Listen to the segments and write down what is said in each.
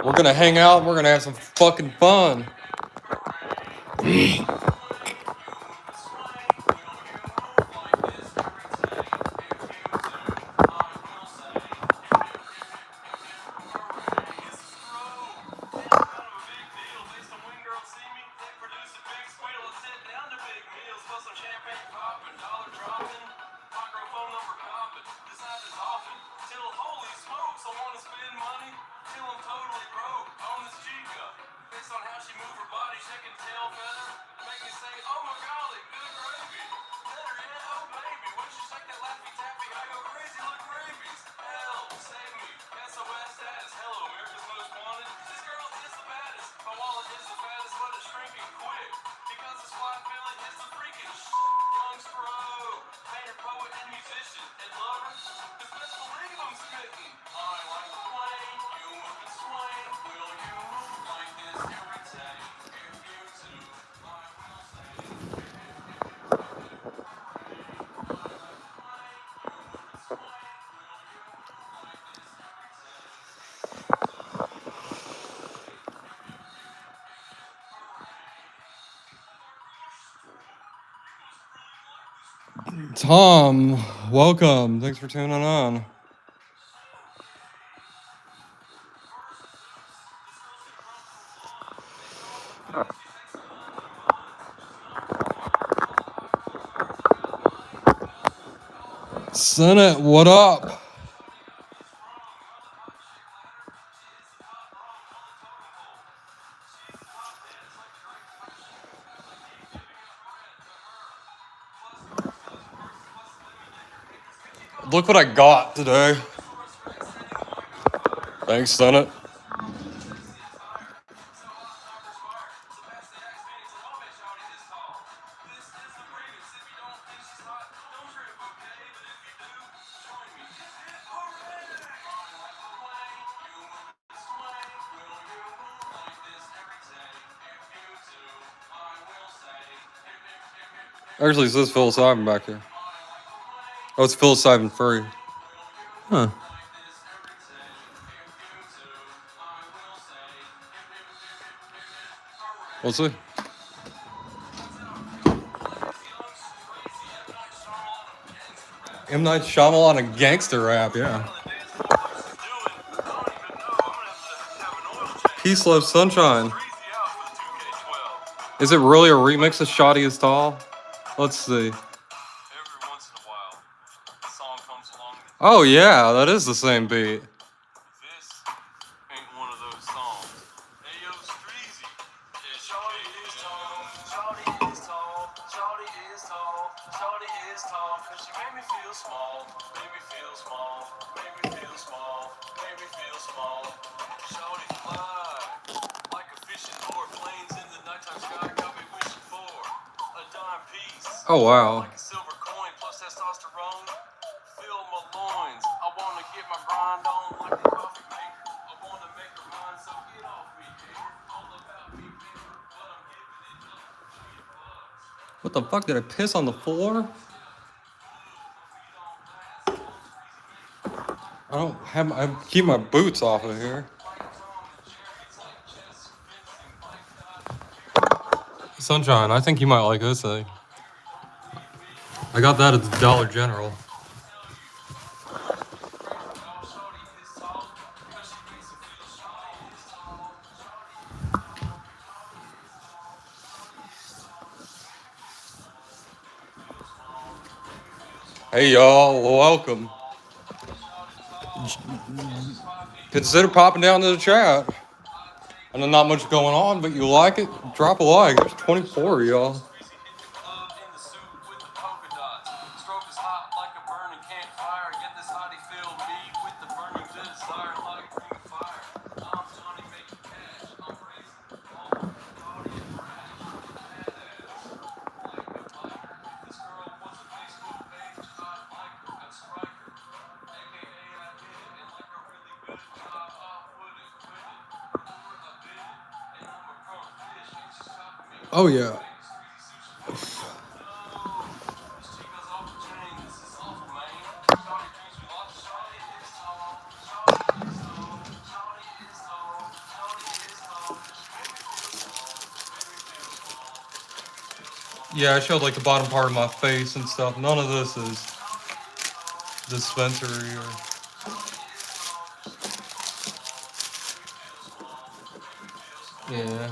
We're gonna hang out. We're gonna have some fucking fun. Tom, welcome. Thanks for tuning on. Senate, what up? Look what I got today. Thanks, Senate. Actually, it says psilocybin back here. Oh, it's psilocybin free. Huh. We'll see. M. Night Shyamalan, a gangster rap, yeah. Peace, love, sunshine. Is it really a remix of Shoddy is Tall? Let's see. Oh yeah, that is the same beat. Oh wow. What the fuck? Did I piss on the floor? I keep my boots off of here. Sunshine, I think you might like this thing. I got that at the Dollar General. Hey y'all, welcome. Consider popping down to the chat. I know not much going on, but you like it, drop a like. There's 24 of y'all. Oh yeah. Yeah, I showed like the bottom part of my face and stuff. None of this is dispensary or yeah.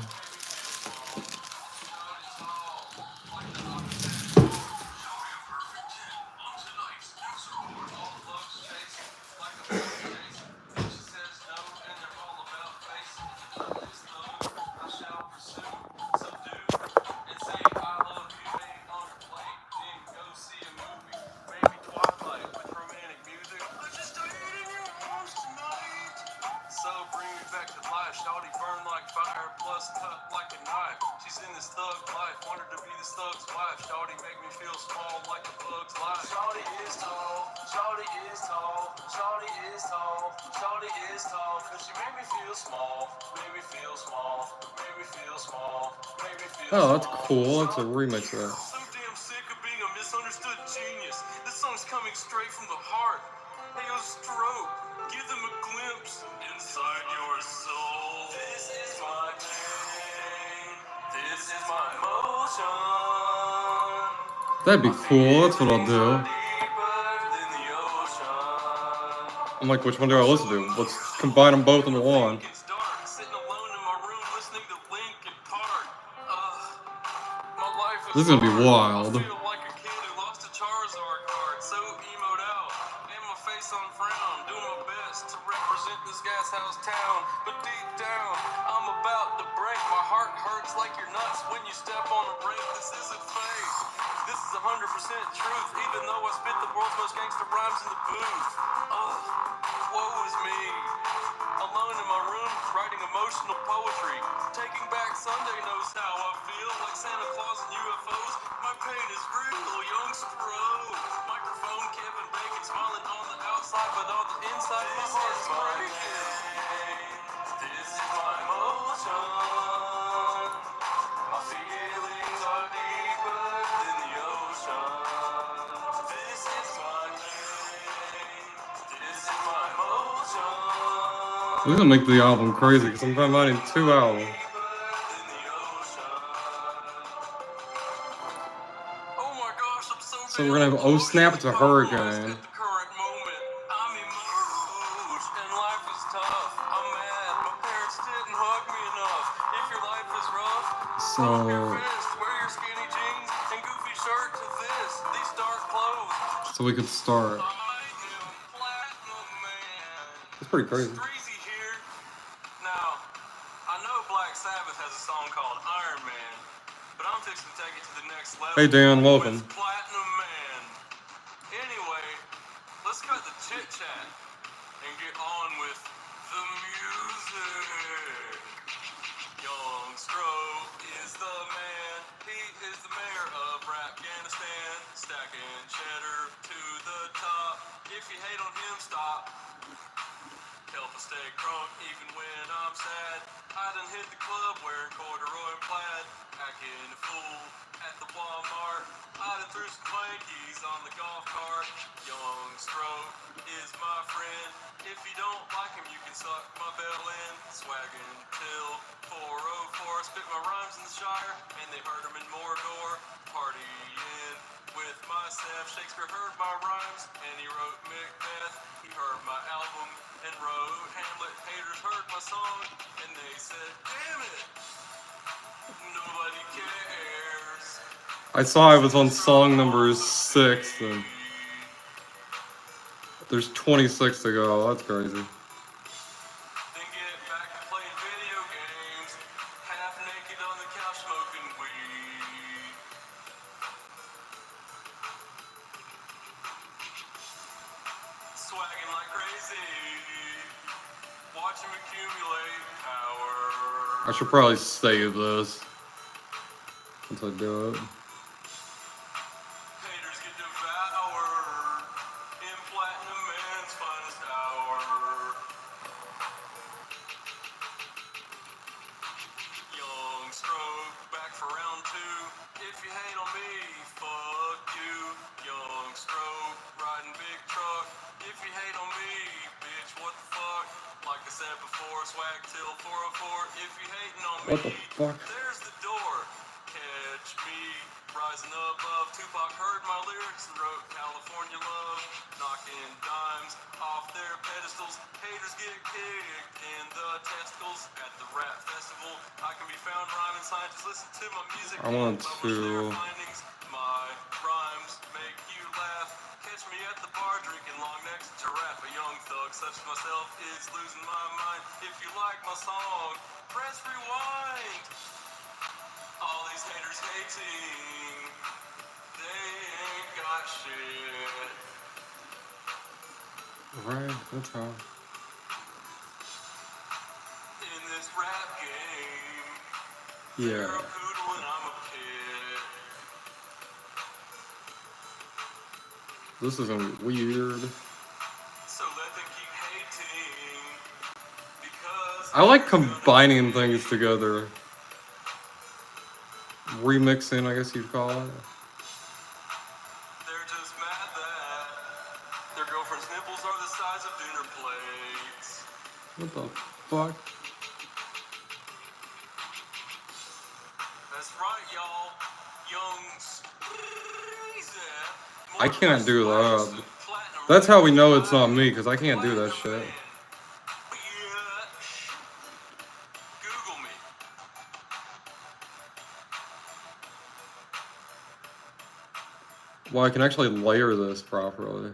Oh, that's cool. That's a remix of that. So damn sick of being a misunderstood genius. This song's coming straight from the heart. Hey, yo, Stroke, give them a glimpse inside your soul. This is my pain. This is my emotion. That'd be cool. That's what I'll do. Deeper than the ocean. I'm like, which one do I listen to? Let's combine them both into one. It's dark, sitting alone in my room listening to Linkin Park. My life This is gonna be hard. wild. I feel like a kid who lost a Charizard card, so emoed out, and my face on frown, doing my best to represent this gas house town, but deep down, I'm about to break. My heart hurts like you're nuts when you step on a brake. This isn't fake. This is 100% truth, even though I spit the world's most gangster rhymes in the booth. Woe is me. Alone in my room, writing emotional poetry. Taking Back Sunday knows how I feel, like Santa Claus and UFOs. My pain is real, young Spro. Microphone, Kevin Bacon, smiling on the outside, but on the inside, my heart's breaking. This is my emotion. My feelings are deeper than the ocean. This is my pain. This is my emotion. This is gonna make the album crazy because I'm combining two albums. So we're gonna have Oh Snap, It's a Hurricane. So we could start. It's pretty crazy. Now, I know Black Sabbath has a song called Iron Man, but I'm fixing to take it to the next level. Hey Dan, welcome. With Platinum Man. Anyway, let's cut the chit chat and get on with the music. Young Stroke is the man. He is the mayor of Afghanistan. Stacking cheddar to the top. If you hate on him, stop. Help us stay crunk even when I'm sad. I done hit the club wearing corduroy and plaid. Acting a fool at the Walmart. I done threw some clankies on the golf cart. Young Stroke is my friend. If you don't like him, you can suck my bell in. Swaggin' till 404. Spit my rhymes in the Shire, and they heard them in Mordor. Partying with myself. Shakespeare heard my rhymes, and he wrote Macbeth. He heard my album and wrote Hamlet. Haters heard my song, and they said, damn it, nobody cares. I saw I was on song number 6 and there's 26 to go. That's crazy. Then get back to playing video games, half naked on the couch smoking weed. Swagging like crazy, watch him accumulate power. I should probably save this once I do it. Haters get devoured in Platinum Man's finest hour. Young Stroke back for round 2. If you hate on me, fuck you. Young Stroke riding big truck. If you hate on me, bitch, what the fuck? Like I said before, swag till 404. If you hating on me, What the fuck? there's the door. Catch me riding rising above. Tupac heard my lyrics and wrote California Love. Knocking dimes off their pedestals. Haters get kicked in the testicles. At the rap festival, I can be found rhyming. Scientists listen to my music. I want publish their to. findings. My rhymes make you laugh. Catch me at the bar drinking long next to giraffe. A young thug such as myself is losing my mind. If you like my song, press rewind. All these haters hating, they ain't got shit. Right, that's how. In this rap game, Yeah. you're a poodle and I'm a kid. This isn't weird. So let them keep hating, because I like combining things together. Remixing, I guess you'd call it. they're just mad that their girlfriend's nipples are the size of dinner plates. What the fuck? That's right, y'all. Young Squeezy. I can't do that. That's how we know it's not me, because I can't do that shit. Google me. Well, I can actually layer this properly.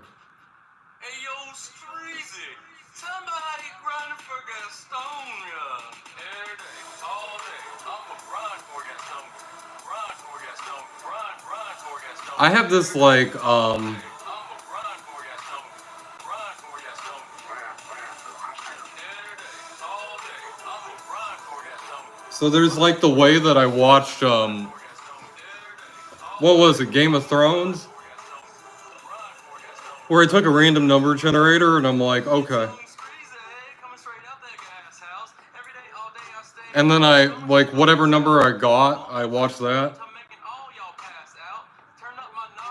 Hey, yo, Streezy. Somebody grinding for Gastonia. Every day, all day. I'm a grind for Gastonia. Grind for Gastonia. Grind for Gastonia. I have this, like, I'm a grind for Gastonia. Grind for Gastonia. Every day, all day. I'm a grind for Gastonia. so there's, like, the way that I watched, what was it, Game of Thrones? Where I took a random number generator, and I'm like, okay. And then I, like, whatever number I got, I watched that.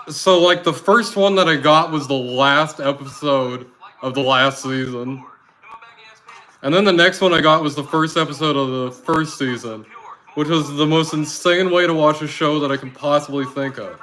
So, like, the first one that I got was the last episode of the last season. And then the next one I got was the first episode of the first season, which was the most insane way to watch a show that I can possibly think of.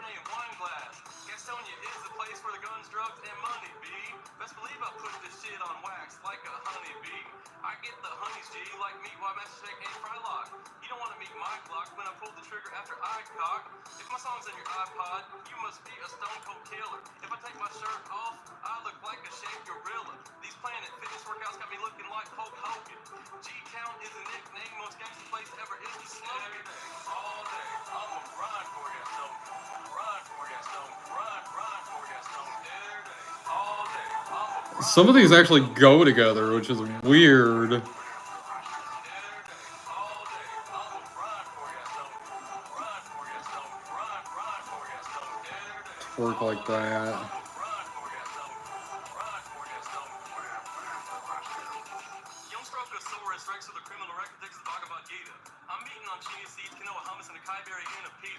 If my song's in your iPod, you must be a stone cold killer. If I take my shirt off, I look like a shaved gorilla. These Planet Fitness workouts got me looking like Hulk Hogan. G-Count is a nickname, most gangster place ever is the slogan. All day, I'm a grind for you, so grind for you, so grind for you, so every day, all day, I'm a grind. Some of these actually go together, which is weird. Work like that.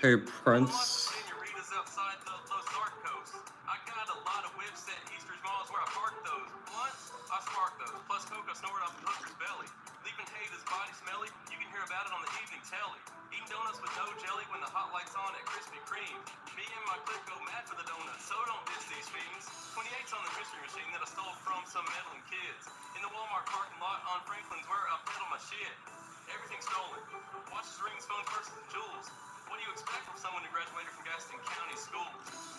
Hey, Prince. I got a lot of whips at Easter's Malls where I park those. Once, I spark those. Plus coke I snort off the hooker's belly. Leaving haters body smelly, you can hear about it on the evening telly. Eating donuts with no jelly when the hot light's on at Krispy Kreme. Me and my clique go mad for the donuts, so don't diss these fiends. 28's on the mystery machine that I stole from some meddling kids. In the Walmart parking lot on Franklin's where I peddle my shit. Everything's stolen. Watches, rings, phones, purses, and jewels. What do you expect from someone who graduated from Gaston County School?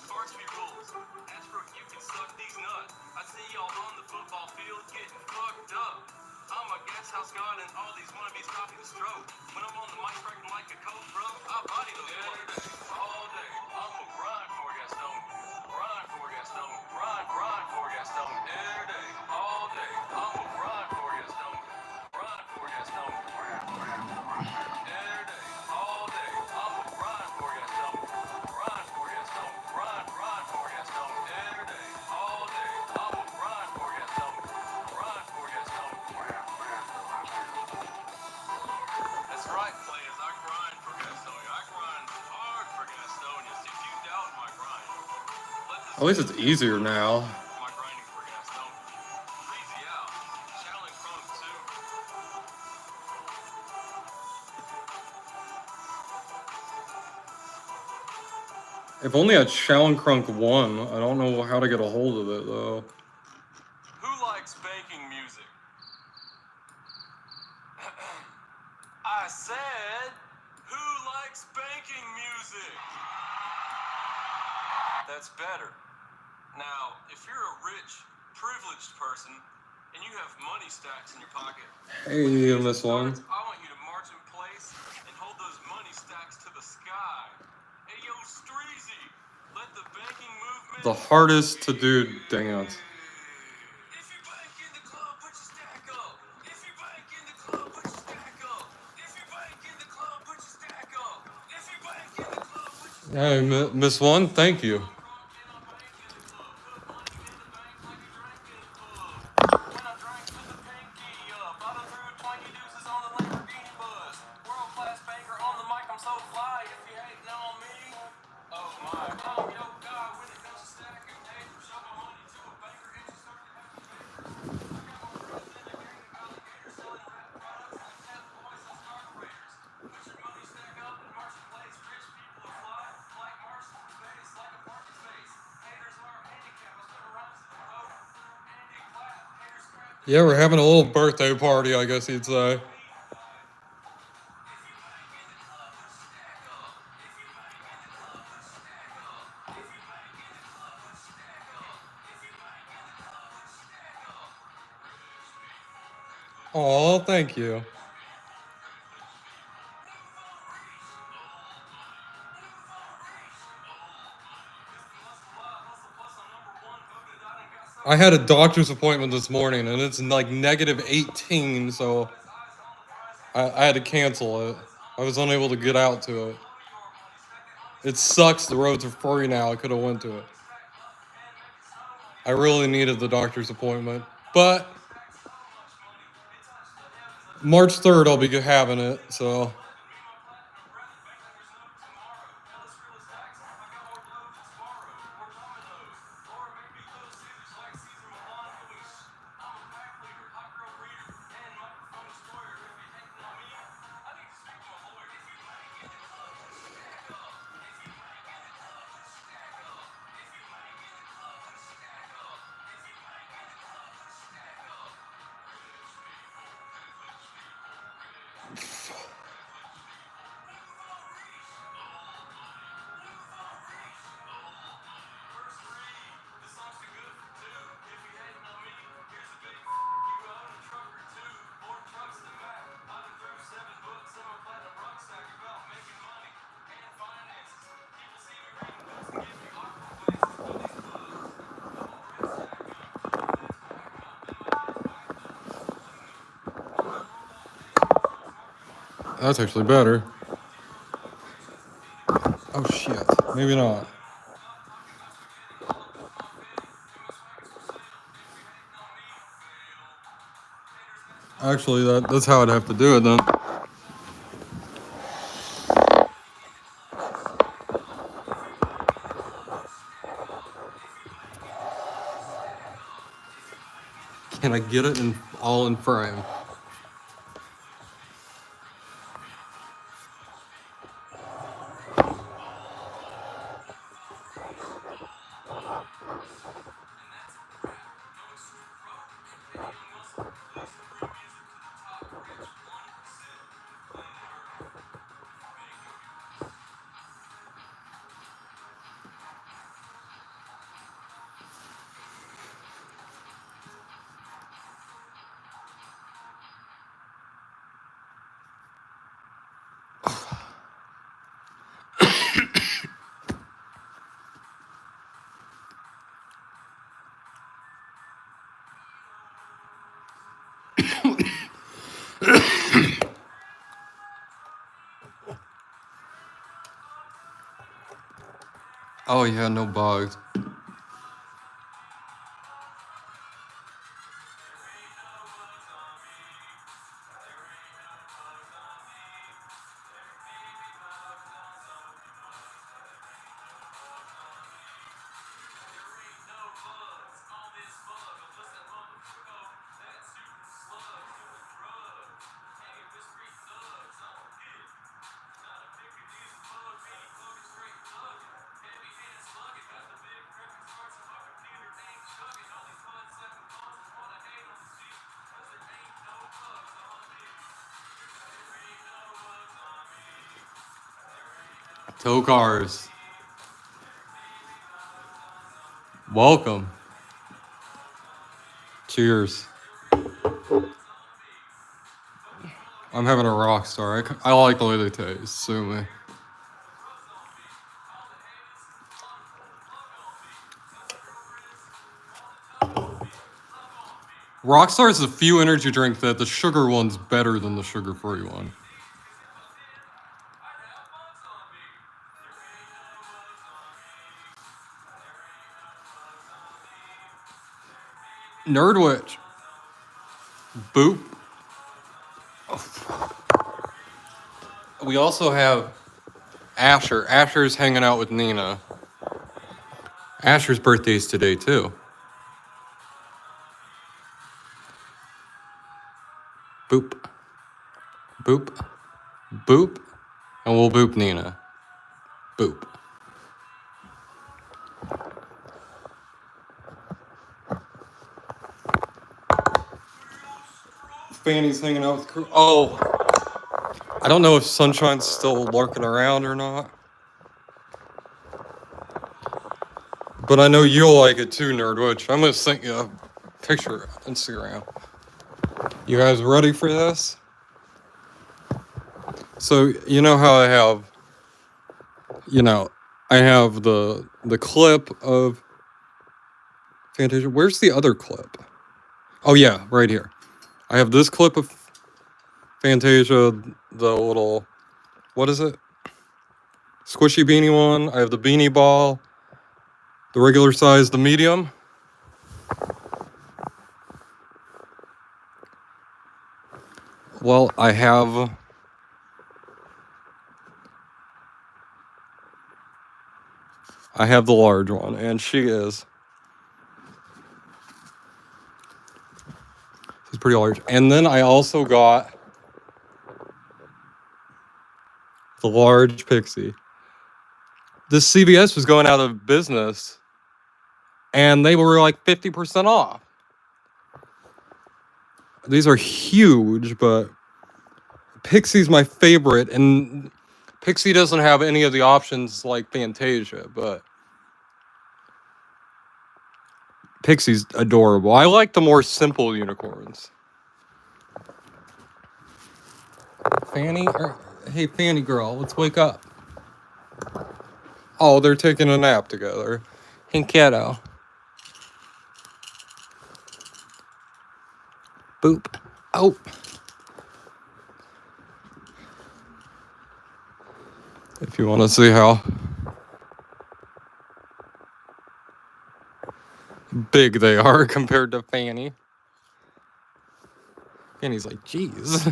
Varsity rules. Ashbrook, you can suck these nuts. I see y'all on the football field getting fucked up. I'm a gas house god and all these wannabes copy the stroke. When I'm on the mic striking like a cobra, I body those blokes. All day, I'm a grind for Gaston. Grind for Gaston. Grind for Gaston. Every day, all day, I'm a grind for Gaston. Grind for Gaston. Every day, all day, I'm a grind for Gaston. Grind for Gaston. Grind for Gaston. Every day, all day, I'm a grind for Gaston. Grind for Gaston. That's right, players. I grind for Gastonia. I grind hard for Gastonia. If you doubt my grind, let this At least it's easier now. my grinding for Gastonia. Breezy out. Shaolin Crumb too. If only at Crunk 1. I don't know how to get a hold of it, though. Who likes banking music? I said, who likes banking music? That's better. Now, if you're a rich, privileged person, and you have money stacks in your pocket, Hey, Miss One. I want you to march in place and hold those money stacks to the sky. Hey, yo, Streezy, let the banking movement... The hardest to do dance. If you bank in the club, put your stack up. If you bank in the club, put your stack up. If you bank in the club, put your stack up. If you bank in the club, put your stack up. Hey, Miss One, thank you. Yeah, we're having a little birthday party, I guess you'd say. Oh, thank you. I had a doctor's appointment this morning, and it's like -18, so I had to cancel it. I was unable to get out to it. It sucks the roads are free now. I could have went to it. I really needed the doctor's appointment. But March 3rd, I'll be having it, so... That's actually better. Oh shit, maybe not. Actually, that's how I'd have to do it then. Can I get it all in frame? Oh yeah, no bugs. Tokars, welcome. Cheers. I'm having a rock star. I like the way they taste. Sue me. Rockstar is a few energy drink that the sugar one's better than the sugar-free one. Nerdwitch. Boop. We also have Asher. Asher's hanging out with Nina. Asher's birthday is today, too. Boop. Boop. Boop. And we'll boop Nina. Boop. Fanny's hanging out with crew. Oh. I don't know if Sunshine's still lurking around or not. But I know you'll like it too, Nerdwitch. I'm gonna send you a picture on Instagram. You guys ready for this? So you know how I have, I have the clip of Fantasia. Where's the other clip? Oh yeah, right here. I have this clip of Fantasia, the little, what is it? Squishy beanie one. I have the beanie ball, the regular size, the medium. Well, I have the large one, and she's pretty large. And then I also got the large Pixie. This CVS was going out of business, and they were like 50% off. These are huge, but Pixie's my favorite, and Pixie doesn't have any of the options like Fantasia, but Pixie's adorable. I like the more simple unicorns. Fanny, hey Fanny girl, let's wake up. Oh, they're taking a nap together. Hey kiddo. Boop. Oh. If you want to see how big they are compared to Fanny. Fanny's like, geez.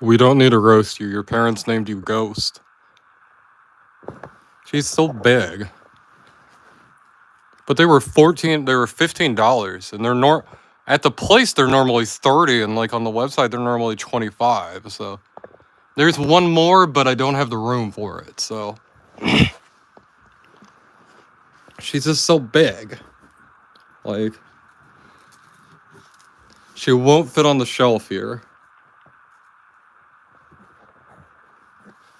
We don't need to roast you. Your parents named you Ghost. She's so big. But they were $15, and they're at the place they're normally 30, and like on the website they're normally 25. So there's one more, but I don't have the room for it. So she's just so big. Like she won't fit on the shelf here.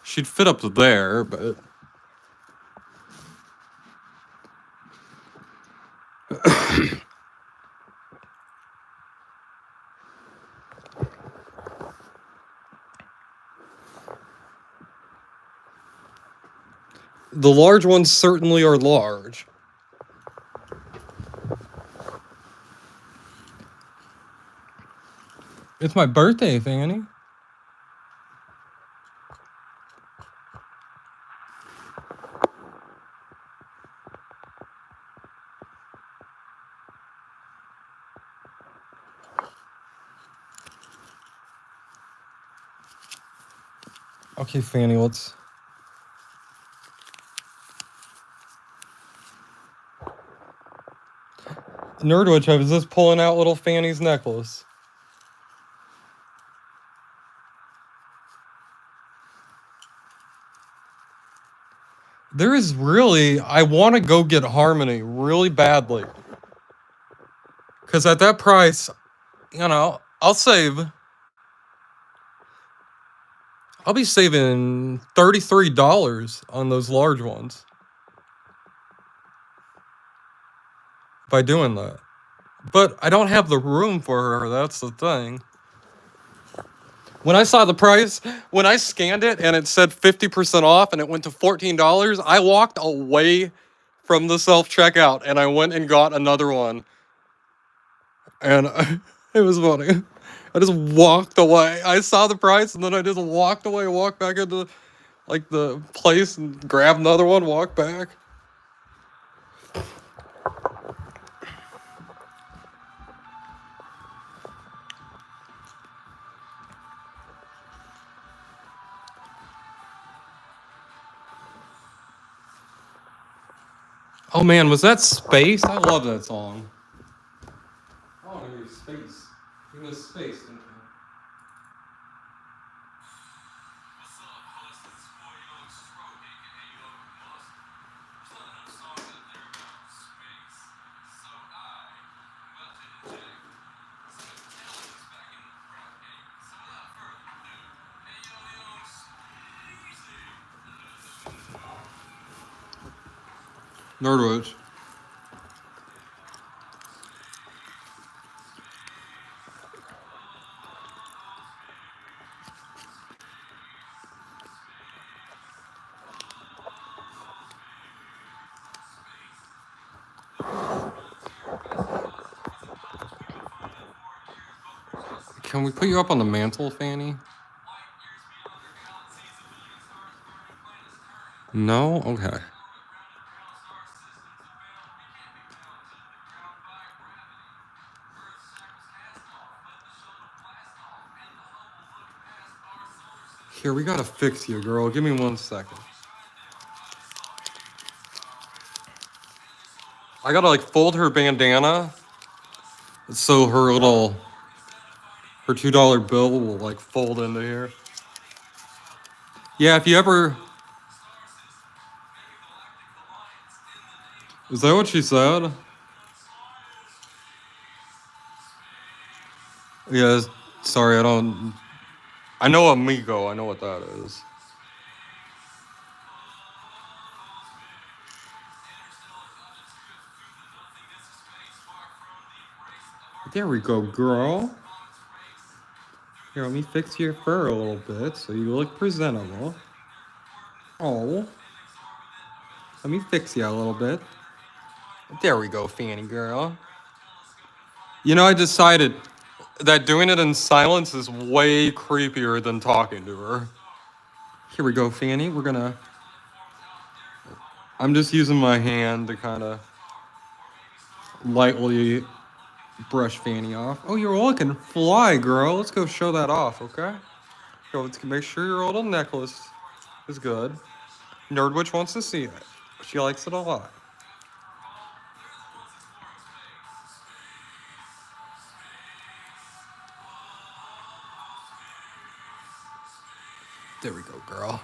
She'd fit up there, but the large ones certainly are large. It's my birthday, Fanny. Okay, Fanny, let's... Nerdwitch, I was just pulling out little Fanny's necklace. There is really, I want to go get Harmony really badly. Because at that price, I'll be saving $33 on those large ones by doing that. But I don't have the room for her, that's the thing. When I saw the price, when I scanned it and it said 50% off and it went to $14, I walked away from the self-checkout and I went and got another one. And it was funny. I just walked away. I saw the price and then I just walked away, walked back into like the place and grabbed another one, walked back. Oh man, was that Space? I love that song. I want to hear Space. He was Space. What's up, Hus? It's your boy Young Stroke, aka Young Must. There's not enough songs out there about space, so I am about to inject some intelligence back into the rap game. So without further ado, hey yo, Young Squeezy. Nerdwitch. Can we put you up on the mantle, Fanny? No? Okay. Here, we gotta fix you, girl. Give me 1 second. I gotta like fold her bandana so her $2 bill will like fold into here. Yeah, if you ever. Is that what she said? Yeah, sorry, I don't. I know Amigo, I know what that is. There we go, girl. Here, let me fix your fur a little bit so you look presentable. Oh. Let me fix you a little bit. There we go, Fanny girl. You know, I decided that doing it in silence is way creepier than talking to her. Here we go, Fanny. I'm just using my hand to kind of lightly brush Fanny off. Oh, you're looking fly, girl. Let's go show that off, okay? Go, let's make sure your little necklace is good. Nerdwitch wants to see it. She likes it a lot. There we go, girl.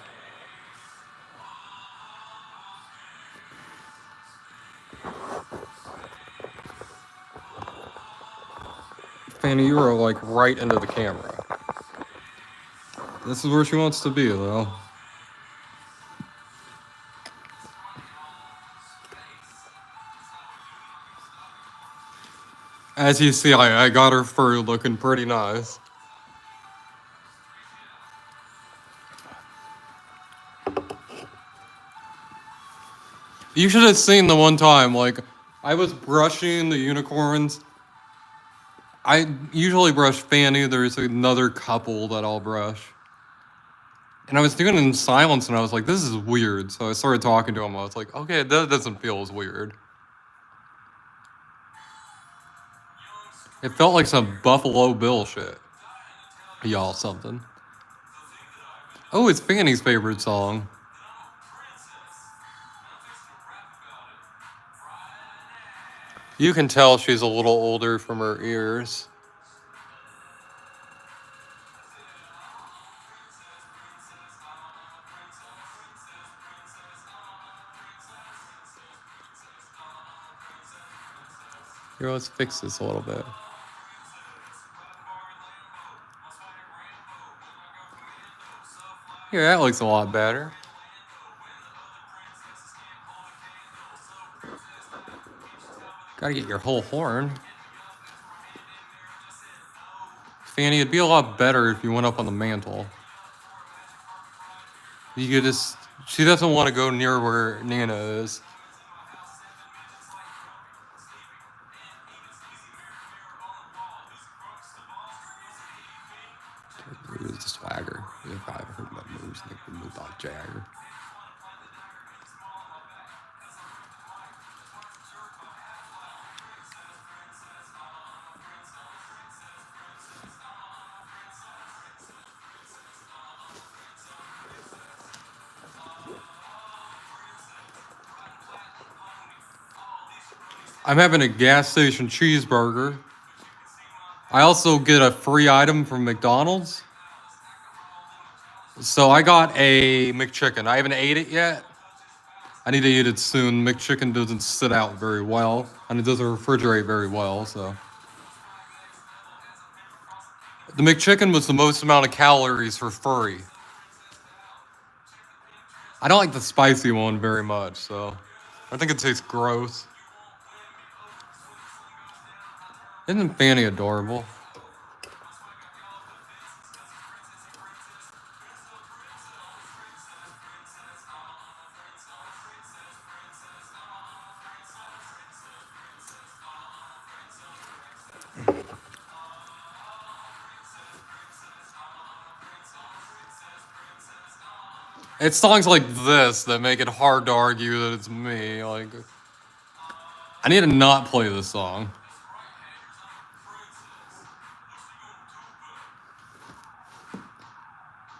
Fanny, you are like right into the camera. This is where she wants to be, though. As you see, I got her fur looking pretty nice. You should have seen the one time, like, I was brushing the unicorns. I usually brush Fanny, there's another couple that I'll brush. And I was doing it in silence, and I was like, this is weird. So I started talking to him, I was like, okay, that doesn't feel as weird. It felt like some Buffalo Bill shit. Y'all something. Oh, it's Fanny's favorite song. You can tell she's a little older from her ears. Here, let's fix this a little bit. Here, that looks a lot better. Gotta get your whole horn. Fanny, it'd be a lot better if you went up on the mantle. You could just... She doesn't want to go near where Nana is. It was the swagger. If I've heard about moves, they could move like Jagger. I'm having a gas station cheeseburger. I also get a free item from McDonald's. So I got a McChicken. I haven't ate it yet. I need to eat it soon. McChicken doesn't sit out very well, and it doesn't refrigerate very well, so. The McChicken was the most amount of calories for furry. I don't like the spicy one very much, so. I think it tastes gross. Isn't Fanny adorable? It's songs like this that make it hard to argue that it's me. Like, I need to not play this song.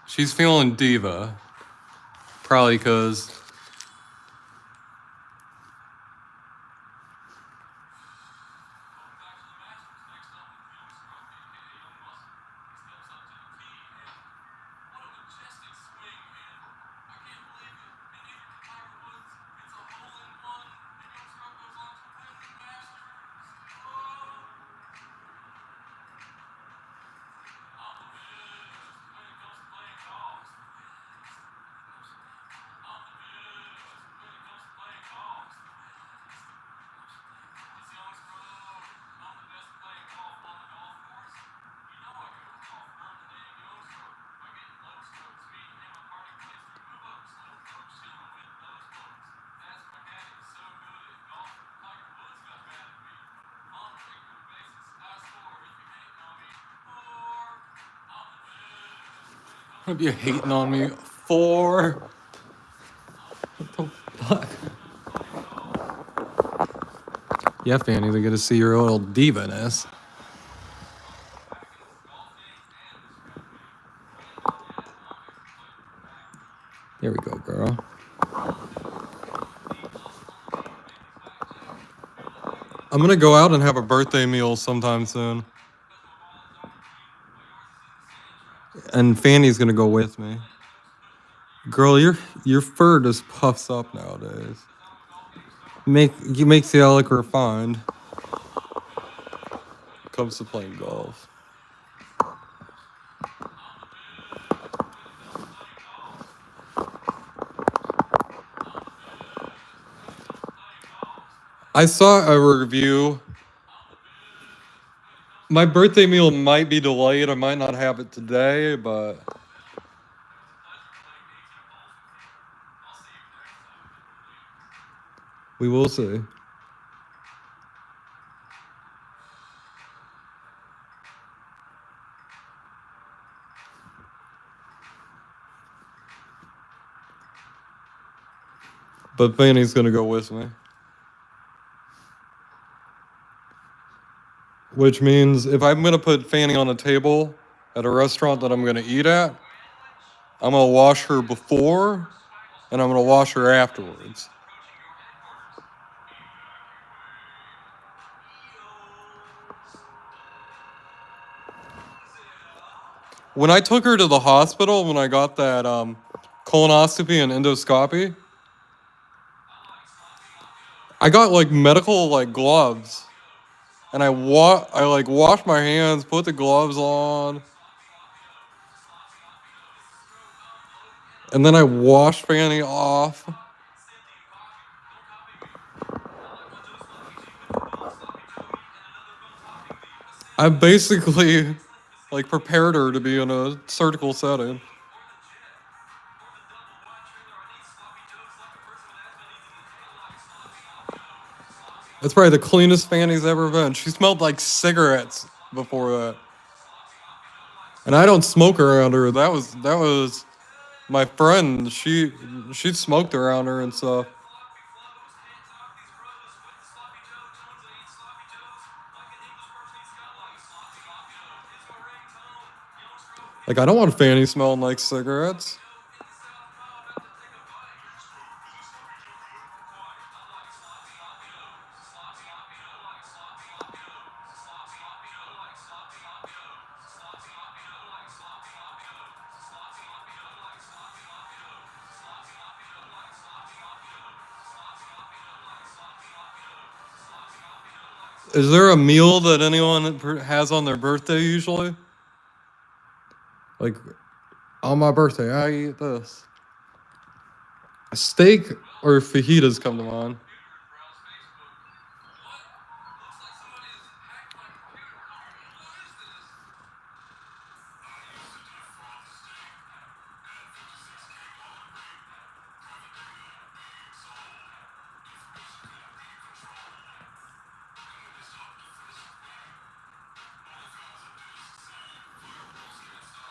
She's feeling diva. Probably because... What you hating on me for? What the fuck? Yeah, Fanny, they get to see your little diva-ness. There we go, girl. I'm gonna go out and have a birthday meal sometime soon. And Fanny's gonna go with me. Girl, your fur just puffs up nowadays. You makes you look refined. Comes to playing golf. I saw a review. My birthday meal might be delayed. I might not have it today, but we will see. But Fanny's gonna go with me. Which means if I'm gonna put Fanny on a table at a restaurant that I'm gonna eat at, I'm gonna wash her before and I'm gonna wash her afterwards. When I took her to the hospital, when I got that colonoscopy and endoscopy, I got like medical like gloves. and I like wash my hands, put the gloves on, and then I wash Fanny off. I basically like prepared her to be in a surgical setting. That's probably the cleanest Fanny's ever been. She smelled like cigarettes before that. And I don't smoke around her. That was my friend. She smoked around her and stuff. Like I don't want Fanny smelling like cigarettes. Is there a meal that anyone has on their birthday usually? Like, on my birthday, I eat this. A steak or fajitas come to mind.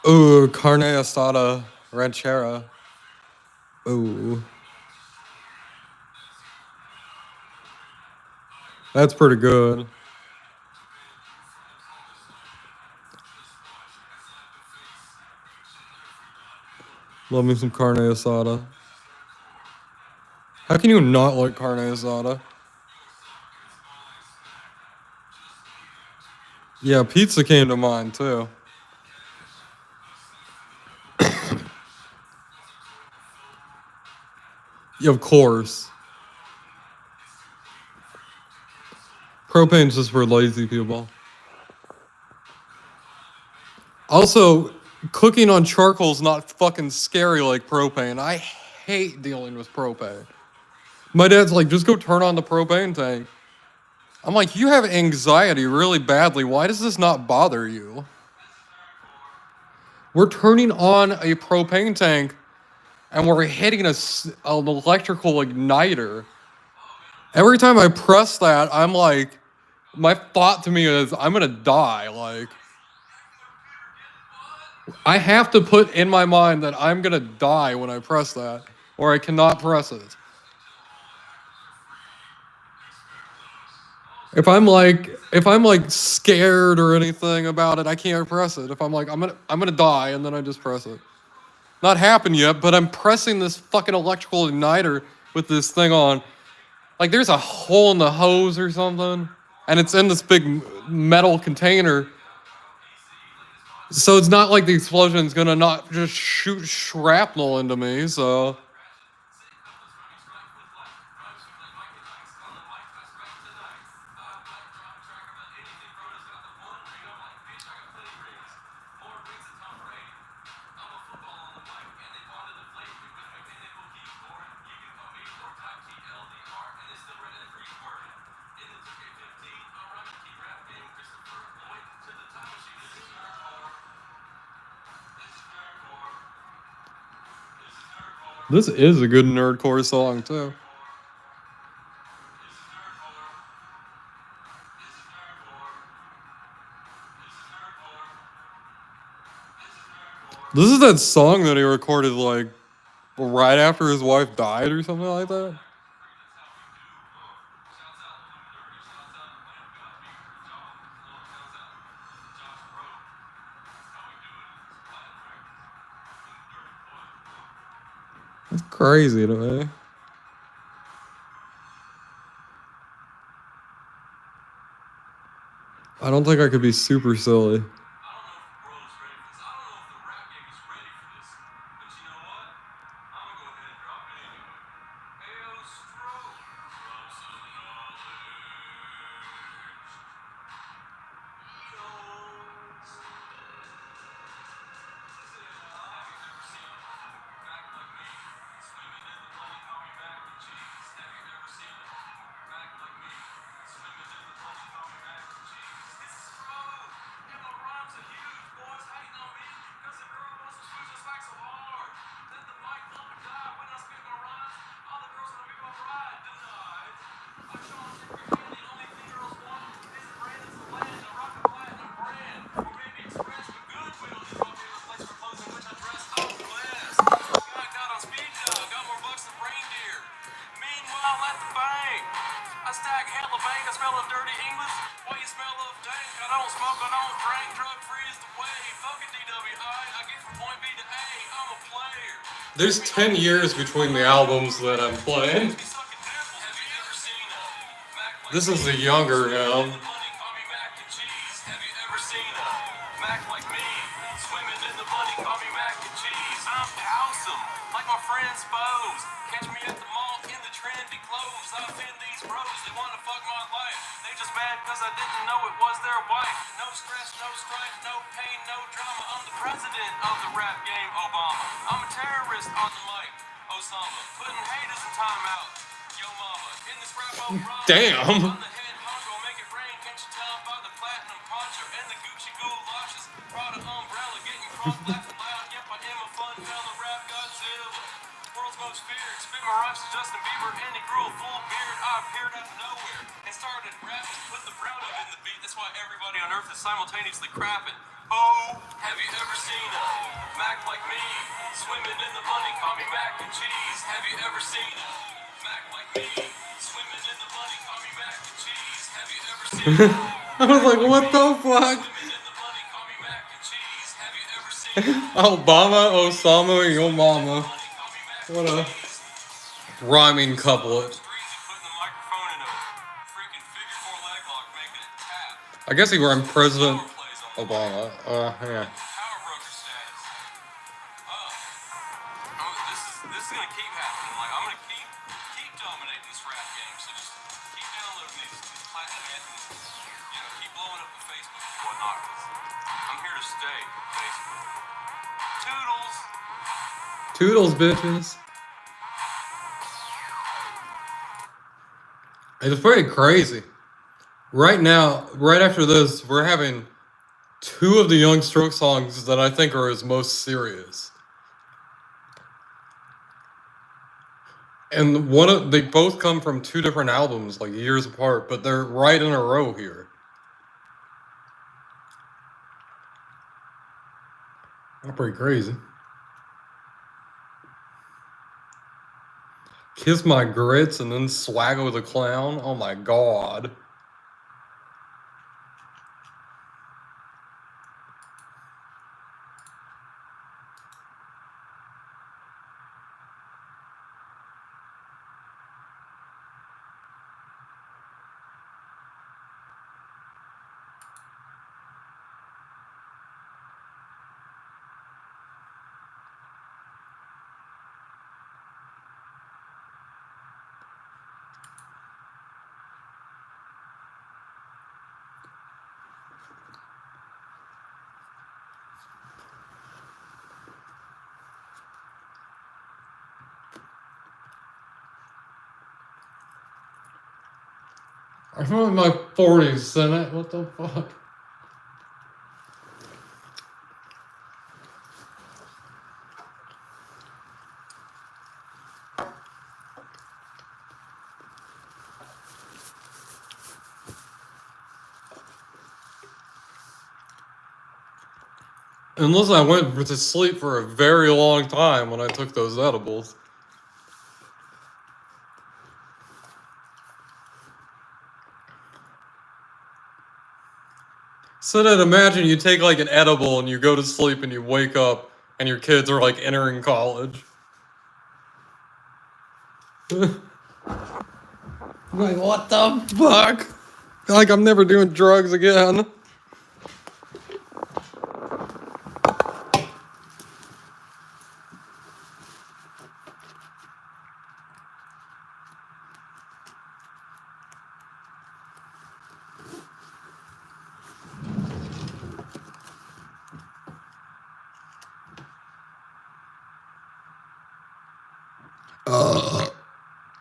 Ooh, carne asada ranchera. Ooh. That's pretty good. Love me some carne asada. How can you not like carne asada? Yeah, pizza came to mind too. Yeah, of course. Propane's just for lazy people. Also, cooking on charcoal is not fucking scary like propane. I hate dealing with propane. My dad's like, just go turn on the propane tank. I'm like, you have anxiety really badly. Why does this not bother you? We're turning on a propane tank and we're hitting an electrical igniter. Every time I press that, I'm like, my thought to me is, I'm gonna die. Like, I have to put in my mind that I'm gonna die when I press that, or I cannot press it. If I'm like scared or anything about it, I can't press it. If I'm like, I'm gonna die, and then I just press it. Not happened yet, but I'm pressing this fucking electrical igniter with this thing on. Like there's a hole in the hose or something, and it's in this big metal container. So it's not like the explosion's gonna not just shoot shrapnel into me, so. This is a good nerdcore song, too. This is that song that he recorded, like, right after his wife died or something like that. That's crazy to me. I don't think I could be super silly. There's 10 years between the albums that I'm playing. This is the younger now. Mac like me, swimming in the money, call me mac and cheese. I'm awesome, like my friend's foes. Catch me at the mall in the trendy clothes. I offend these bros, they wanna fuck my life. They just mad cause I didn't know it was their wife. No stress, no strife, no pain, no drama. I'm the president of the rap game, Obama. I'm a terrorist on the mic, Osama. Putting haters in timeout, yo mama. In this rap I'm Damn. I'm the head honcho, make it rain. Can't you tell by the platinum poncho and the Gucci goulashes? Prada umbrella, getting crunk, laughing loud. Yep, I am a fun fella, rap Godzilla. World's most feared. Spit my rhymes to Justin Bieber and he grew a full beard. I appeared out of nowhere and started rapping. Put the brown up in the beat. That's why everybody on earth is simultaneously crapping. Oh, have you ever seen a Mac like me? Swimming in the money, call me mac and cheese. Have you ever seen a Mac like me? Swimming in the money, call me mac and cheese. Have you ever seen a I was like, what the fuck? Swimming in the money, call me mac and cheese. Have you ever seen a Obama, Osama, your mama. money, call me mac What and a cheese? rhyming couplet. Streezy putting the microphone in a freaking figure four leg lock, making it tap. I guess he ran President Power plays on the Obama. Yeah. power broker status. This is gonna keep happening. Like I'm gonna keep dominating this rap game. So just keep downloading these platinum anthems. You know, keep blowing up the Facebook and whatnot. 'Cause I'm here to stay, basically. Toodles. Toodles, bitches. It's pretty crazy. Right now, right after this, we're having two of the Young Stroke songs that I think are his most serious. And they both come from two different albums, like years apart, but they're right in a row here. That's pretty crazy. Kiss My Grits and then Swaggo the Clown. Oh my god. I'm in my 40s, Senate. What the fuck? Unless I went to sleep for a very long time when I took those edibles. So then imagine you take like an edible and you go to sleep and you wake up and your kids are like entering college. Like, what the fuck? Like, I'm never doing drugs again.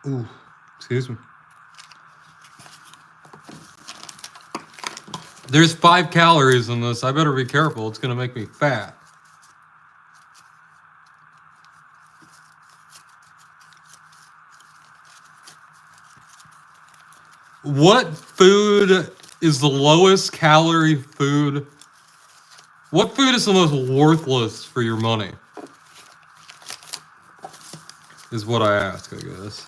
Ooh, excuse me. There's 5 calories in this. I better be careful. It's gonna make me fat. What food is the lowest calorie food? What food is the most worthless for your money? Is what I ask, I guess.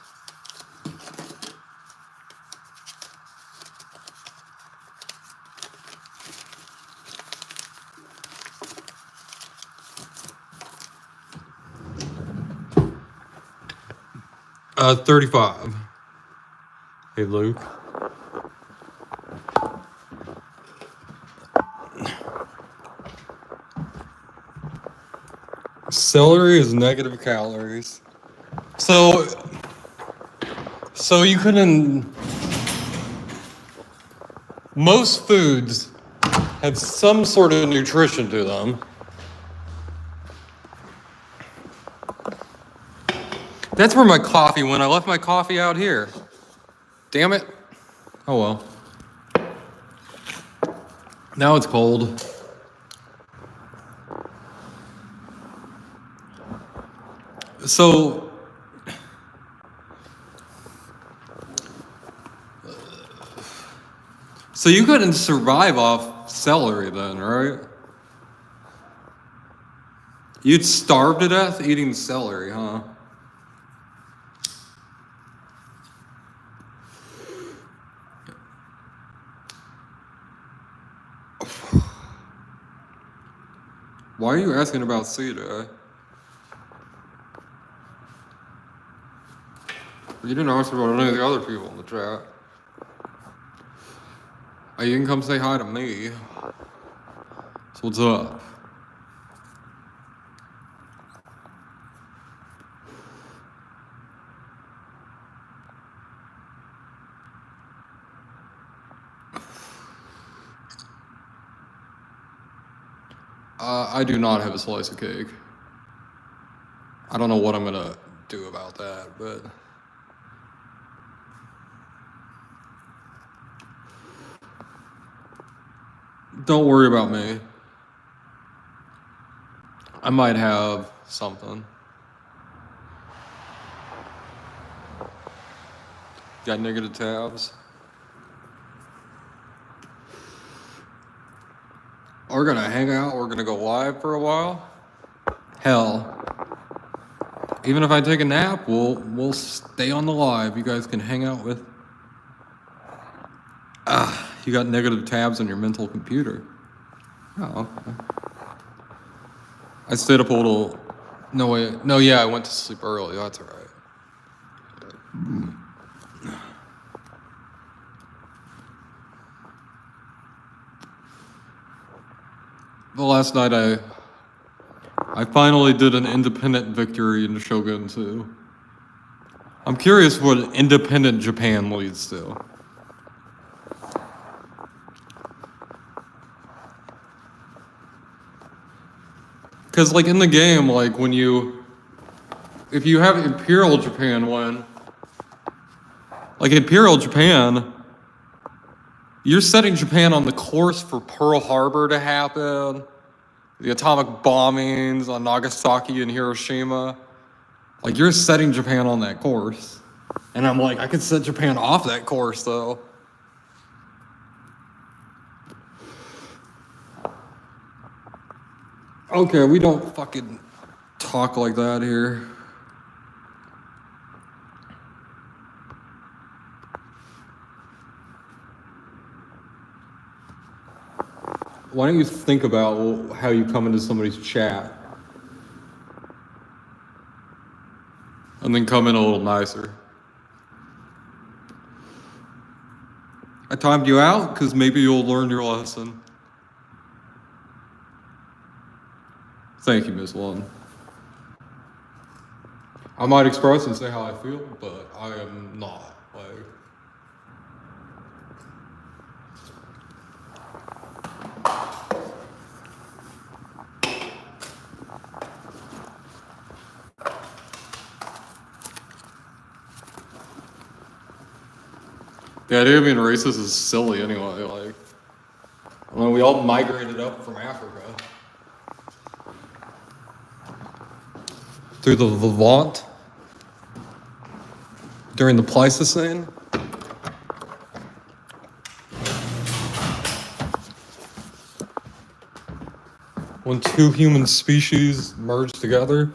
35. Hey, Luke. Celery is negative calories. So you couldn't. Most foods have some sort of nutrition to them. That's where my coffee went. I left my coffee out here. Damn it. Oh well. Now it's cold. So you couldn't survive off celery then, right? You'd starve to death eating celery, huh? Why are you asking about Cedar? You didn't ask about any of the other people in the chat. Oh, you can come say hi to me. So what's up? I do not have a slice of cake. I don't know what I'm gonna do about that, but... Don't worry about me. I might have something. Got negative tabs. We're gonna hang out, we're gonna go live for a while. Hell. Even if I take a nap, we'll stay on the live. You guys can hang out with. You got negative tabs on your mental computer. Oh, okay. I stayed up a little. No way. No, yeah, I went to sleep early. That's all right. But last night I finally did an independent victory in Shogun 2. I'm curious what independent Japan leads to. Because, like, in the game, like, if you have Imperial Japan win, like, Imperial Japan, you're setting Japan on the course for Pearl Harbor to happen, the atomic bombings on Nagasaki and Hiroshima. Like, you're setting Japan on that course. And I'm like, I could set Japan off that course, though. Okay, we don't fucking talk like that here. Why don't you think about how you come into somebody's chat? And then come in a little nicer. I timed you out because maybe you'll learn your lesson. Thank you, Miss Lund. I might express and say how I feel, but I am not. Like, the idea of being racist is silly anyway. Like, I mean, we all migrated up from Africa through the Levant during the Pleistocene. When two human species merged together.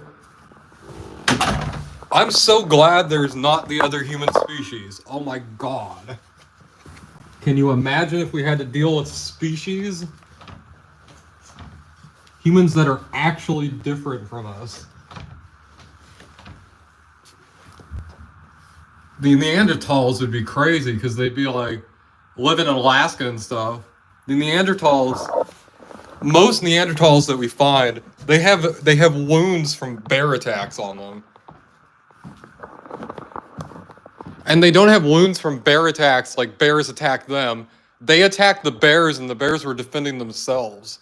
I'm so glad there's not the other human species. Oh my god. Can you imagine if we had to deal with species? Humans that are actually different from us. the Neanderthals would be crazy because they'd be like living in Alaska and stuff. The Neanderthals, most Neanderthals that we find, they have wounds from bear attacks on them. And they don't have wounds from bear attacks like bears attack them. They attacked the bears and the bears were defending themselves.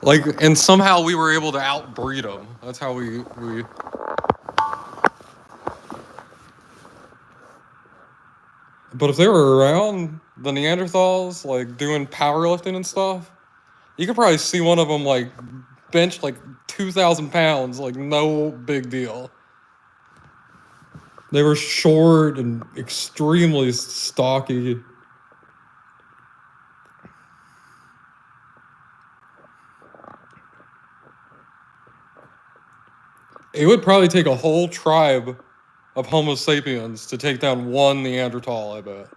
Like, and somehow we were able to outbreed them. That's how we. But if they were around, the Neanderthals, like doing powerlifting and stuff, you could probably see one of them like bench like 2,000 pounds, like no big deal. They were short and extremely stocky. It would probably take a whole tribe of Homo sapiens to take down one Neanderthal, I bet.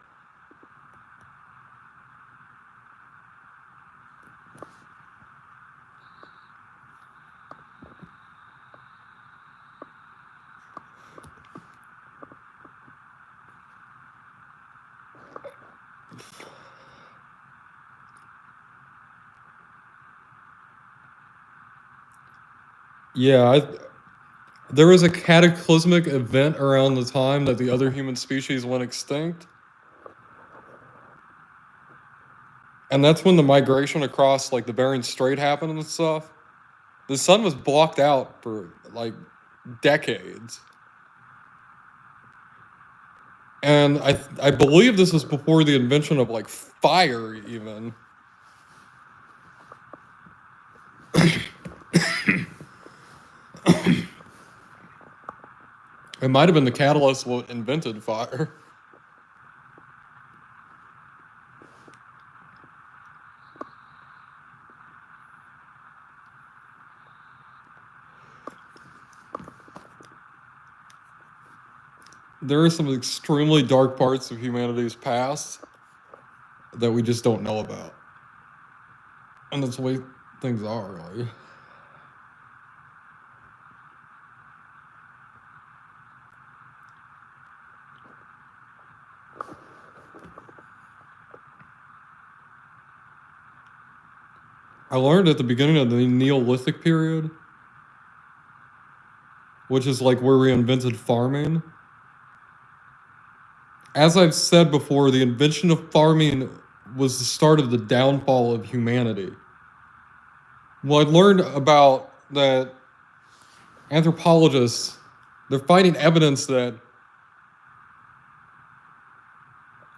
Yeah, there was a cataclysmic event around the time that the other human species went extinct. And that's when the migration across like the Bering Strait happened and stuff. The sun was blocked out for like decades. And I believe this was before the invention of like fire even. It might have been the catalyst what invented fire. There are some extremely dark parts of humanity's past that we just don't know about. And that's the way things are, like. I learned at the beginning of the Neolithic period, which is like where we invented farming. As I've said before, the invention of farming was the start of the downfall of humanity. Well, I learned about that anthropologists, they're finding evidence that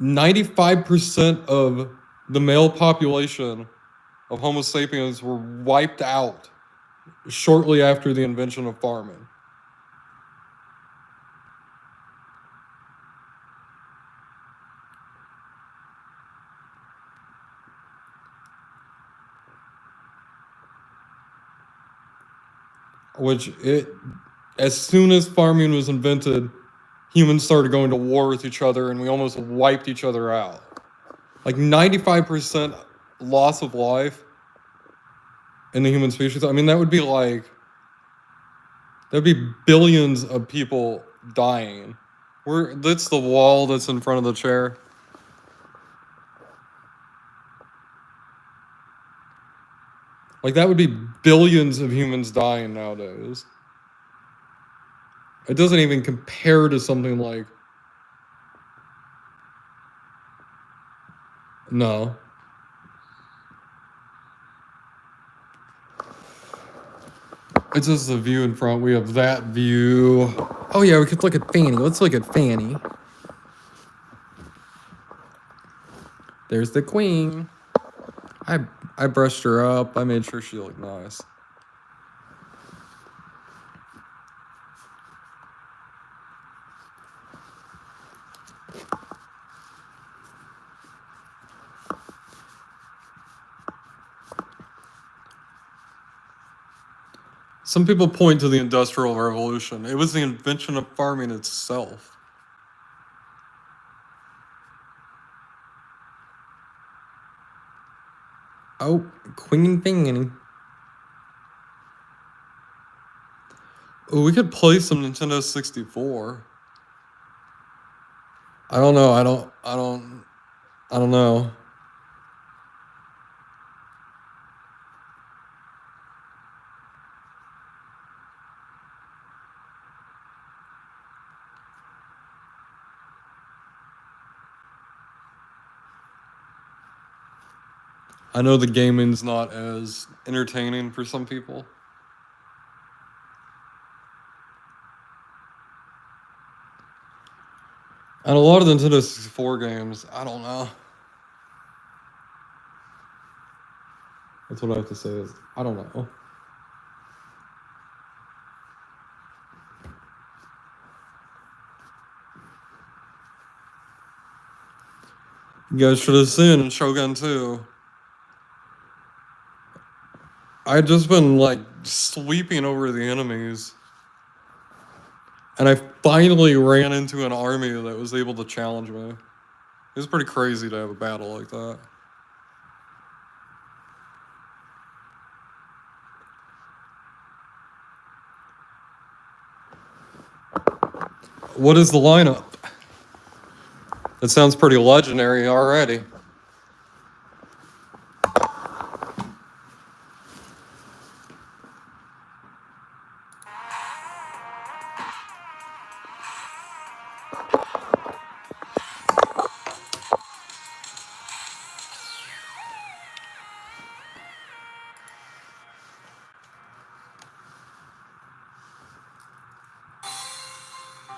95% of the male population of Homo sapiens were wiped out shortly after the invention of farming. As soon as farming was invented, humans started going to war with each other and we almost wiped each other out. Like 95% loss of life in the human species. I mean, that'd be billions of people dying. That's the wall that's in front of the chair. Like, that would be billions of humans dying nowadays. It doesn't even compare to something like... No. It's just the view in front. We have that view. Oh yeah, we could look at Fanny. Let's look at Fanny. There's the queen. I brushed her up. I made sure she looked nice. Some people point to the Industrial Revolution. It was the invention of farming itself. Oh, Queen Fanny. Ooh, we could play some Nintendo 64. I don't know. I don't know. I know the gaming's not as entertaining for some people. And a lot of the Nintendo 64 games, I don't know. That's what I have to say is, I don't know. You guys should have seen Shogun 2. I'd just been like sweeping over the enemies. And I finally ran into an army that was able to challenge me. It was pretty crazy to have a battle like that. What is the lineup? It sounds pretty legendary already.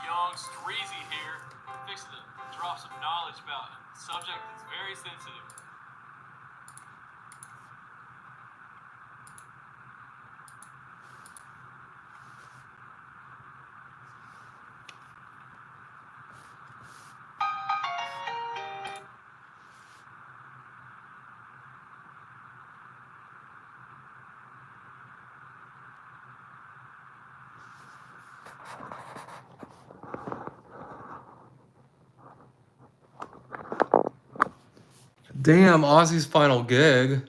Young Streezy here, fixing to drop some knowledge about a subject that's very sensitive. Damn, Ozzy's final gig.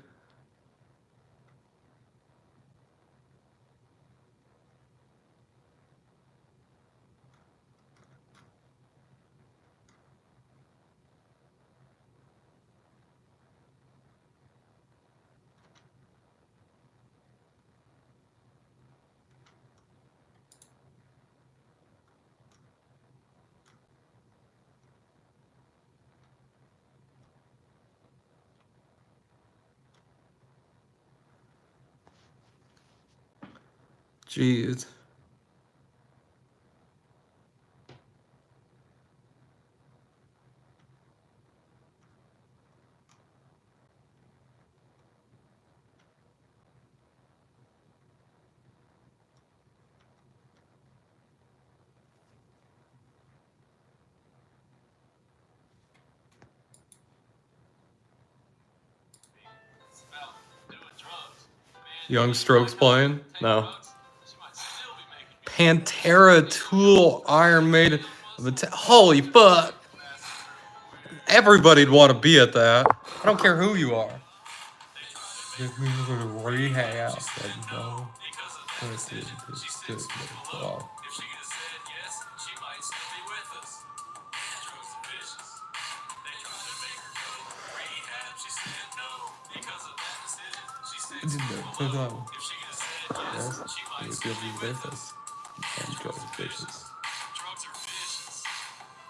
Jeez. It's about doing drugs. Man, Young Strokes playing? take No. drugs, she might still be making music. Pantera, Tool, Iron Maiden. Holy fuck. Everybody'd want to be at that. I don't care who you are. Give me a little rehab. No. Because of that decision, she sits below. If she could have said yes, she might still be with us. Drugs and vicious. They tried to make her go rehab. She said no. Because of that decision, she sits below. If she could have said yes, she might still be with us. Drugs are vicious. Drugs are vicious.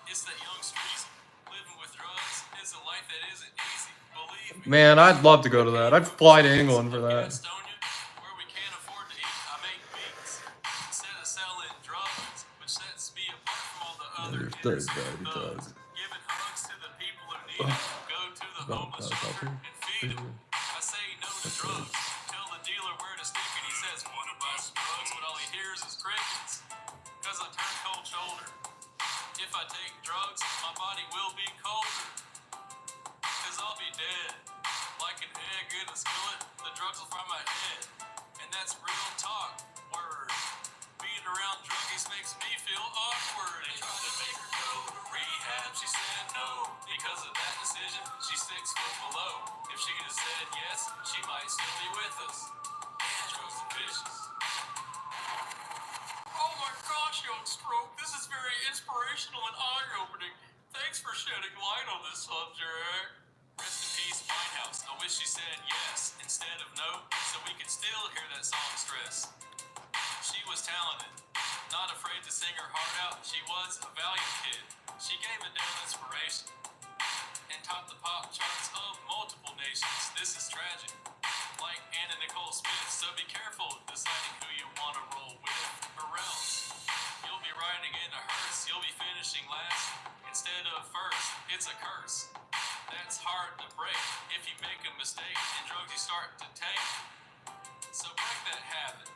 It's that young street. Living with drugs is a life that isn't easy. Believe me. Man, I'd love to go to that. I'd fly to England for that. Gastonia, where we can't afford to eat, I make beats. Instead of selling drugs, which sets me apart from all the other There's kids. thugs. Giving hugs to the people who need it. Go to the homeless shelter and feed them. I say no to drugs. Tell the dealer where to stick and he says, wanna buy some drugs, but all he hears is crickets. Cause I turn cold shoulder. If I take drugs, my body will be colder. Cause I'll be dead. Like an egg in a skillet, the drugs will fry my head. And that's real talk, word. Being around druggies makes me feel awkward. They tried to make her go to rehab, she said no. Because of that decision, she's 6 foot below. If she could have said yes, she might still be with us. Drugs and vicious. Oh instead of no, so we could still hear that song stress. She was talented, not afraid to sing her heart out. She was a valiant kid. She gave Adele inspiration and topped the pop charts of multiple nations. This is tragic, like Anna Nicole Smith. So be careful deciding who you want to roll with, or else you'll be riding in a hearse. You'll be finishing last instead of first. It's a curse that's hard to break if you make a mistake and drugs you start to take. So break that habit.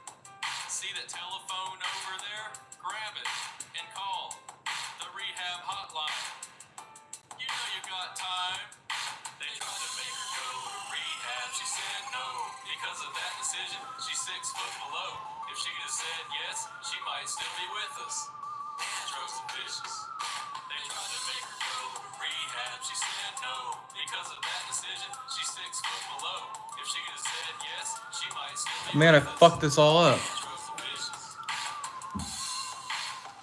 See that telephone over there? Grab it and call the rehab hotline. You know you got time. They tried to make her go to rehab. She said no. Because of that decision, she's 6 foot below. If she'd have said yes, she might still be with us. Drugs are vicious. They tried to make her go to rehab. She said no. Because of that decision, she's 6 foot below. If she'd have said yes, she might still be Man, I with us. fucked this all up.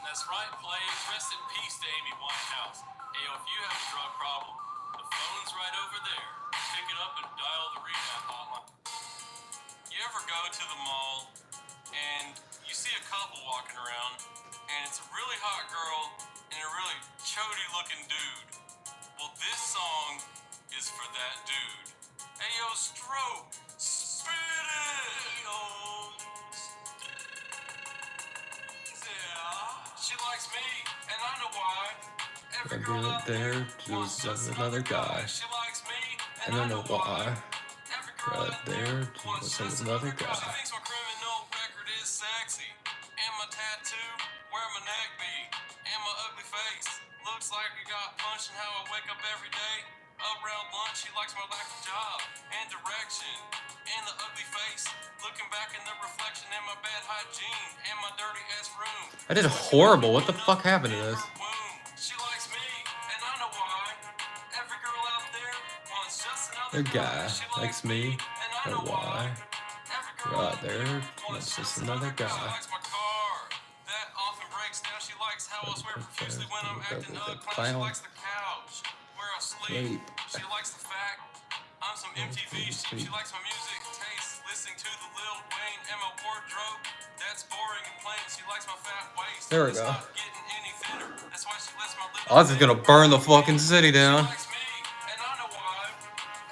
That's right, players. Rest in peace to Amy Winehouse. Hey, yo, if you have a drug problem, the phone's right over there. Pick it up and dial the rehab hotline. You ever go to the mall and you see a couple walking around, and it's a really hot girl and a really chody-looking dude? Well, this song is for that dude. Hey, yo, Stroke, spit it! She likes me, and I know why. Every girl out there wants just another guy. She likes me, and I know why. Every girl out there wants just another guy. She thinks my criminal record is sexy, and my tattoo where my neck be, and my ugly face looks like it got punched. And how I wake up every day around lunch. She likes my lack of job and direction, and the ugly face looking back in the reflection, and my bad hygiene, and my dirty ass room. I did horrible. What the fuck happened to this? She likes me, and I know why. Every girl out there wants just The another guy She likes me, and I or know why? Every girl Right out there wants just another She guy. likes my car. That often breaks down. She likes how I swear profusely when I'm acting up. She likes the couch where I sleep. She likes the fact I'm some MTV sheep. She likes my music taste, listening to the Lil Wayne, and my wardrobe that's boring and plain. She likes my fat waist. There we It's go. not getting any thinner. That's why she lets my little I was just gonna burn the fucking city down. She likes me, and I know why.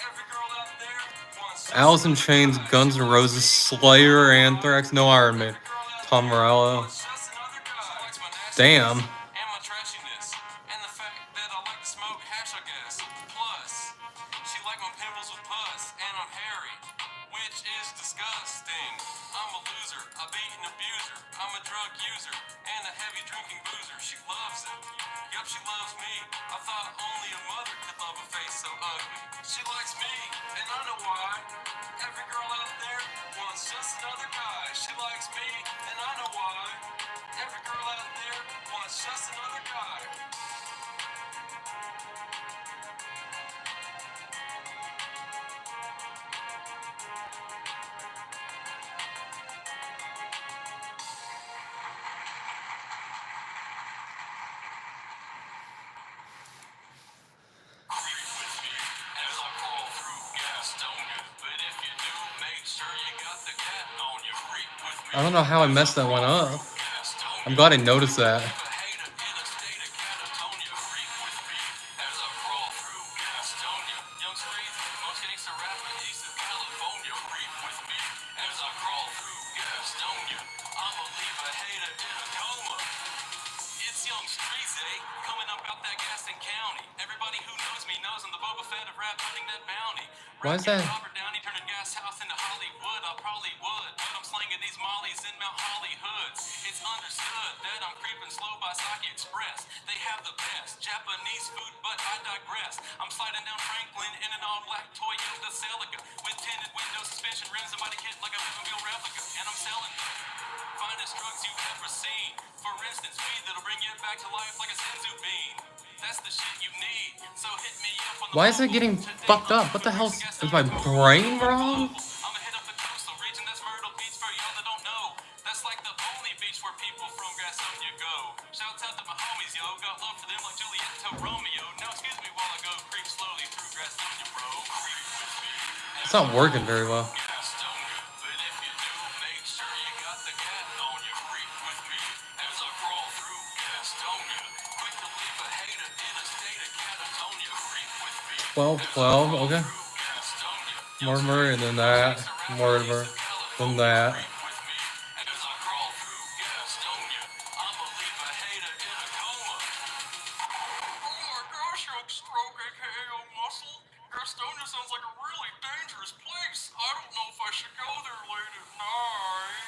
Every girl out there wants just Alice in another Chains, guy. Guns N' Roses, Slayer, Anthrax, no Iron Man. Tom Morello. Wants just another guy. She likes my nastiness Damn. and my trashiness, and the fact that I like to smoke hash, I guess. Plus, she like my pimples with pus, and I'm hairy, which is disgusting. I'm a loser, a beaten abuser, I'm a drug user, and a heavy drinking boozer. She loves it. Yup, she loves me. I thought only a mother could love a face so ugly. She likes me, and I know why. Every girl out there wants just another guy. She likes me, and I know why. Every girl out there wants just another guy. As I crawl through Gastonia, but if you do, make sure you got the cat on your freak with me. I don't know how I messed that one up. Gastonia. I'm glad I noticed that. A hater in a state of catatonia, freak with me. As I crawl through Gastonia, young streets, most gangster rapping east of California, freak with me. As I crawl through Gastonia, I'ma leave a hater in a coma. It's young streets, eh? Coming up out that Gaston County. Everybody who knows me knows I'm the Boba Fett of rap, hunting that bounty. Why is that? Robert Downey turning gas house into Hollywood. I probably would, but I'm slinging these mollies in Mount Holly hoods. It's understood that I'm creeping slow by Saki Express. They have the best Japanese food, but I digress. I'm sliding down Franklin in an all-black Toyota Celica with tinted windows, suspension rims, and body kit like a Batmobile replica. And I'm selling finest drugs you've ever seen. For instance, weed that'll bring you back to life like a senzu bean. That's the shit you need. So hit me up on the Why is it getting fucked up? What the hell? Is my brain wrong? I'ma hit up the coastal region, that's Myrtle Beach for y'all that don't know. That's like the only beach where people from Gastonia go. Shouts out to my homies, yo. Got love for them like Juliet to Romeo. Now excuse me while I go creep slowly through Gastonia, bro. Creep with me. It's not working very well. Well, okay. Mortimer, and then that. Mortimer, then that. Stroke, aka Old Muscle. Gastonia sounds like a really dangerous place. I don't know if I should go there late at night.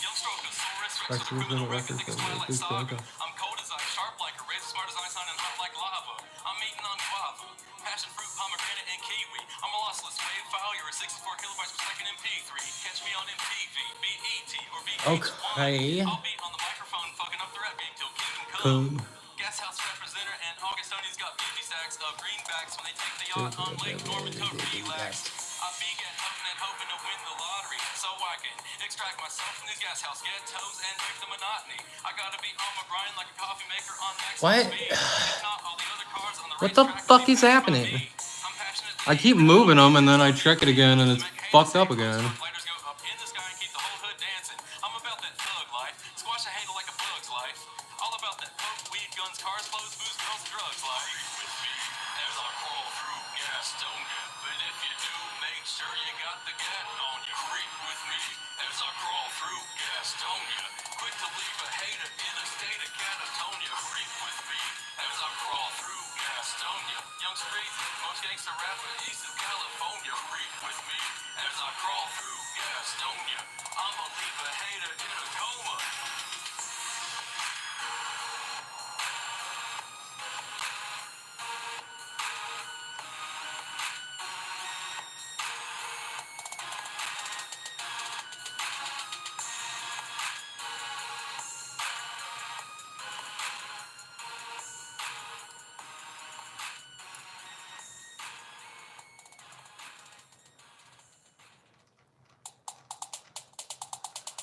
Young Stroke is so resurrection of criminal record, think it's Twilight Saga. I'm cold as ice, sharp like a razor, smart as Einstein, and hot like lava. I'm eating on guava, passion fruit, pomegranate, and kiwi. I'm a lossless wave file, you're a 64 kilobytes per second MP3. Catch me on MTV, BET, or BH1. Okay. I'll be on the microphone, fucking up the rap game till kingdom come. Gas house representative and Augustonians got beauty sacks of greenbacks when they take the yacht on Lake Norman to relax. I began hoping and hoping to win the lottery so I can extract myself from these gas house ghettos and break the monotony. I gotta be on my grind like a coffee maker on maximum What? speed. If not, all the other cars on the What the racetrack fuck will be is made by happening? me. I'm passionate I keep moving them and then I check it again and it's fucked up again. Lighters go up in the sky and keep the whole hood dancing. I'm about that thug life. Squash a hater like a bug's life. All about that poke, weed, guns, cars, clothes, booze, girls, and drugs life. With me as I crawl through Gastonia. But if you do, make sure you got the gat on you. Creep with me as I crawl through Gastonia. Quick to leave a hater in a state of catatonia. Creep with me as I crawl through Gastonia. Young streets, most gangster rapper east of California. Creep with me as I crawl through Gastonia. I'ma leave a hater in a coma.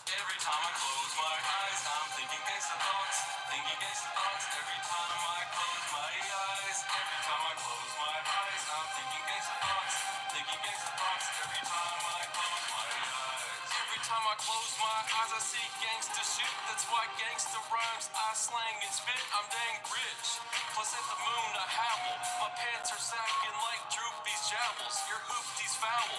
Every time I close my eyes, I'm thinking gangsta thoughts. Thinking gangsta thoughts. Every time I close my eyes. Every time I close my eyes, I'm thinking gangsta thoughts. Thinking gangsta thoughts. Every time I close my eyes. Every time I close my eyes, I see gangsta shit. That's why gangsta rhymes I slang and spit. I'm dang rich. Plus at the moon I howl. My pants are sagging like Droopy's jowls. Your hoopty's foul.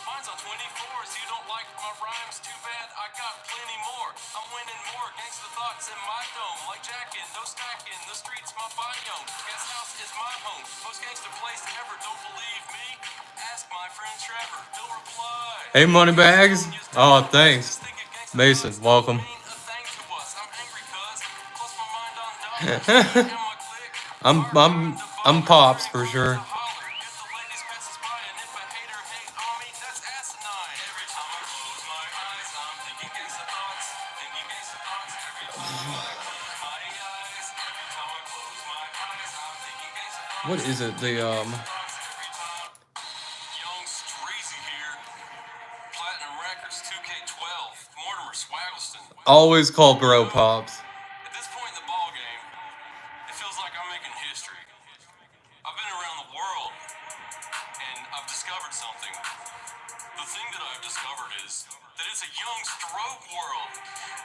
Mine's on 24s. You don't like my rhymes? Too bad. I got plenty more. I'm winning more. Gangsta thoughts in my dome. Like jacking, no stacking. The streets my biome. Guest house is my home. Most gangsta place ever. Don't believe me? Ask my friend Trevor. He'll reply. Hey, Moneybags. Oh, thanks. Mason, welcome. I'm Pops for sure. What is it? The Young Streezy here. Platinum Records 2K12. Mortimer Swaggleston. always call bro Pops. At this point in the ball game, it feels like I'm making history. I've been around the world, and I've discovered something. The thing that I've discovered is that it's a young stroke world.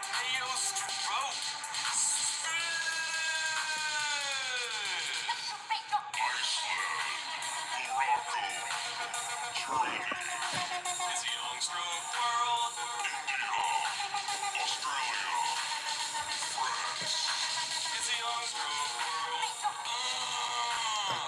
Hey, yo, stroke. It's a young stroke world. It's a young stroke world.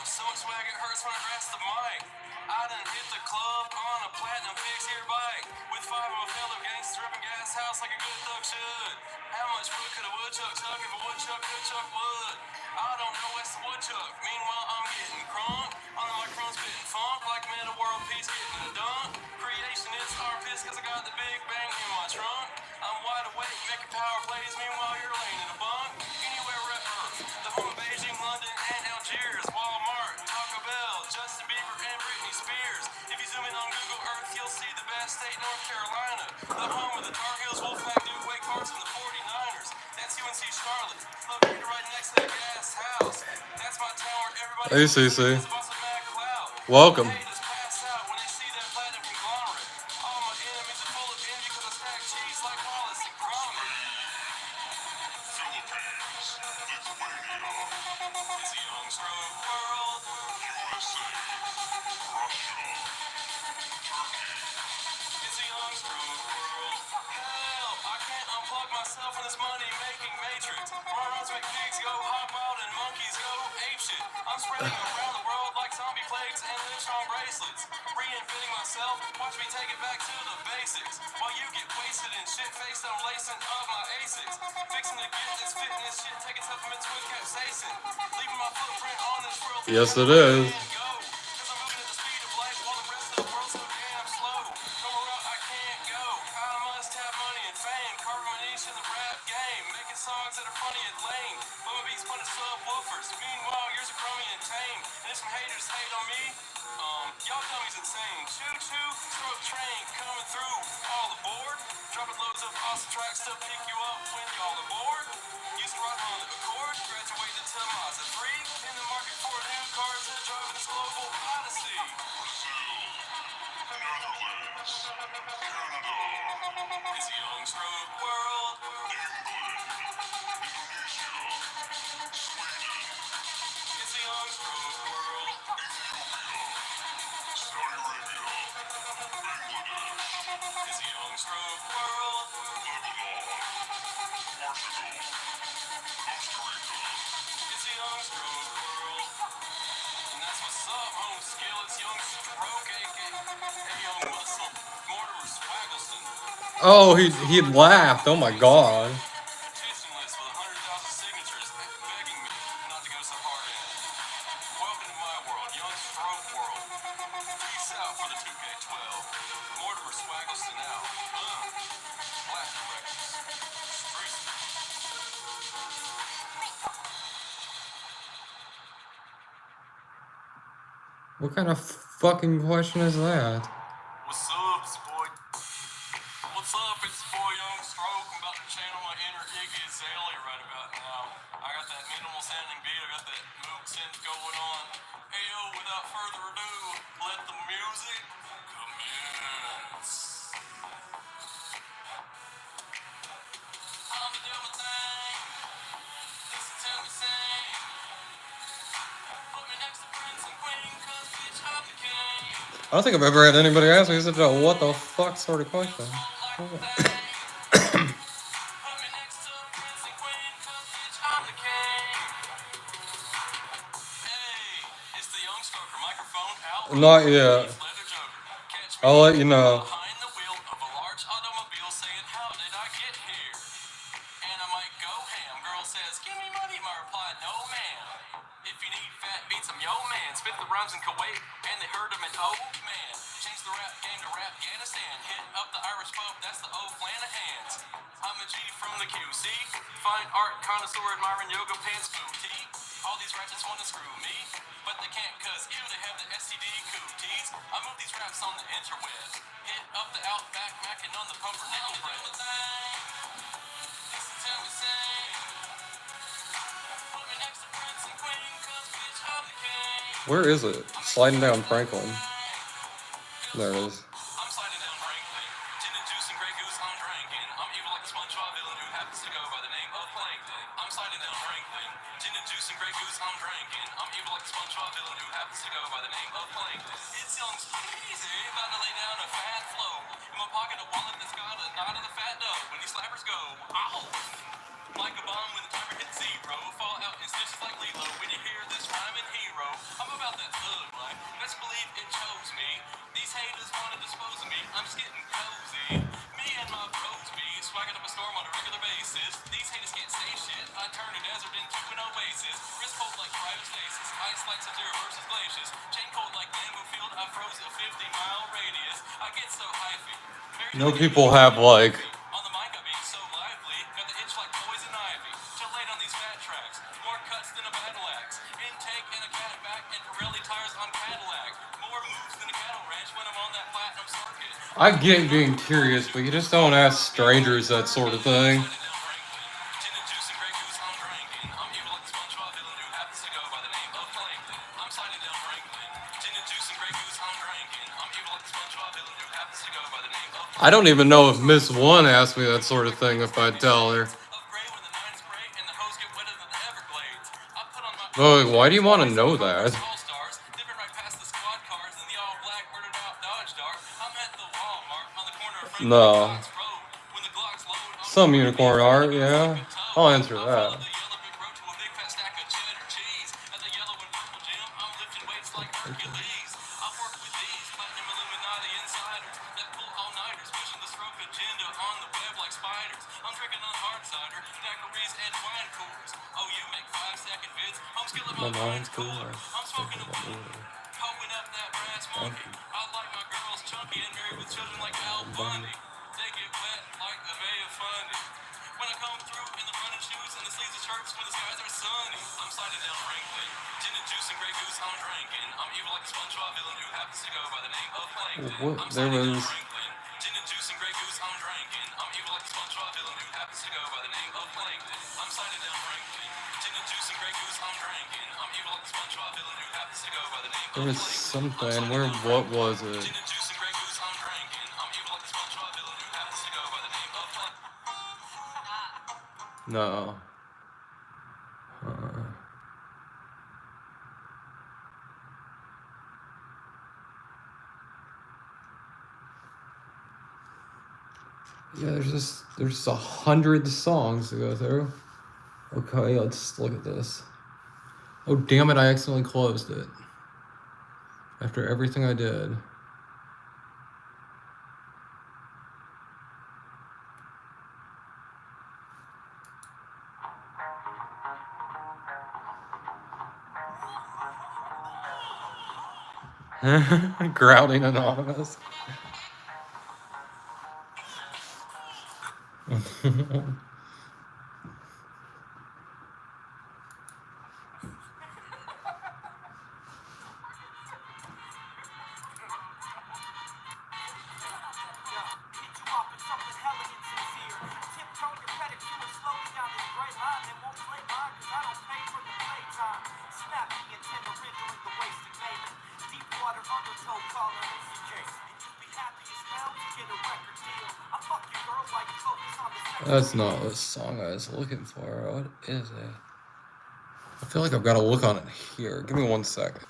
So much swag it hurts when I grasp the mic. I done hit the club on a platinum fix here bike. With 5 of my fellow gangsters ripping gas house like a good thug should. How much wood could a woodchuck chuck if a woodchuck could chuck wood? I don't know what's the woodchuck. Meanwhile, I'm getting crunk. On the microphone spitting funk like Meta World Peace getting a dunk. Creation is artifice cause I got the big bang in my trunk. I'm wide awake making power plays. Meanwhile, you're laying in a bunk. Anywhere rep Earth. The home of Beijing, London, and Algiers. Walmart, Taco Bell, Justin Bieber, and Britney Spears. If you zoom in on Google Earth, you'll see the best state, North Carolina. The home of the Tar Heels, Wolfpack, Duke, Wake Forest, and the 49ers. That's UNC Charlotte, located right next to the gas house. That's my town where everybody Hey, CC. is about some mad clout. Welcome. Haters pass out when they see that platinum can He's like Wallace and Gromit. Philippines, Lithuania, it's a young stroke world. USA, Russia, Turkey, it's a young stroke world. Help, I can't unplug myself from this money-making matrix. Morons make pigs go hog wild and monkeys go apeshit. I'm spreading around the world like zombie plagues and live-strong bracelets. Reinventing myself, watch me take it back to the basics. While you get wasted and shit-faced, I'm lacing up my ASICs. Fixing to get this fitness shit, taking supplements with capsaicin. Leaving my footprint on this world. Yes, it is. Go. 'Cause I'm moving at the speed of light while the rest of the world's so damn slow. No more route I can't go. I must have money and fame. Carving my niche in the rap game. Making songs that are funny and lame. But my beats punish subwoofers. Meanwhile, yours are crummy and tame. And if some haters hate on me, y'all dummies insane. Choo-choo, stroke train coming through. All aboard. Dropping loads of awesome tracks to pick you up when y'all aboard. Used to ride on the Accord. Graduated to Mazda 3. In the market for a new car to drive this global odyssey. Netherlands, Canada, it's a young stroke world. England, Indonesia, Sweden, it's a young stroke world. Ethiopia, Saudi Arabia, Bangladesh, it's a young stroke world. Lebanon, Portugal, Costa Rica, it's a young stroke world. And that's what's up, home skill, it's young stroke, aka young muscle, Mortimer Swaggleston. Oh, he laughed. Oh my god. Petition list with 100,000 signatures begging me not to go so hard in. Welcome to my world, young stroke world. Peace out for the 2K12. Mortimer Swaggleston out. Black Records. Street. What kind of fucking question is that? What's up, it's boy? What's up, it's boy Young Stroke. I'm about to channel my inner Iggy Azalea right about now. I got that minimal sounding beat, I got that moog synth going on. Hey yo, without further ado, let the music commence. I'm the devil thing. Listen to me sing. Put me next to Prince and Queen, cause bitch, I'm the king. I don't think I've ever had anybody ask me such a what the fuck sort of question. Put me next to Prince and Queen, cause bitch, I'm the king. Hey, it's the young stroker microphone out. Not yet. Leather Joker. Catch me I'll let you know. behind the wheel of a large automobile saying, how did I get here? And I might go ham. Girl says, give me money. My reply, no ma'am. If you need fat beats, I'm yo man. Spit the rhymes in Kuwait, and they heard him in oh man. Change the rap game to rap Afghanistan. Hit up the Irish pub, that's the old Flanagans. I'm a G from the QC. Fine art connoisseur admiring yoga pants booty. All these ratchets want to screw me, but they can't cause ew, they have the STD cooties. I move these raps on the interwebs. Hit up the Outback, macking on the pumpernickel bread. Listen to me sing. Put me next to Prince and Queen, cause bitch, I'm the king. Where is it? Sliding down Franklin. There it is. I'm sliding down Franklin. Gin and juice and Grey Goose, I'm drinking. I'm evil like a SpongeBob villain who happens to go by the name of Plankton. I'm sliding down Franklin. Gin and juice and Grey Goose, I'm drinking. I'm evil like a SpongeBob villain who happens to go by the name of Plankton. It's young easy, about to lay down a fat flow. In my pocket a wallet that's got a knot of the fat dough. When these slappers go, ow! Like a bomb when the timer hits zero. Fall out in stitches like Lilo. When you hear this rhyming hero, I'm about that thug life. Best believe it chose me. These haters wanna dispose of me. I'm just getting cozy. Me and my bros be swagging up a storm on a regular basis. These haters can't say shit. I turn a desert into an oasis. Wrist cold like cryostasis. Ice like Sub-Zero versus glaciers. Chain cold like Lambeau Field. I froze a 50-mile radius. I get so hyphy. No people have like On the mic, I be so lively. Got the itch like poison ivy. Chill late on these fat tracks. More cuts than a battle axe. Intake and a catback and Pirelli tires on Cadillac. More moves than a cattle ranch when I'm on that platinum circuit. I get being curious, but you just don't ask strangers that sort of thing. Gin and juice and Grey Goose, I'm drinking. I'm evil like a SpongeBob villain who happens to go by the name of Plankton. I'm sliding down Franklin. Gin and juice and Grey Goose, I'm drinking. I'm evil like a SpongeBob villain who happens to go by the name of I don't even know if Miss One asked me that sort of thing if I'd tell her. Oh, why do you want to know that? No. Some unicorn art, yeah. I'll answer that. My mind's cool. What? There was. There was something. Where? What was it? No. Yeah, there's 100 songs to go through. Okay, let's look at this. Oh damn it! I accidentally closed it. After everything I did. Growling Anonymous. That's not the song I was looking for. What is it? I feel like I've got to look on it here. Give me 1 second.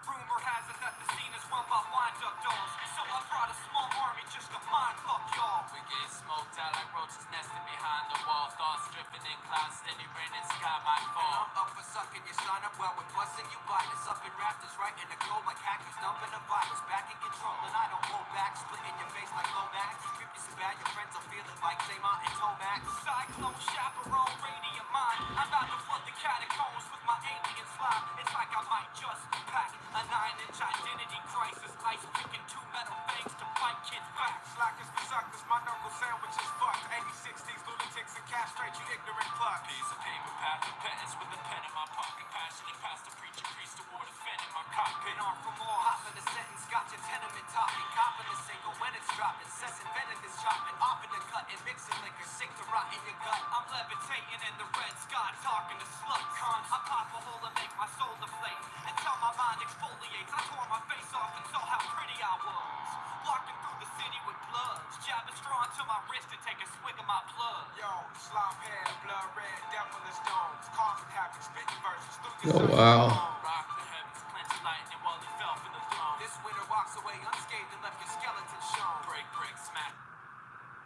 Rumor has it that the scene is run by wind-up dolls, so I brought a small army just to mind fuck y'all. We get smoked out like roaches nesting behind the wall, thoughts drifting in clouds, steady rain and sky might fall. I'm up for sucking your son up while we're busting you biters up in rafters, right in the glow like hackers dumping a virus, back in control and I don't hold back, splitting your face like Lomax. Grip you so bad your friends will feel it like Zaymont and Tomax. Cyclone, chaperone, radiant mind. I'm about to flood the catacombs with my alien slime. It's like I might just pack a 9-inch identity crisis, ice picking 2 metal fangs to fight kids back. Slackers for suckers, my knuckle sandwich is fucked. 80-60s, lunatics and castrate you ignorant fuck. Piece of paper, path of penance with a pen in my pocket. Passionate pastor, preacher, priest, award, a fan in my cockpit. On for more, hop in the sentence, got your tenement topping. Copping the single when it's dropping. Cessing venomous chopping, off in the cut and mixing liquor, sick to rot in your gut. I'm levitating in the red sky, talking to slut cons. I pop a hole and make my soul deflate until my mind exfoliates. I tore my face off and saw how pretty I was. Walking through the city with bloods, jabbing straw to my wrist to take a swig of my blood. Yo, slop head, blood red, devilish domes, causing havoc, spitting verses through Oh wow. rock the heavens, clench lightning while it fell from the throne. This winter walks away unscathed and left your skeleton shown. Break, break, smack.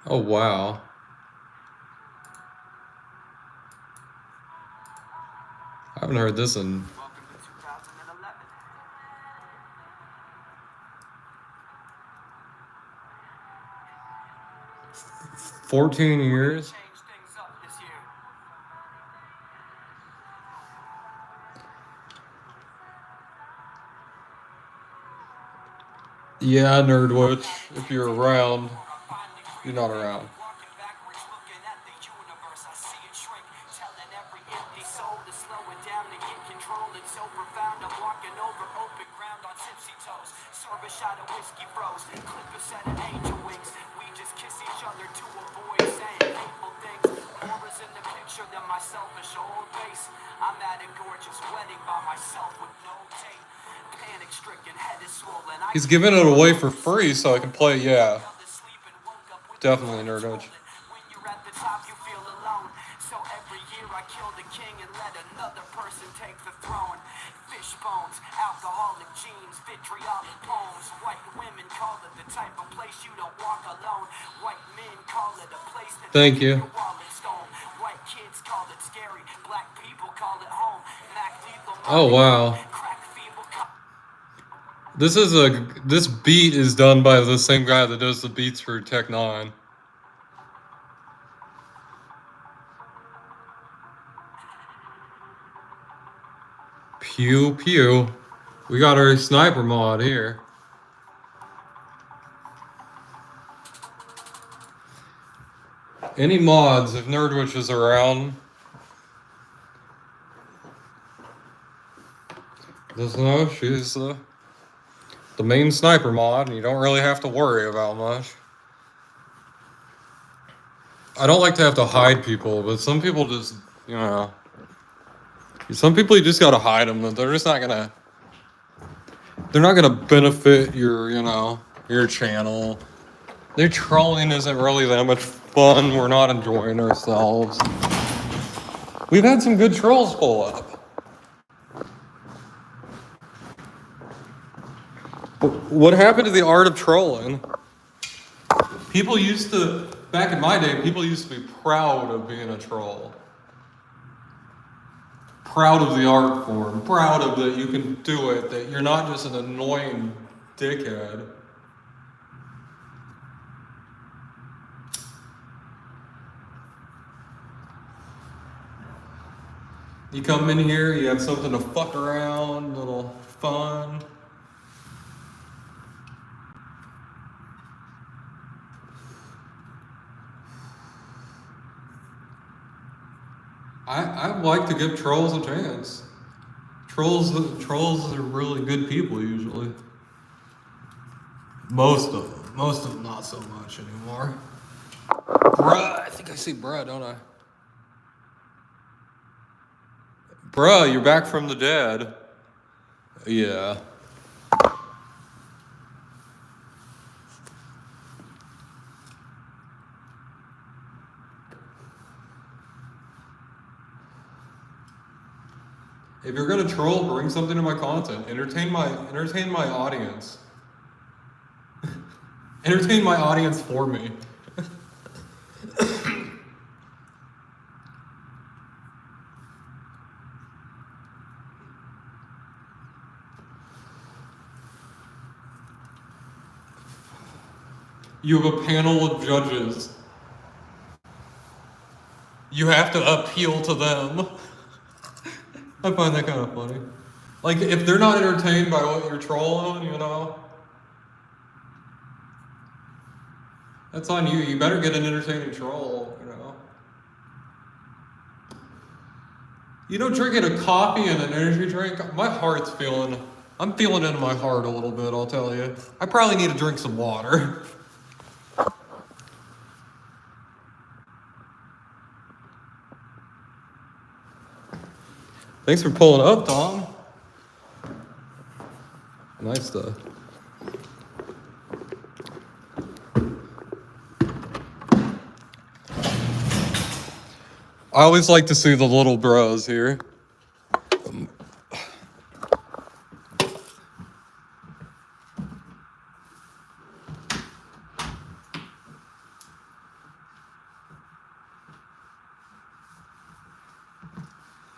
Oh wow. I haven't heard this in. Welcome to 2011. 14 years. Change things up this year. Yeah, Nerdwitch. If you're around, you're not around. Walking backwards, looking at the universe, I see it shrink. Telling every empty soul to slow it down to get control. It's so profound. I'm walking over open ground on tipsy toes. Serve a shot of whiskey froze. Clip a set of angel wings. We just kiss each other to avoid saying hateful things. More is in the picture than my selfish old face. I'm at a gorgeous wedding by myself with no tape. He's giving it away for free so I can play it, yeah. Definitely Nerdwitch. When you're at the top, you feel alone. So every year I kill the king and let another person take the throne. Fish bones, alcoholic genes, vitriolic poems. White women call it the type of place you don't walk alone. White men call it a place that Thank you. your wallet stone. White kids call it scary. Black people call it home. Mac lethal, Oh wow. crack feeble. This beat is done by the same guy that does the beats for Tech 9. Pew pew. We got our sniper mod here. Any mods if Nerdwitch is around? Just know she's the main sniper mod, and you don't really have to worry about much. I don't like to have to hide people, but some people just, you know, some people you just gotta hide them. They're just not gonna. They're not gonna benefit your, you know, your channel. Their trolling isn't really that much fun. We're not enjoying ourselves. We've had some good trolls pull up. What happened to the art of trolling? People used to, back in my day, people used to be proud of being a troll. Proud of the art form. Proud of that you can do it. That you're not just an annoying dickhead. You come in here, you have something to fuck around, little fun. I like to give trolls a chance. Trolls are really good people usually. Most of them not so much anymore. Bruh, I think I see bruh, don't I? Bruh, you're back from the dead. Yeah. If you're gonna troll, bring something to my content. Entertain my audience. Entertain my audience for me. You have a panel of judges. You have to appeal to them. I find that kind of funny. Like, if they're not entertained by what you're trolling, you know, that's on you. You better get an entertaining troll, you know. You know, drinking a coffee and an energy drink, my heart's I'm feeling it in my heart a little bit, I'll tell you. I probably need to drink some water. Thanks for pulling up, Tom. Nice stuff. I always like to see the little bros here.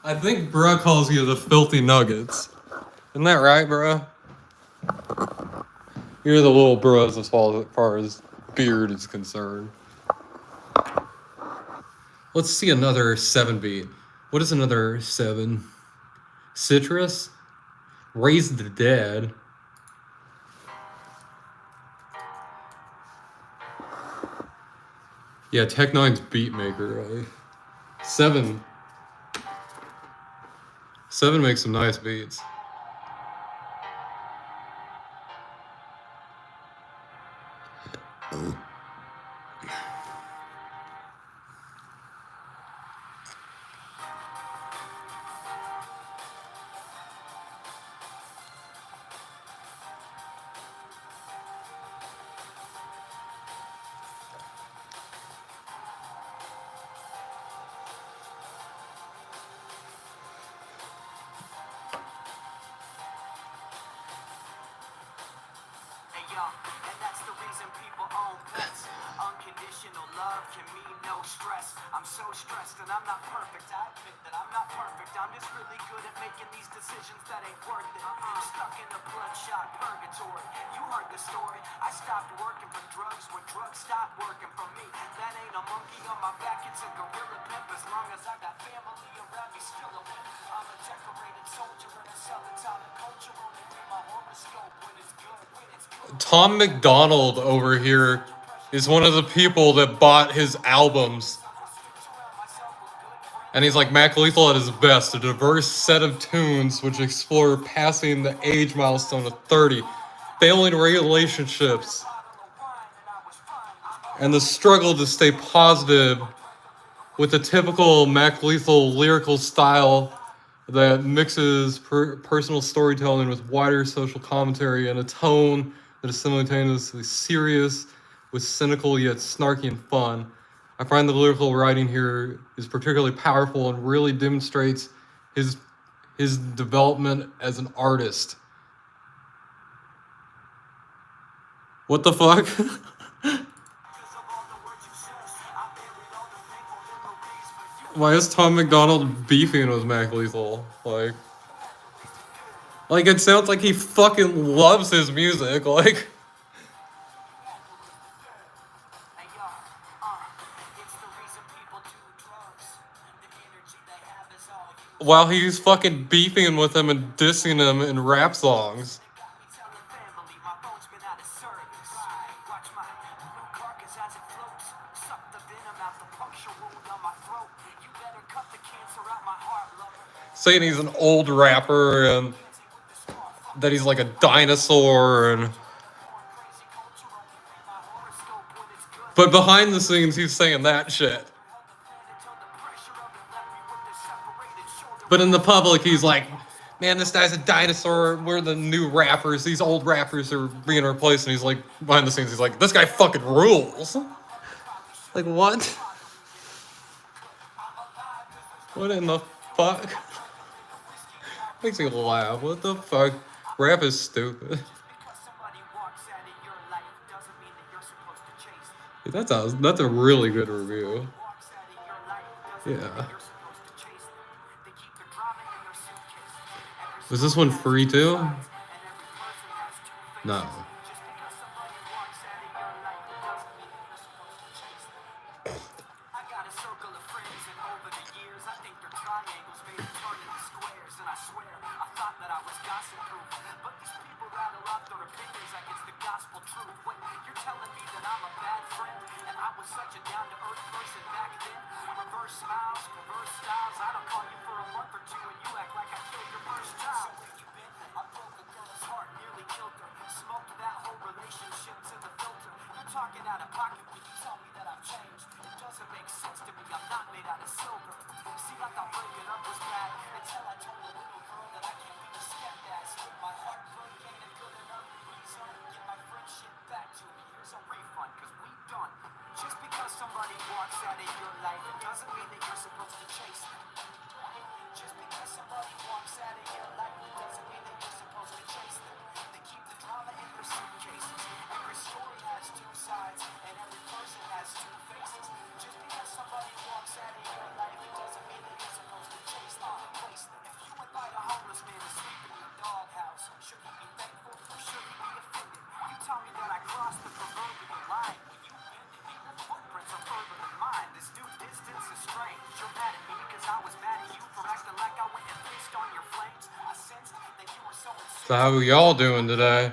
I think bruh calls you the filthy nuggets. Isn't that right, bruh? You're the little bros as far as beard is concerned. Let's see another 7 beat. What is another 7? Citrus? Raise the Dead. Yeah, Tech 9's beat maker, right? 7 makes some nice beats. And that's the reason people own pets. Unconditional love can mean no stress. I'm so stressed and I'm not perfect. I admit that I'm not perfect. I'm just really good at making these decisions that ain't worth it. Stuck in a bloodshot purgatory. You heard the story. I stopped working for drugs when drugs stopped working for me. That ain't a monkey on my back, it's a gorilla pimp. As long as I got family around me, still a win. I'm a decorated soldier in a southern culture. Only read my horoscope when it's good, when it's good. Tom McDonald over here is one of the people that bought his albums. And he's like Mac Lethal at his best, a diverse set of tunes which explore passing the age milestone of 30, failing relationships, and the struggle to stay positive with a typical Mac Lethal lyrical style that mixes personal storytelling with wider social commentary and a tone that is simultaneously serious with cynical yet snarky and fun. I find the lyrical writing here is particularly powerful and really demonstrates his development as an artist. What the fuck? Why is Tom McDonald beefing with Mac Lethal? Like it sounds like he fucking loves his music. Like, while he's fucking beefing with him and dissing him in rap songs. Saying he's an old rapper and that he's like a dinosaur and... But behind the scenes, he's saying that shit. But in the public, he's like, man, this guy's a dinosaur. We're the new rappers. These old rappers are being replaced. And he's like, behind the scenes, he's like, this guy fucking rules. Like, what? What in the fuck? Makes me laugh. What the fuck? Rap is stupid. Dude, that's a really good review. Yeah. Was this one free too? No. So how are y'all doing today?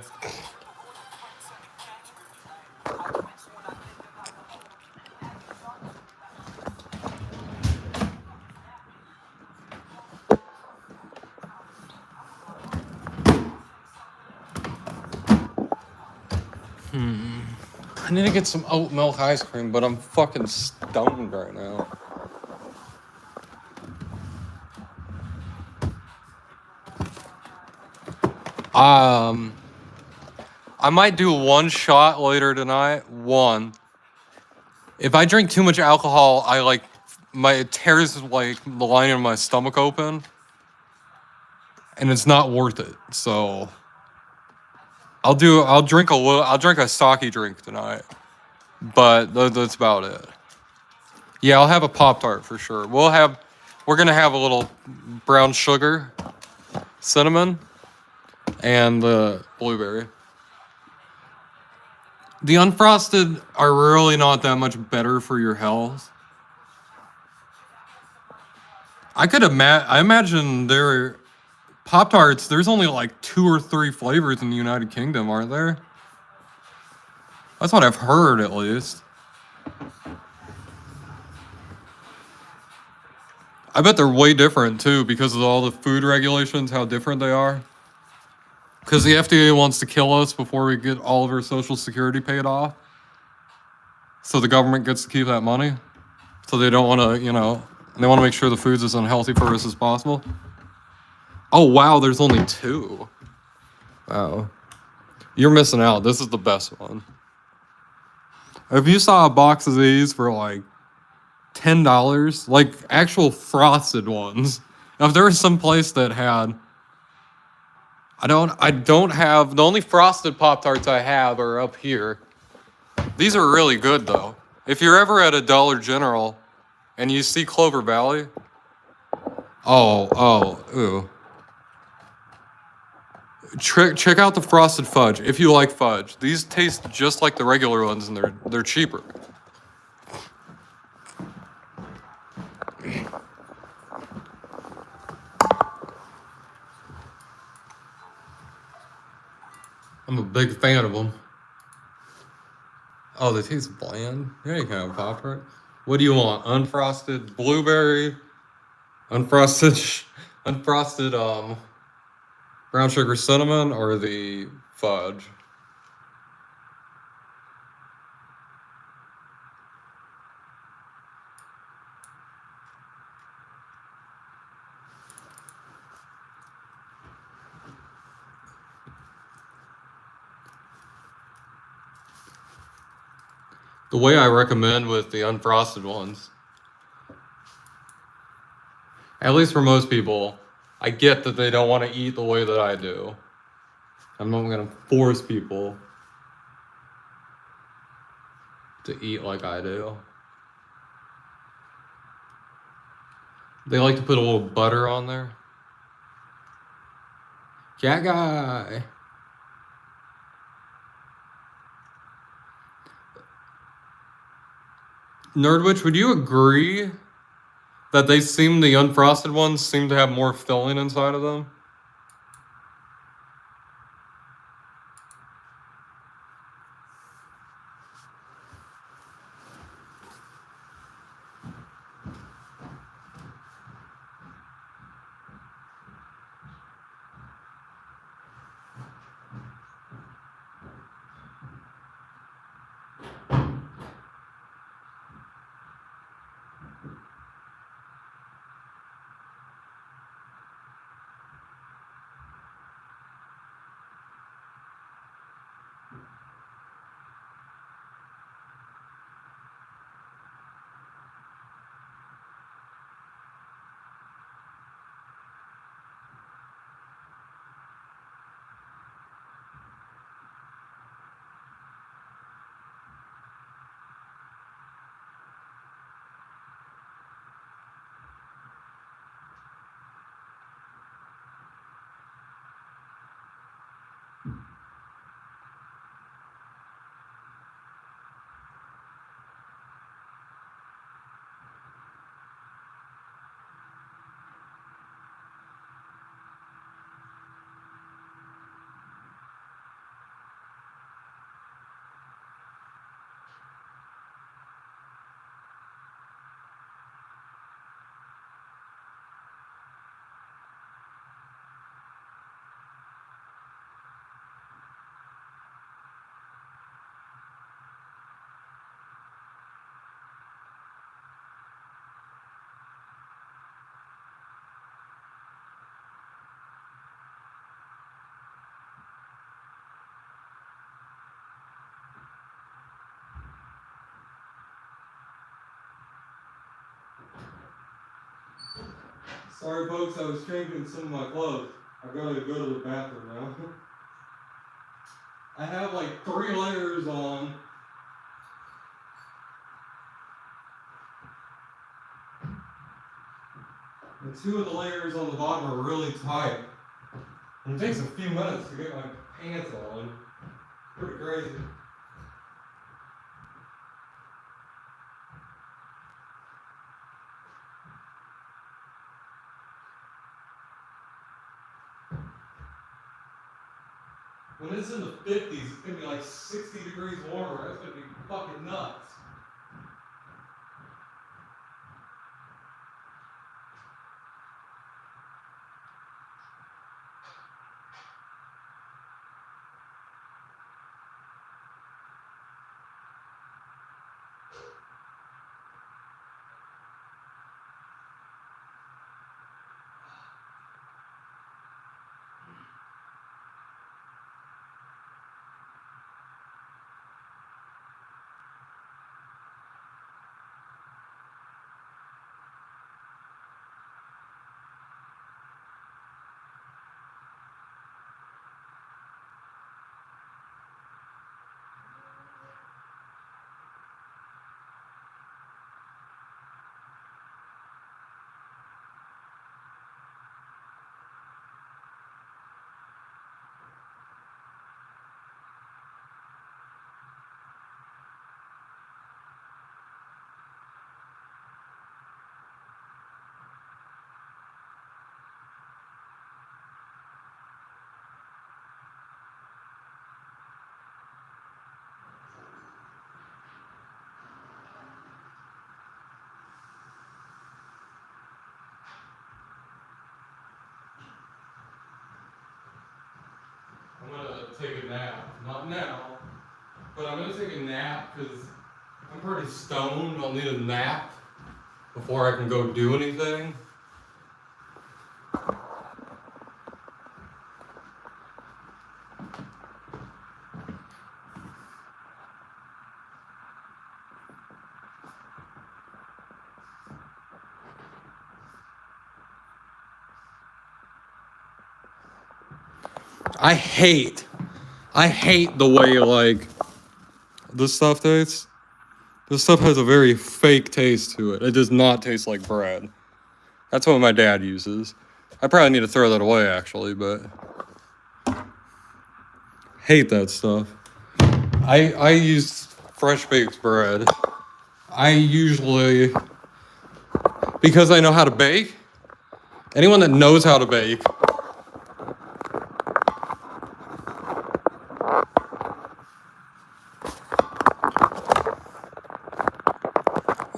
I need to get some oat milk ice cream, but I'm fucking stoned right now. I might do one shot later tonight. One. If I drink too much alcohol, it tears like the lining of my stomach open, and it's not worth it. So I'll drink a sake drink tonight. But that's about it. Yeah, I'll have a Pop-Tart for sure. We're gonna have a little brown sugar, cinnamon, and the blueberry. The unfrosted are really not that much better for your health. I imagine there Pop-Tarts, there's only like 2 or 3 flavors in the United Kingdom, aren't there? That's what I've heard, at least. I bet they're way different, too, because of all the food regulations, how different they are. Because the FDA wants to kill us before we get all of our Social Security paid off. So the government gets to keep that money. So they don't want to, they want to make sure the food's as unhealthy for us as possible. Oh, wow, there's only 2. Wow. You're missing out. This is the best one. If you saw a box of these for like $10, like actual frosted ones, if there was some place that had, I don't have, the only frosted Pop-Tarts I have are up here. These are really good though. If you're ever at a Dollar General and you see Clover Valley, ooh. Check out the frosted fudge if you like fudge. These taste just like the regular ones, and they're cheaper. I'm a big fan of them. Oh, they taste bland. Yeah, you can have Pop-Tart. What do you want? Unfrosted blueberry, unfrosted brown sugar cinnamon, or the fudge? The way I recommend with the unfrosted ones, at least for most people, I get that they don't want to eat the way that I do. I'm not going to force people to eat like I do. They like to put a little butter on there. Cat guy. Nerdwitch, would you agree that the unfrosted ones seem to have more filling inside of them? Sorry, folks, I was changing some of my clothes. I've got to go to the bathroom now. I have like 3 layers on. And 2 of the layers on the bottom are really tight. And it takes a few minutes to get my pants on. Pretty crazy. When it's in the 50s, it's gonna be like 60 degrees warmer. That's gonna be fucking nuts. I'm gonna take a nap. Not now, but I'm gonna take a nap because I'm pretty stoned. I'll need a nap before I can go do anything. I hate the way like this stuff tastes. This stuff has a very fake taste to it. It does not taste like bread. That's what my dad uses. I probably need to throw that away actually, but hate that stuff. I use fresh baked bread. I usually, because I know how to bake. Anyone that knows how to bake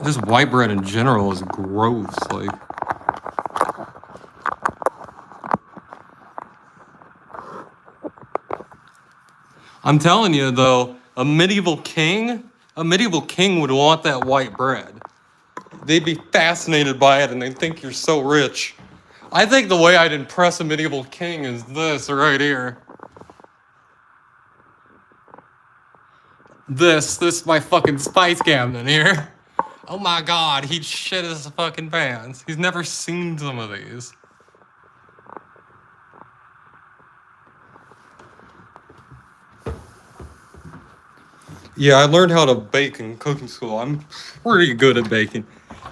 just white bread in general is gross. Like, I'm telling you though, a medieval king would want that white bread. They'd be fascinated by it and they'd think you're so rich. I think the way I'd impress a medieval king is this right here. This my fucking spice cabinet here. Oh my god, he'd shit his fucking pants. He's never seen some of these. Yeah, I learned how to bake in cooking school. I'm pretty good at baking.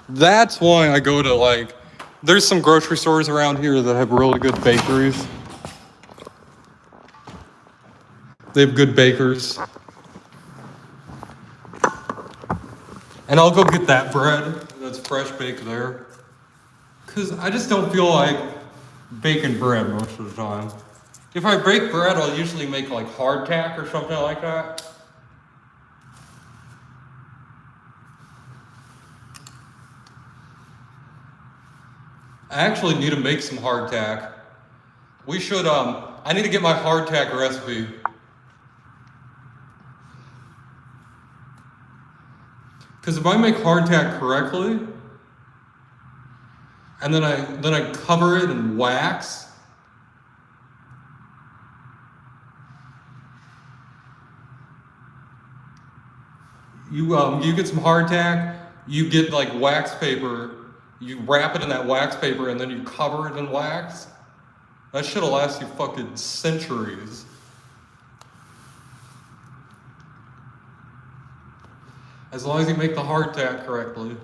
That's why I go to like, there's some grocery stores around here that have really good bakeries. They have good bakers. And I'll go get that bread that's fresh baked there. Because I just don't feel like baking bread most of the time. If I bake bread, I'll usually make like hardtack or something like that. I actually need to make some hardtack. We should, I need to get my hardtack recipe. Because if I make hardtack correctly, and then I cover it in wax, you get some hardtack, you get like wax paper, you wrap it in that wax paper and then you cover it in wax. That shit'll last you fucking centuries. As long as you make the hardtack correctly.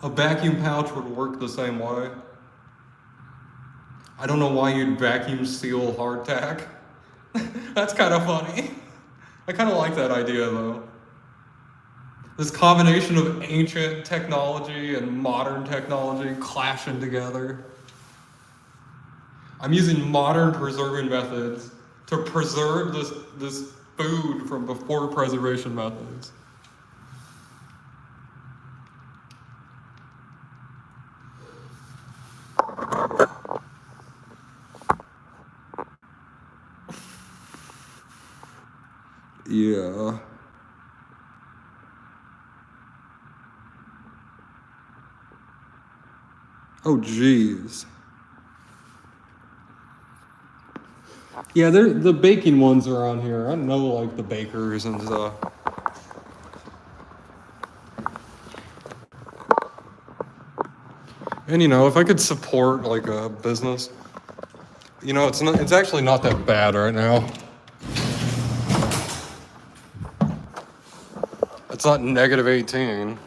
A vacuum pouch would work the same way. I don't know why you'd vacuum seal hardtack. That's kind of funny. I kind of like that idea though. This combination of ancient technology and modern technology clashing together. I'm using modern preserving methods to preserve this food from before preservation methods. Yeah. Oh, geez. Yeah, the baking ones are on here. I know, like, the bakers and stuff. And, you know, if I could support, like, a business, you know, it's actually not that bad right now. It's not negative 18.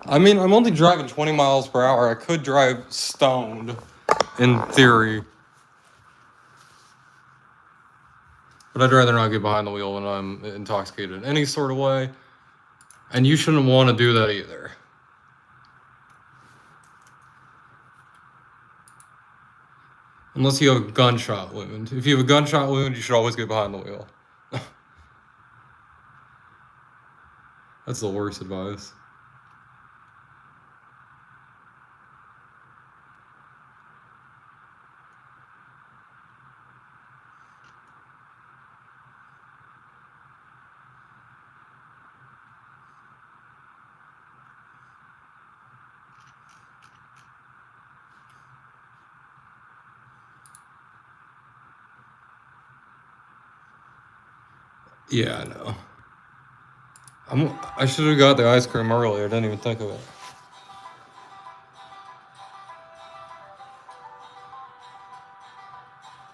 I mean, I'm only driving 20 miles per hour. I could drive stoned, in theory. But I'd rather not get behind the wheel when I'm intoxicated in any sort of way. And you shouldn't want to do that either. Unless you have a gunshot wound. If you have a gunshot wound, you should always get behind the wheel. That's the worst advice. Yeah, I know. I should have got the ice cream earlier. I didn't even think of it.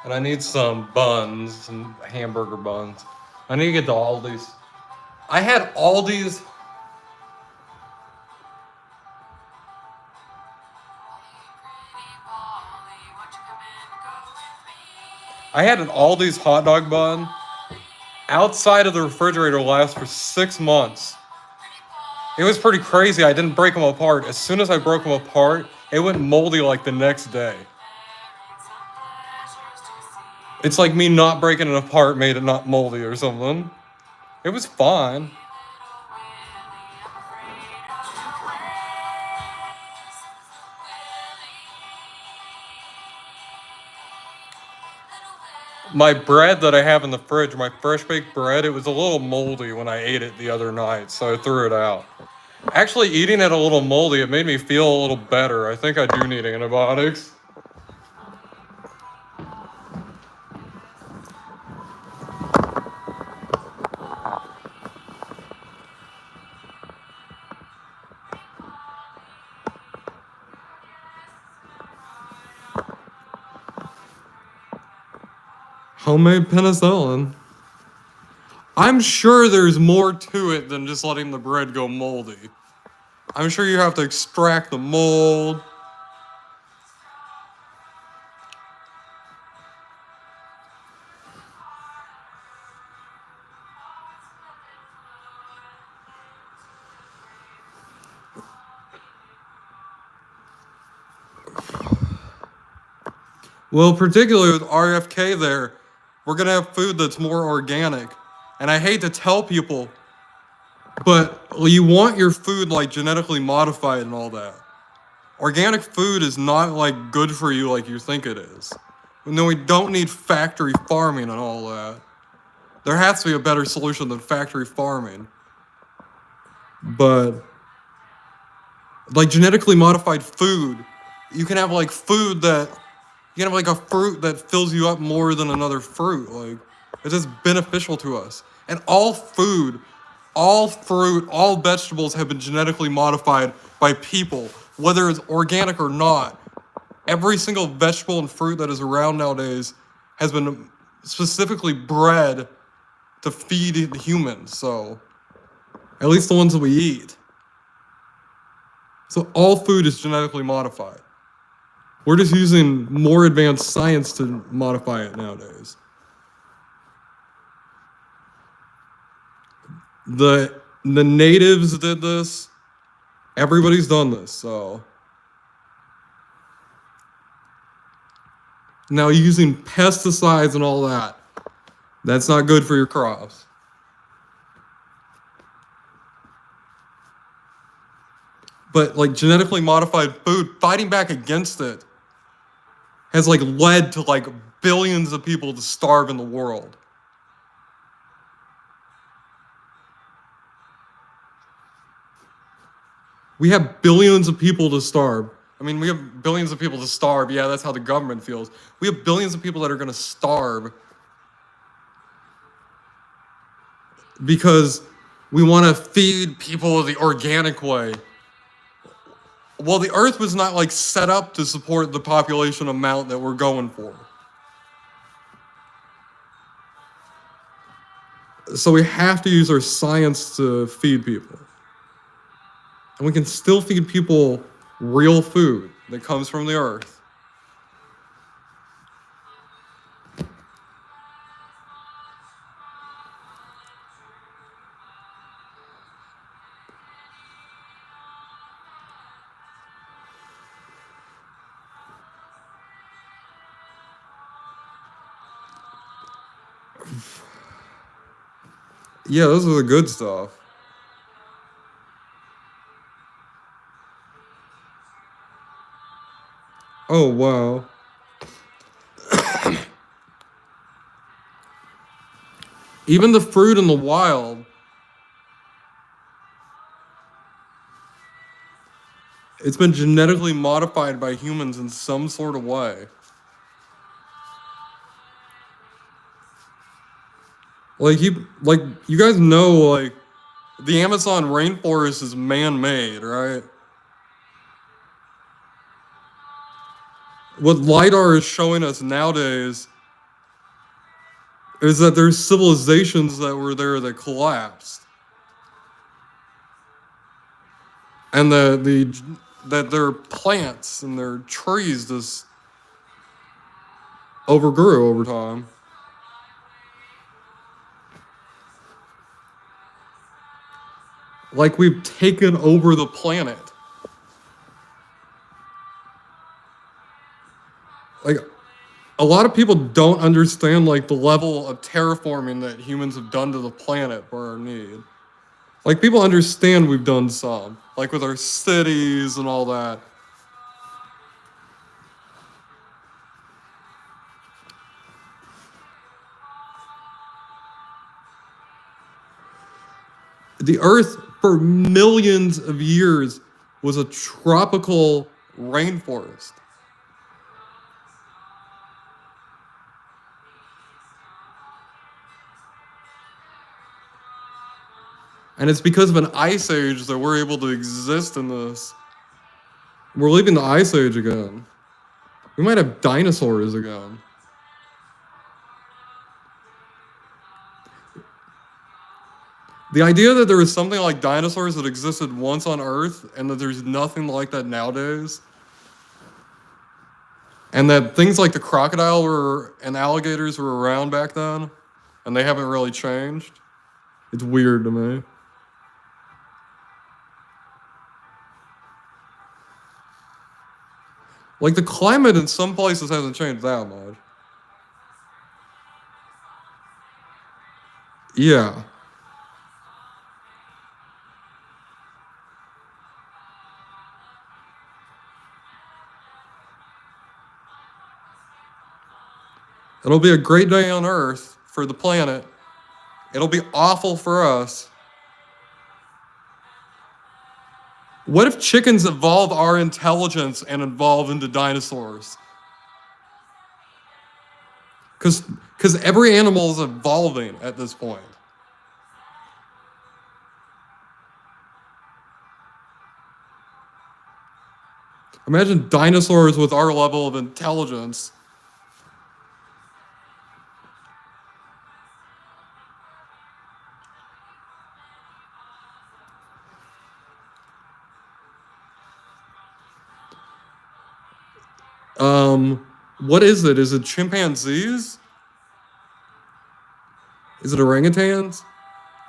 And I need some buns, some hamburger buns. I need to get to Aldi's. I had Aldi's. I had an Aldi's hot dog bun outside of the refrigerator last for 6 months. It was pretty crazy. I didn't break them apart. As soon as I broke them apart, it went moldy like the next day. It's like me not breaking it apart made it not moldy or something. It was fine. My bread that I have in the fridge, my fresh baked bread, it was a little moldy when I ate it the other night, so I threw it out. Actually, eating it a little moldy, it made me feel a little better. I think I do need antibiotics. Homemade penicillin. I'm sure there's more to it than just letting the bread go moldy. I'm sure you have to extract the mold. Well, particularly with RFK there, we're gonna have food that's more organic. And I hate to tell people, but you want your food like genetically modified and all that. Organic food is not like good for you like you think it is. No, we don't need factory farming and all that. There has to be a better solution than factory farming. But like genetically modified food You can have like food that you can have like a fruit that fills you up more than another fruit. Like it's just beneficial to us. And all food, all fruit, all vegetables have been genetically modified by people, whether it's organic or not. Every single vegetable and fruit that is around nowadays has been specifically bred to feed humans. So at least the ones that we eat. So all food is genetically modified. We're just using more advanced science to modify it nowadays. The natives did this. Everybody's done this, so. Now using pesticides and all that, that's not good for your crops. But like genetically modified food, fighting back against it has like led to like billions of people to starve in the world. We have billions of people to starve. I mean, we have billions of people to starve. Yeah, that's how the government feels. We have billions of people that are going to starve because we want to feed people the organic way. Well, the earth was not like set up to support the population amount that we're going for. So we have to use our science to feed people. And we can still feed people real food that comes from the earth. Yeah, those are the good stuff. Oh, wow. Even the fruit in the wild, it's been genetically modified by humans in some sort of way. Like you guys know, like the Amazon rainforest is man-made, right? What LiDAR is showing us nowadays is that there's civilizations that were there that collapsed. And that their plants and their trees just overgrew over time. Like we've taken over the planet. Like a lot of people don't understand like the level of terraforming that humans have done to the planet for our need. Like people understand we've done some, like with our cities and all that. The earth for millions of years was a tropical rainforest. And it's because of an ice age that we're able to exist in this. We're leaving the ice age again. We might have dinosaurs again. The idea that there was something like dinosaurs that existed once on Earth and that there's nothing like that nowadays, and that things like the crocodile and alligators were around back then, and they haven't really changed, it's weird to me. Like the climate in some places hasn't changed that much. Yeah. It'll be a great day on Earth for the planet. It'll be awful for us. What if chickens evolve our intelligence and evolve into dinosaurs? Because every animal is evolving at this point. Imagine dinosaurs with our level of intelligence. What is it? Is it chimpanzees? Is it orangutans?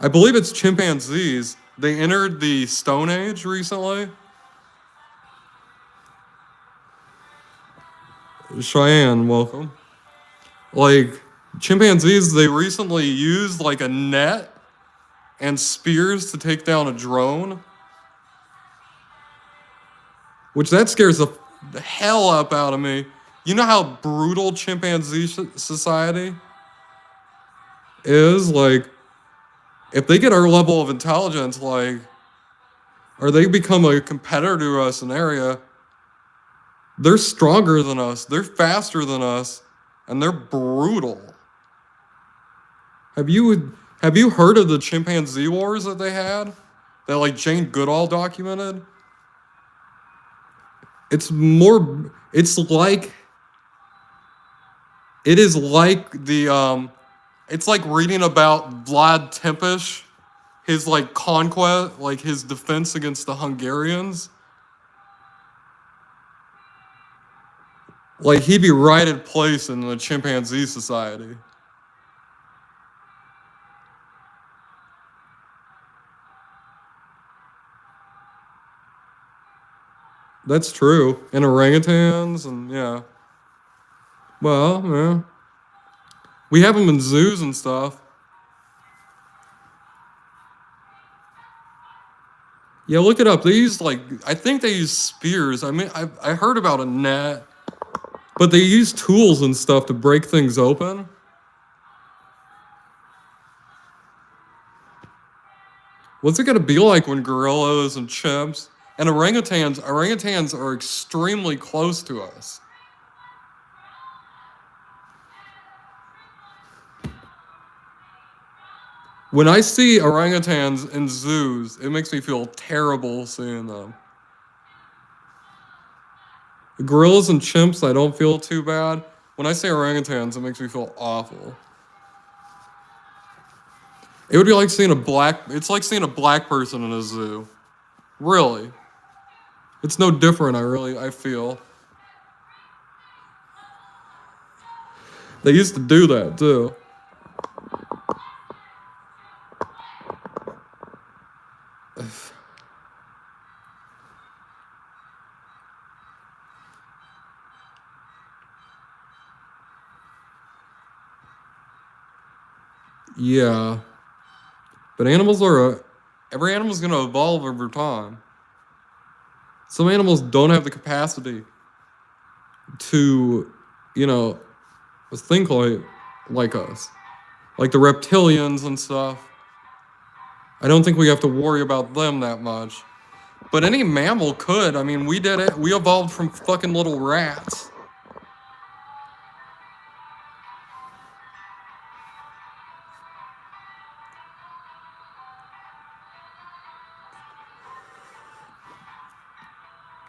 I believe it's chimpanzees. They entered the Stone Age recently. Cheyenne, welcome. Like, chimpanzees, they recently used like a net and spears to take down a drone. Which that scares the hell up out of me. You know how brutal chimpanzee society is? Like, if they get our level of intelligence, like, or they become a competitor to us in an area, they're stronger than us, they're faster than us, and they're brutal. Have you heard of the chimpanzee wars that they had? That like Jane Goodall documented? It is like the it's like reading about Vlad Tepes, his like conquest, like his defense against the Hungarians. Like he'd be right at place in the chimpanzee society. That's true. And orangutans and yeah. Well, yeah. We have them in zoos and stuff. Yeah, look it up. They use like, I think they use spears. I mean, I heard about a net, but they use tools and stuff to break things open. What's it gonna be like when gorillas and chimps and orangutans are extremely close to us? When I see orangutans in zoos, it makes me feel terrible seeing them. The gorillas and chimps, I don't feel too bad. When I say orangutans, it makes me feel awful. It would be like seeing it's like seeing a black person in a zoo. Really. It's no different, I feel. They used to do that too. Yeah. But every animal's gonna evolve over time. Some animals don't have the capacity to, think like us. Like the reptilians and stuff. I don't think we have to worry about them that much. But any mammal could. I mean, we did it. We evolved from fucking little rats.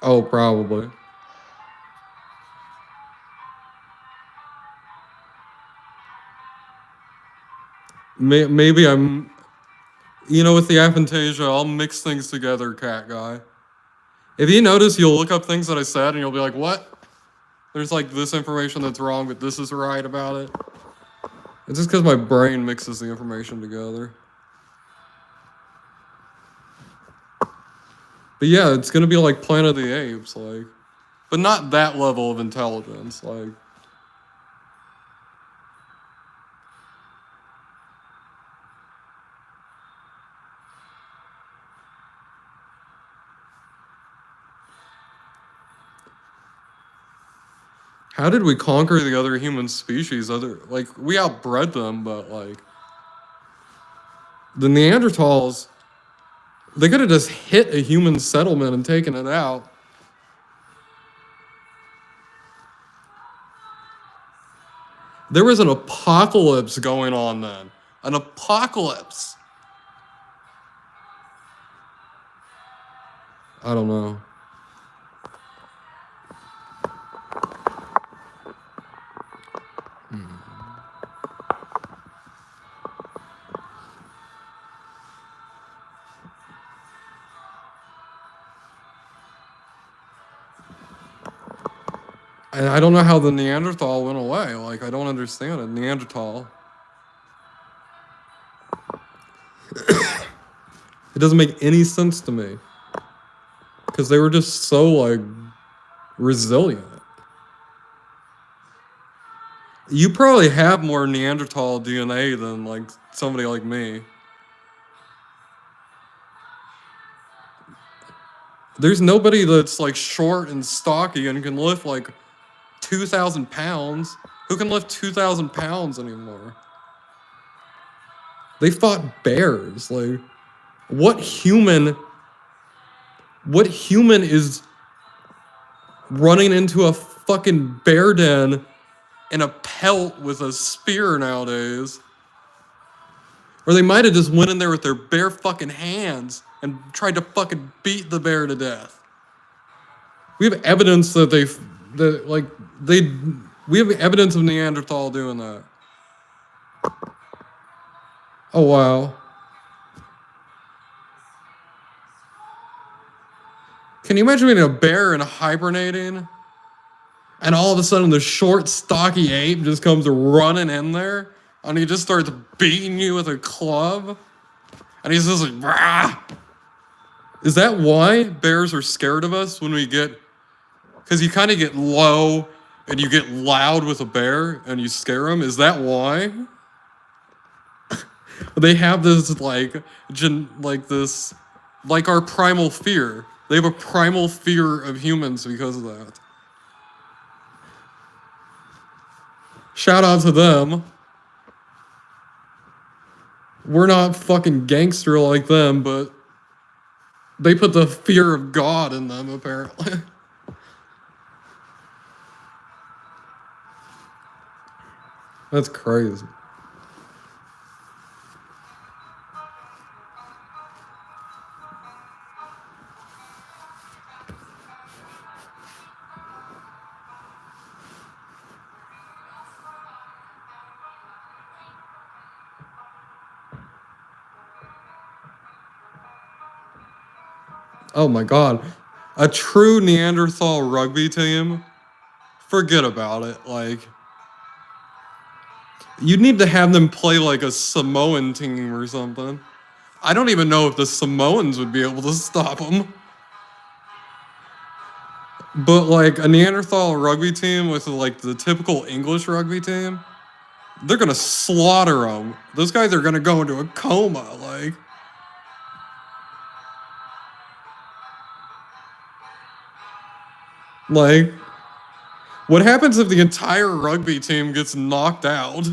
Oh, probably. Maybe I'm, with the aphantasia, I'll mix things together, cat guy. If you notice, you'll look up things that I said and you'll be like, what? There's like this information that's wrong, but this is right about it. It's just because my brain mixes the information together. But yeah, it's gonna be like Planet of the Apes, like, but not that level of intelligence, like. How did we conquer the other human species? We outbred them, but like the Neanderthals, They could have just hit a human settlement and taken it out. There was an apocalypse going on then. An apocalypse. I don't know. And I don't know how the Neanderthal went away. Like, I don't understand it. Neanderthal. It doesn't make any sense to me. Because they were just so, like, resilient. You probably have more Neanderthal DNA than, like, somebody like me. There's nobody that's, like, short and stocky and can lift, like, 2,000 pounds. Who can lift 2,000 pounds anymore? They fought bears. Like, what human is running into a fucking bear den in a pelt with a spear nowadays? Or they might have just went in there with their bare fucking hands and tried to fucking beat the bear to death. We have evidence that we have evidence of Neanderthal doing that. Oh, wow. Can you imagine being a bear and hibernating? And all of a sudden the short, stocky ape just comes running in there and he just starts beating you with a club? And he's just like, rah! Is that why bears are scared of us when we get... Because you kind of get low and you get loud with a bear and you scare them? Is that why? They have this, like our primal fear. They have a primal fear of humans because of that. Shout out to them. We're not fucking gangster like them, but they put the fear of God in them, apparently. That's crazy. Oh my god. A true Neanderthal rugby team? Forget about it. Like, you'd need to have them play like a Samoan team or something. I don't even know if the Samoans would be able to stop them. But like a Neanderthal rugby team with like the typical English rugby team, they're gonna slaughter them. Those guys are gonna go into a coma. Like, what happens if the entire rugby team gets knocked out?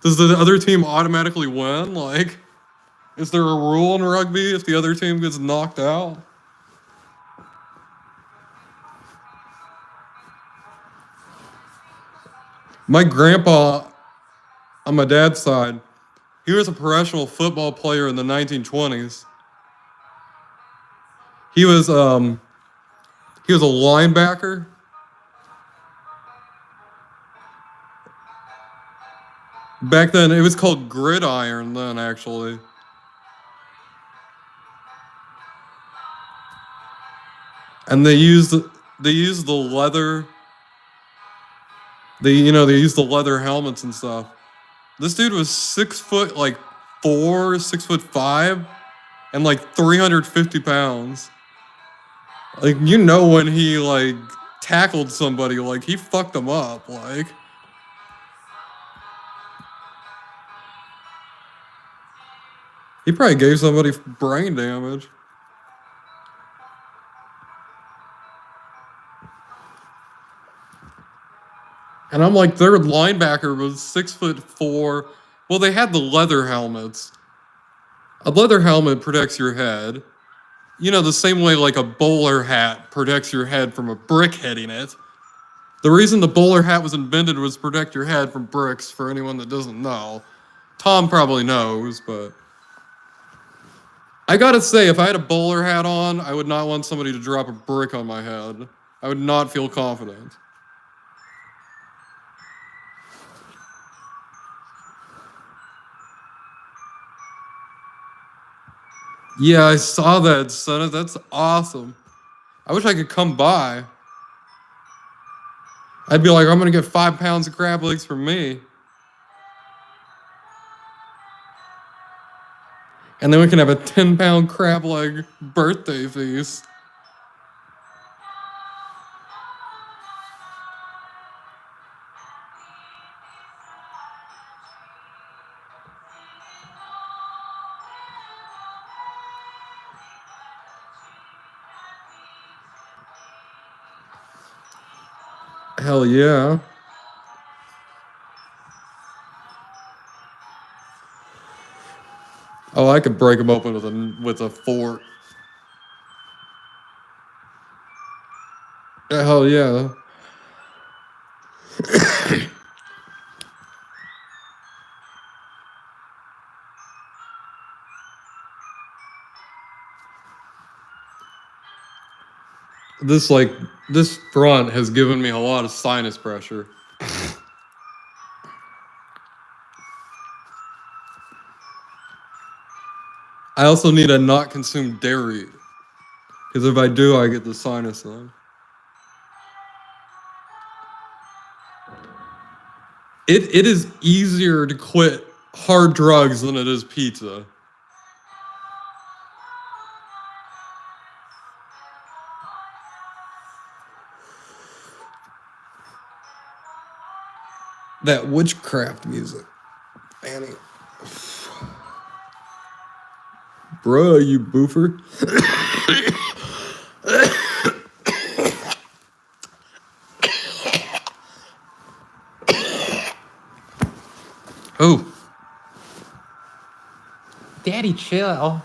Does the other team automatically win? Like, is there a rule in rugby if the other team gets knocked out? My grandpa, on my dad's side, he was a professional football player in the 1920s. He was a linebacker. Back then, it was called gridiron then, actually. And they used the leather. They used the leather helmets and stuff. This dude was 6'4", 6'5", and like 350 pounds. Like, when he like tackled somebody, like he fucked them up, like. He probably gave somebody brain damage. And I'm like, their linebacker was 6'4". Well, they had the leather helmets. A leather helmet protects your head. You know, the same way like a bowler hat protects your head from a brick hitting it. The reason the bowler hat was invented was to protect your head from bricks, for anyone that doesn't know. Tom probably knows, but... I gotta say, if I had a bowler hat on, I would not want somebody to drop a brick on my head. I would not feel confident. Yeah, I saw that, son. That's awesome. I wish I could come by. I'd be like, I'm gonna get 5 pounds of crab legs for me. And then we can have a 10-pound crab leg birthday feast. Hell yeah. Oh, I could break them open with a fork. Hell yeah. This front has given me a lot of sinus pressure. I also need to not consume dairy. Because if I do, I get the sinus thing. It is easier to quit hard drugs than it is pizza. That witchcraft music. Annie. Bruh, you boofer. Oh. Daddy, chill.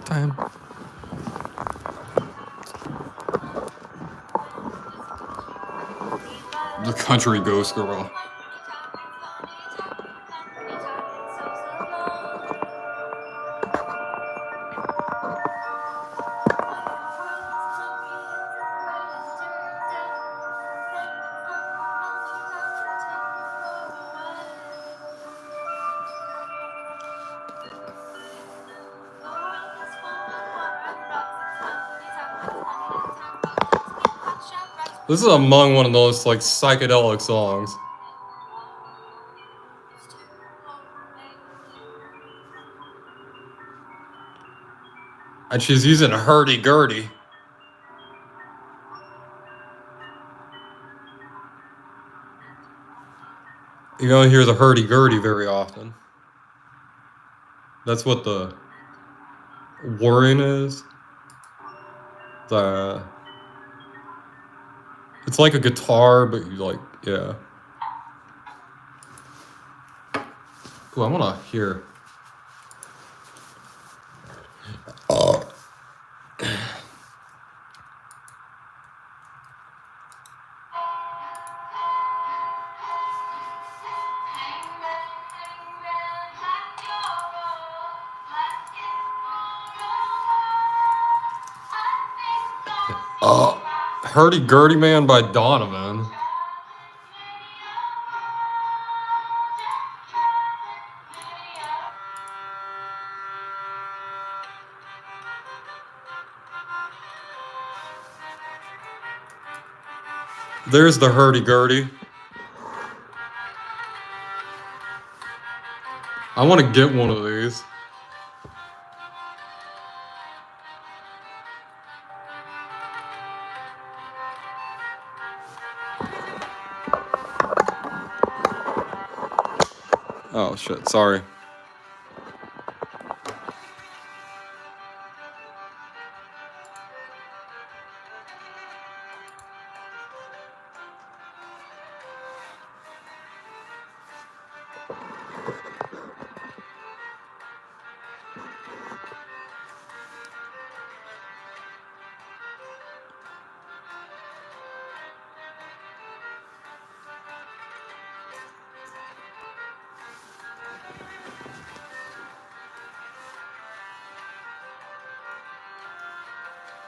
Time. The country ghost girl. This is among one of those like psychedelic songs. And she's using a hurdy-gurdy. You don't hear the hurdy-gurdy very often. That's what the whirring is. It's like a guitar, but you like, yeah. Ooh, I wanna hear. Hurdy-Gurdy Man by Donovan. There's the hurdy-gurdy. I want to get one of these. Oh shit, sorry.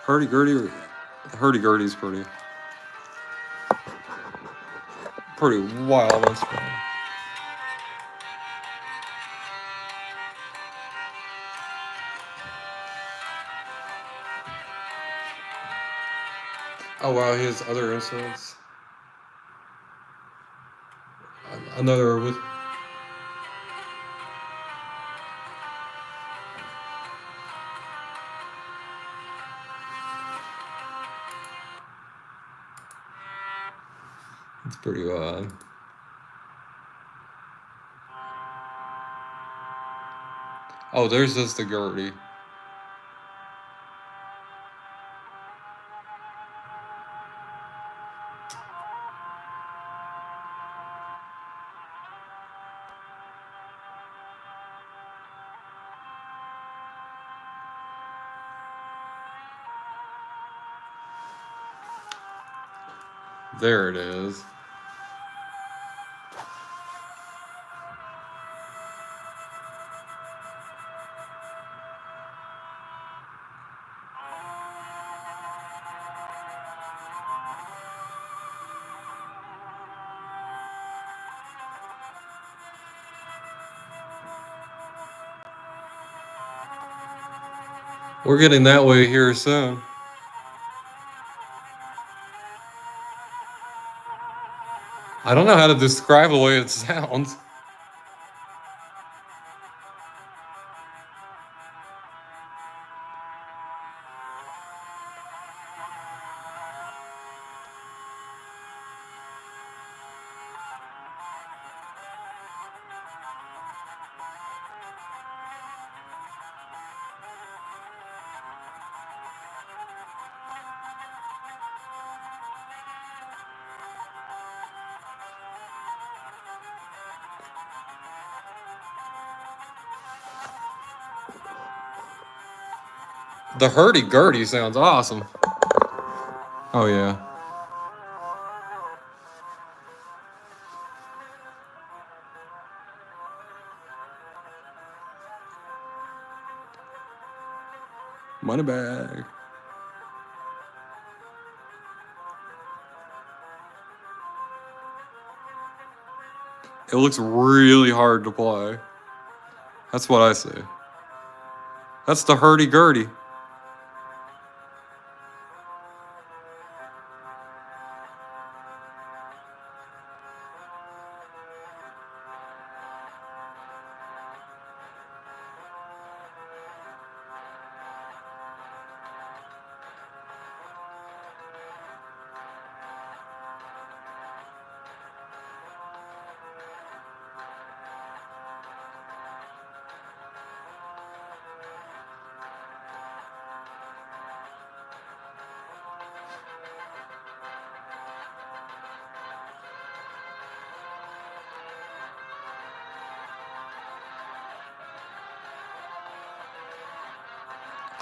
Hurdy-gurdy. Hurdy-gurdy's pretty wild and strong. Oh wow, he has other instruments. Another with. It's pretty wild. Oh, there's just the Gurdy. There it is. We're getting that way here soon. I don't know how to describe the way it sounds. The hurdy-gurdy sounds awesome. Oh yeah. Money bag. It looks really hard to play. That's what I say. That's the hurdy-gurdy.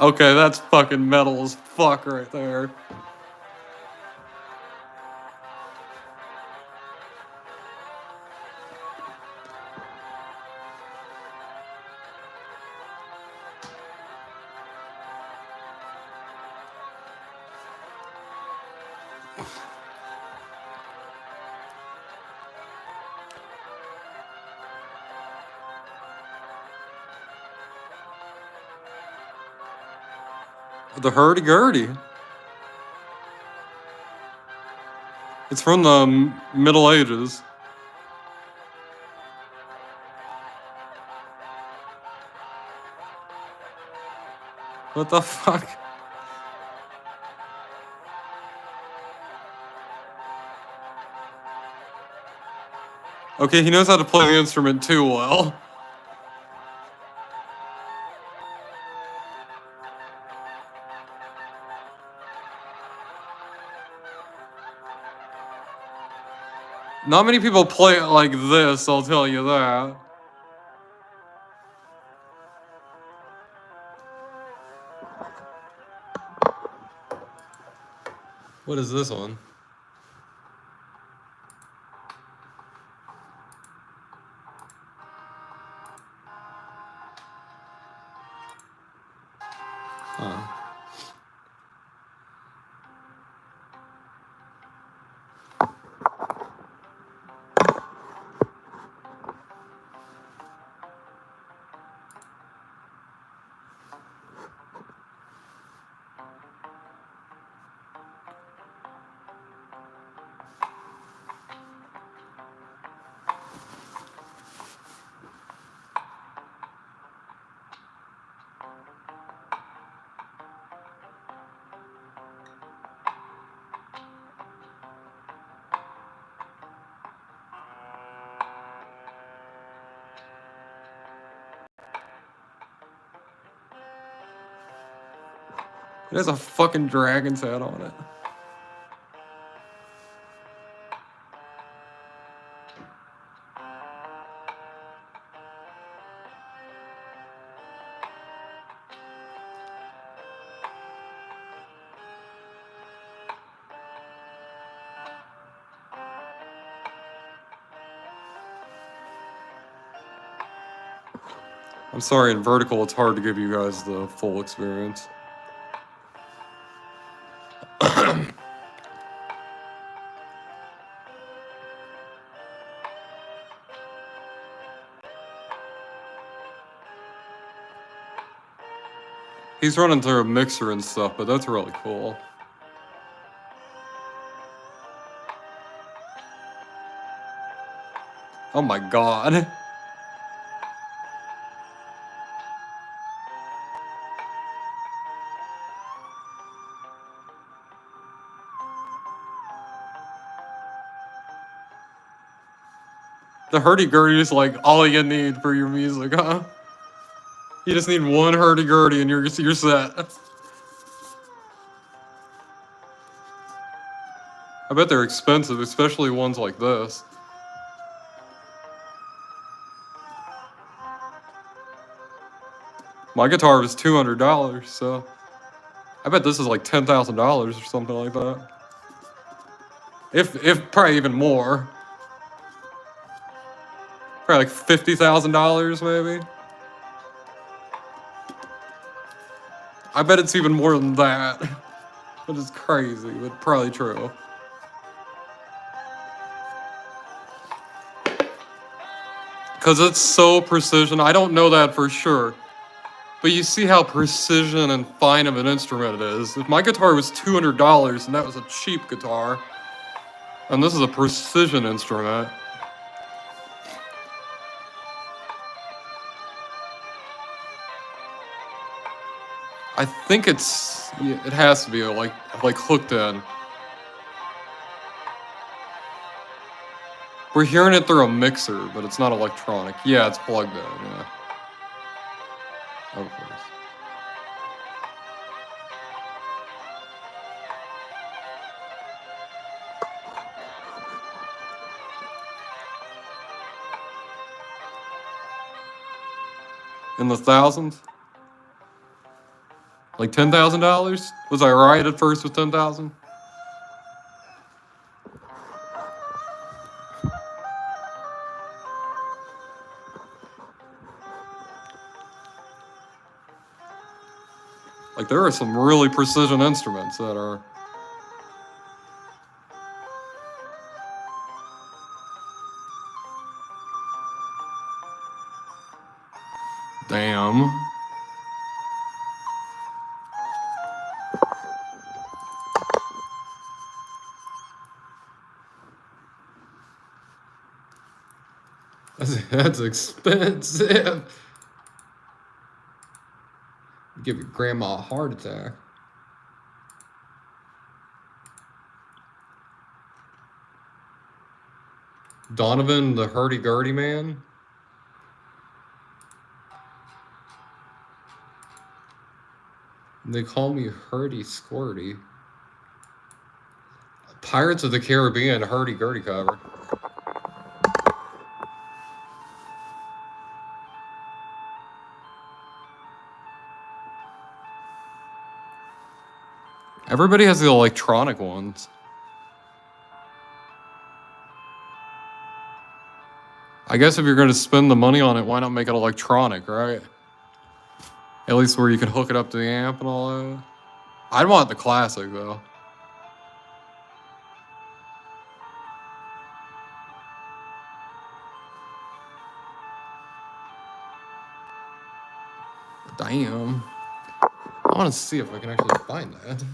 Okay, that's fucking metal as fuck right there. The hurdy-gurdy. It's from the Middle Ages. What the fuck? Okay, he knows how to play the instrument too well. Not many people play it like this, I'll tell you that. What is this one? Huh. It has a fucking dragon's head on it. I'm sorry, in vertical, it's hard to give you guys the full experience. He's running through a mixer and stuff, but that's really cool. Oh my god. The hurdy-gurdy is like all you need for your music, huh? You just need one hurdy-gurdy and you're set. I bet they're expensive, especially ones like this. My guitar was $200, so I bet this is like $10,000 or something like that. If probably even more. Probably like $50,000 maybe. I bet it's even more than that. Which is crazy, but probably true. Because it's so precision. I don't know that for sure. But you see how precision and fine of an instrument it is. If my guitar was $200 and that was a cheap guitar, and this is a precision instrument, I think it has to be like hooked in. We're hearing it through a mixer, but it's not electronic. Yeah, it's plugged in, yeah. Of course. In the thousands? Like $10,000? Was I right at first with 10,000? Like there are some really precision instruments that are. Damn. That's expensive. Give your grandma a heart attack. Donovan, the hurdy-gurdy man. They call me Hurdy Squirty. Pirates of the Caribbean hurdy-gurdy cover. Everybody has the electronic ones. I guess if you're going to spend the money on it, why not make it electronic, right? At least where you can hook it up to the amp and all that. I'd want the classic, though. Damn. I want to see if I can actually find that.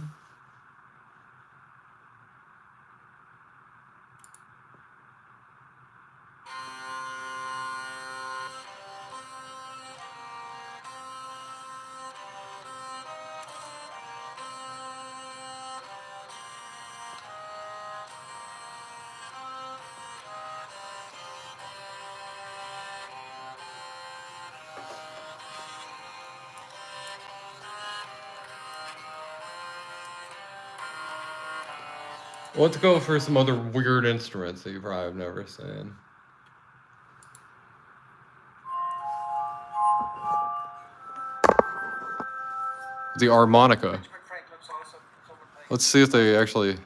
Let's go for some other weird instruments that you probably have never seen. The harmonica. Let's see if they actually...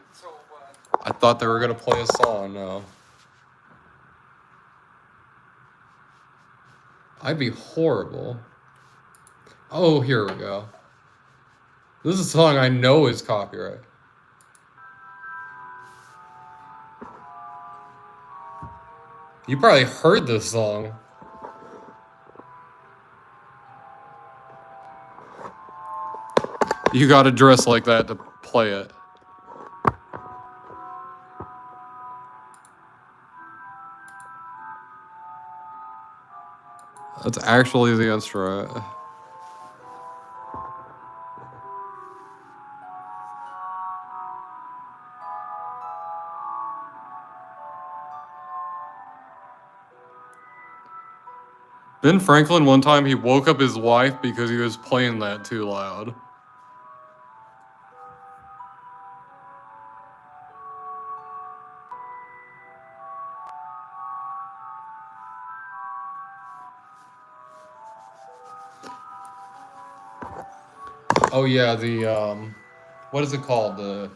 I thought they were going to play a song, no. I'd be horrible. Oh, here we go. This is a song I know is copyright. You probably heard this song. You gotta dress like that to play it. That's actually the instrument. Ben Franklin, one time, he woke up his wife because he was playing that too loud. Oh yeah, the, what is it called? The...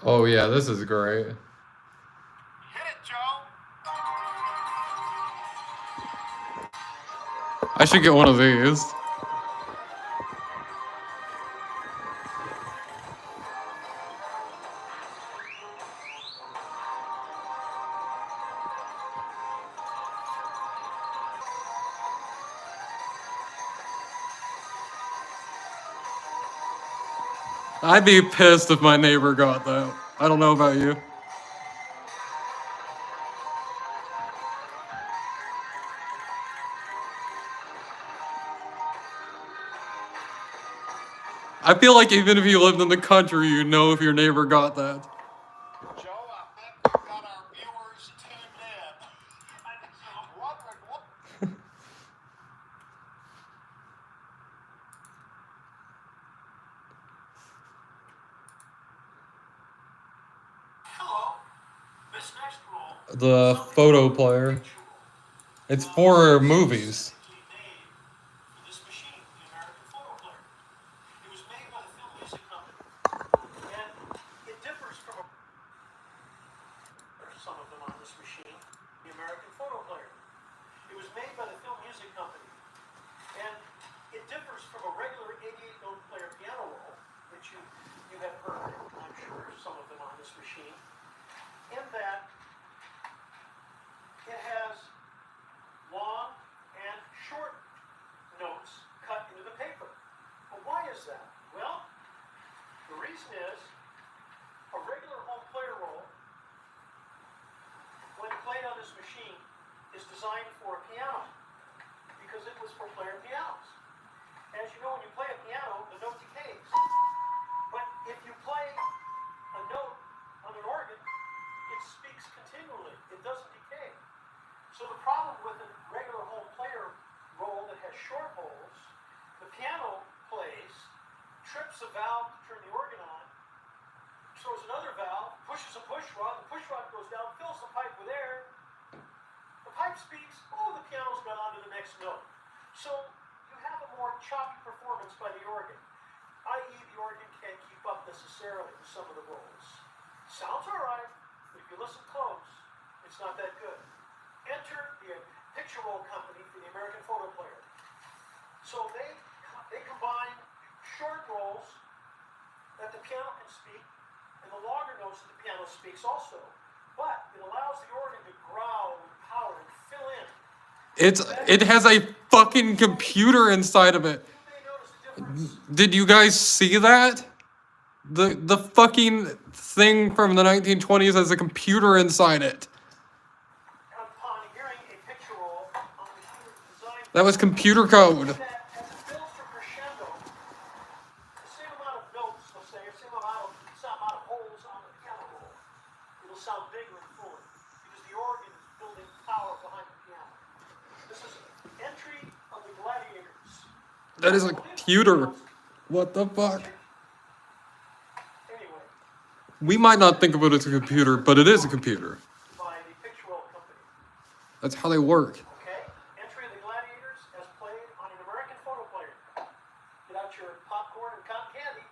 Oh yeah, this is great. Hit it, Joe. I should get one of these. I'd be pissed if my neighbor got that. I don't know about you. I feel like even if you lived in the country, you'd know if your neighbor got that. Joe, I think we've got our viewers tuned in. I'm wondering what. Hello. This next role. The photo player. It's for movies. This machine, the American Photo Player. It was made by the Film Music Company, and it differs from some of them on this machine, the American Photo Player. It was made by the Film Music Company, and it differs from a regular 88-note player piano roll, which you have heard, I'm sure, some of them on this machine, in that it has long and short notes cut into the paper. Well, why is that? Well, the reason is a regular home player roll, when played on this machine, is designed for a piano because it was for player pianos. As you know, when you play a piano, the note decays. But if you play a note on an organ, it speaks continually. It doesn't decay. So the problem with a regular home player roll that has short holes, the piano plays, trips a valve to turn the organ on, throws another valve, pushes a push rod, the push rod goes down, fills the pipe with air, the pipe speaks, oh, the piano's gone on to the next note. So you have a more choppy performance by the organ, i.e. the organ can't keep up necessarily with some of the rolls. Sounds all right, but if you listen close, it's not that good. Enter the picture roll company for the American Photo Player. So they combine short rolls that the piano can speak and the longer notes that the piano speaks also. But it allows the organ to growl with power and fill in. It has a fucking computer inside of it. You may notice the difference. Did you guys see that? The fucking thing from the 1920s has a computer inside it. Upon hearing a picture roll on the computer design That was computer code. that as it builds to crescendo, the same amount of notes, let's say, or same amount of holes on the piano roll, it'll sound bigger and fuller because the organ is building power behind the piano. This is entry of the Gladiators. That is a computer. What the fuck? Anyway, We might not think of it as a computer, but it is a computer. by the picture roll company. That's how they work. Okay? Entry of the Gladiators as played on an American photo player. Get out your popcorn and cotton candy.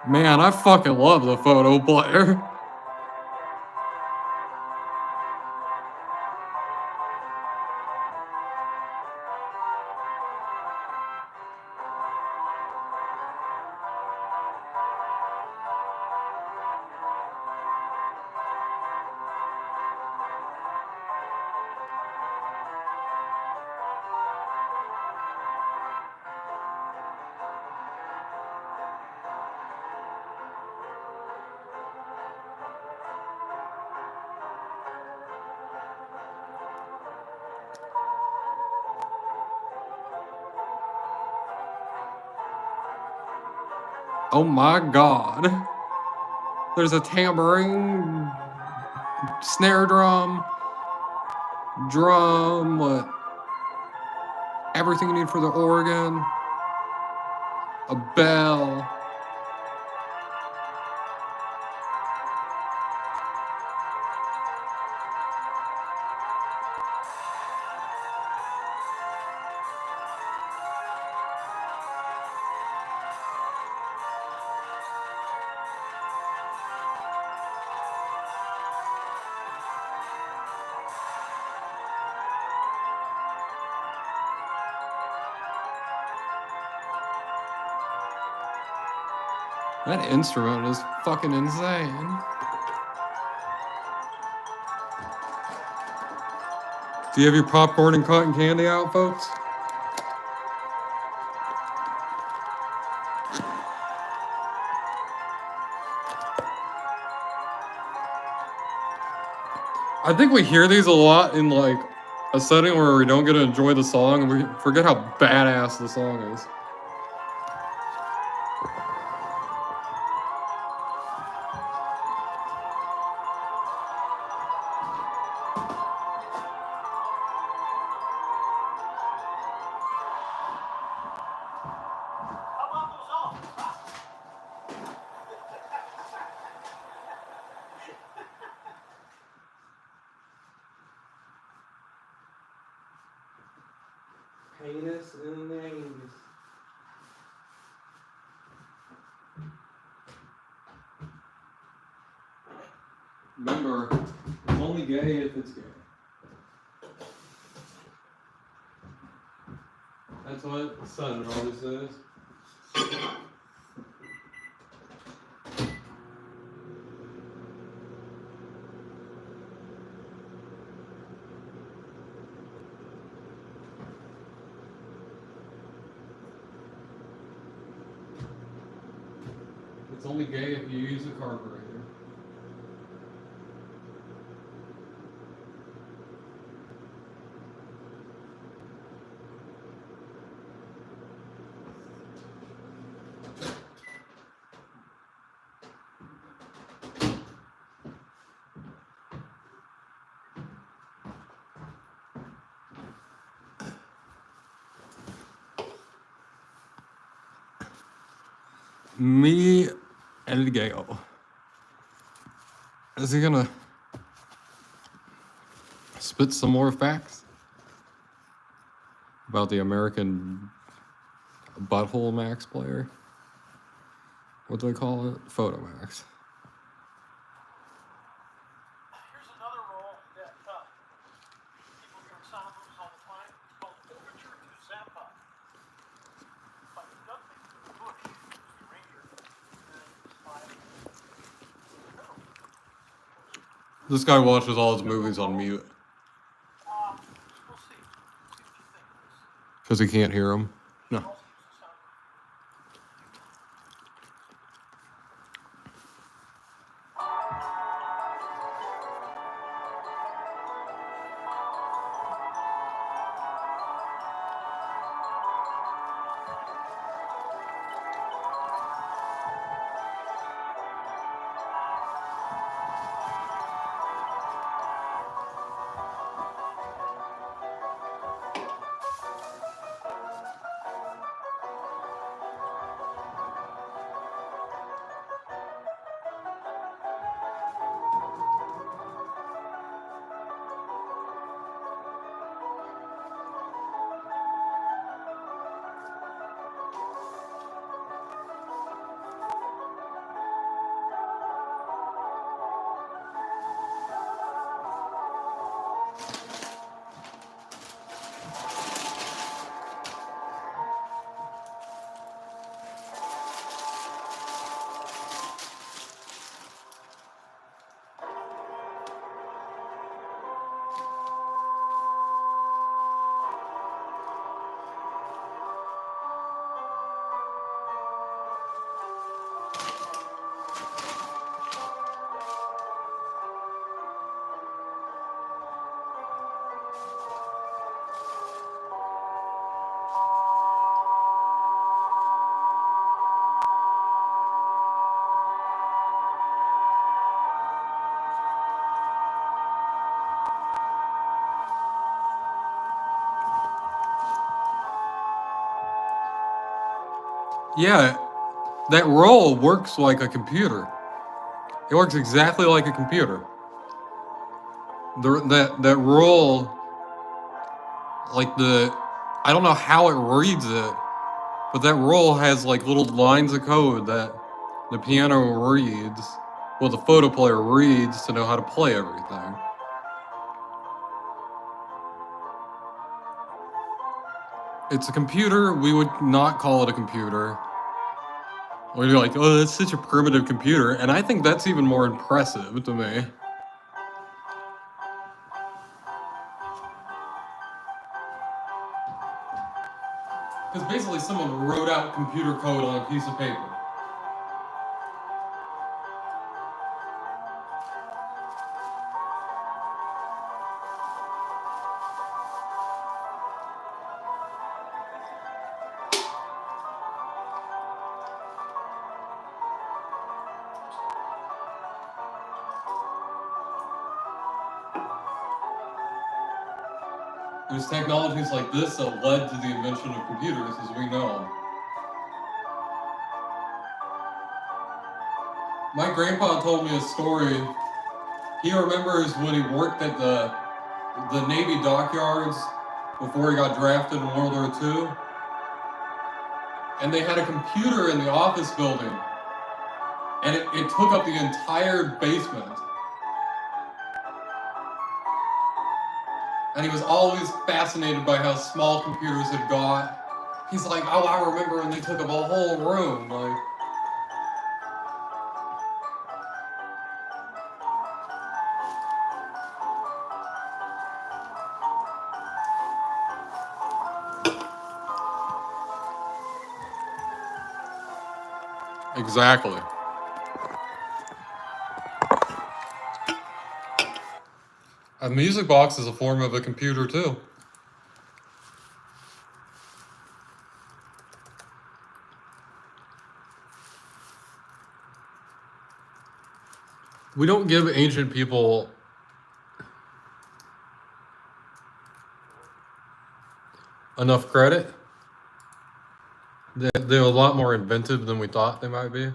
Man, I fucking love the photo player. Oh my god. There's a tambourine, snare drum, what? Everything you need for the organ, a bell. That instrument is fucking insane. Do you have your popcorn and cotton candy out, folks? I think we hear these a lot in like a setting where we don't get to enjoy the song and we forget how badass the song is. How about those all? Heinous and names. Remember, it's only gay if it's gay. That's what the sun always says. It's only gay if you use a carburetor. Me Gale. Is he gonna spit some more facts about the American Butthole Max player? What do they call it? Photomax. Here's another role that people hear in sound movies all the time. It's called Overture to Zampa by Dudley Bush, who's the ranger, and by This guy watches all his movies on mute we'll see. We'll see what you think of this. because he can't hear them. No. Also uses sound. Yeah, that roll works like a computer. It works exactly like a computer. That roll, like I don't know how it reads it, but that roll has like little lines of code that the piano reads, well, the photo player reads to know how to play everything. It's a computer. We would not call it a computer. We'd be like, oh, that's such a primitive computer. And I think that's even more impressive to me. Because basically someone wrote out computer code on a piece of paper. It was technologies like this that led to the invention of computers as we know them. My grandpa told me a story. He remembers when he worked at the Navy dockyards before he got drafted in World War II. And they had a computer in the office building. And it took up the entire basement. And he was always fascinated by how small computers had got. He's like, oh, I remember when they took up a whole room. Like, exactly. A music box is a form of a computer too. We don't give ancient people enough credit. They're a lot more inventive than we thought they might be.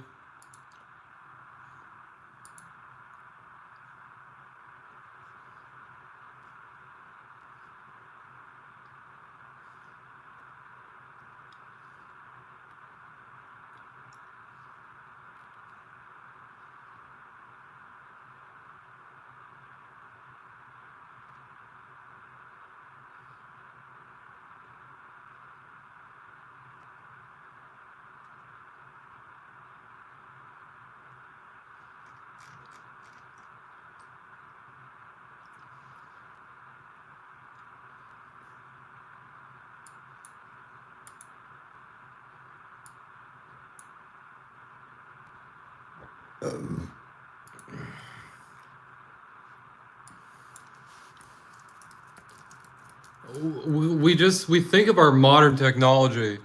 We think of our modern technology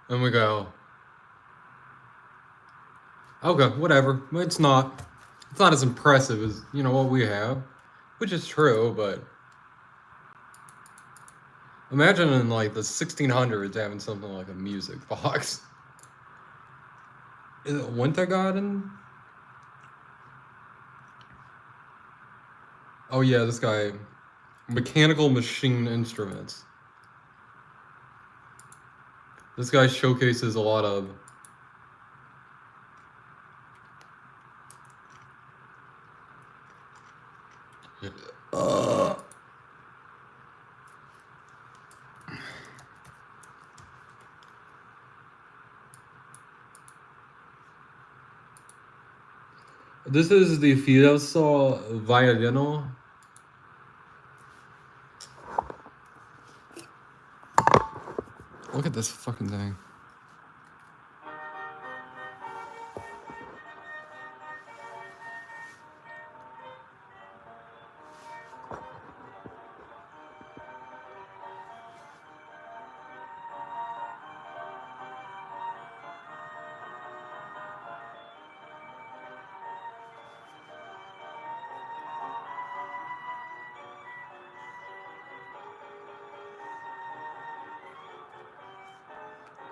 and we go, okay, whatever. It's not as impressive as, you know, what we have, which is true, but imagine in like the 1600s having something like a music box. Is it Wintergarten? Oh yeah, this guy, mechanical machine instruments. This guy showcases a lot of this is the Fiesco Violino. Look at this fucking thing.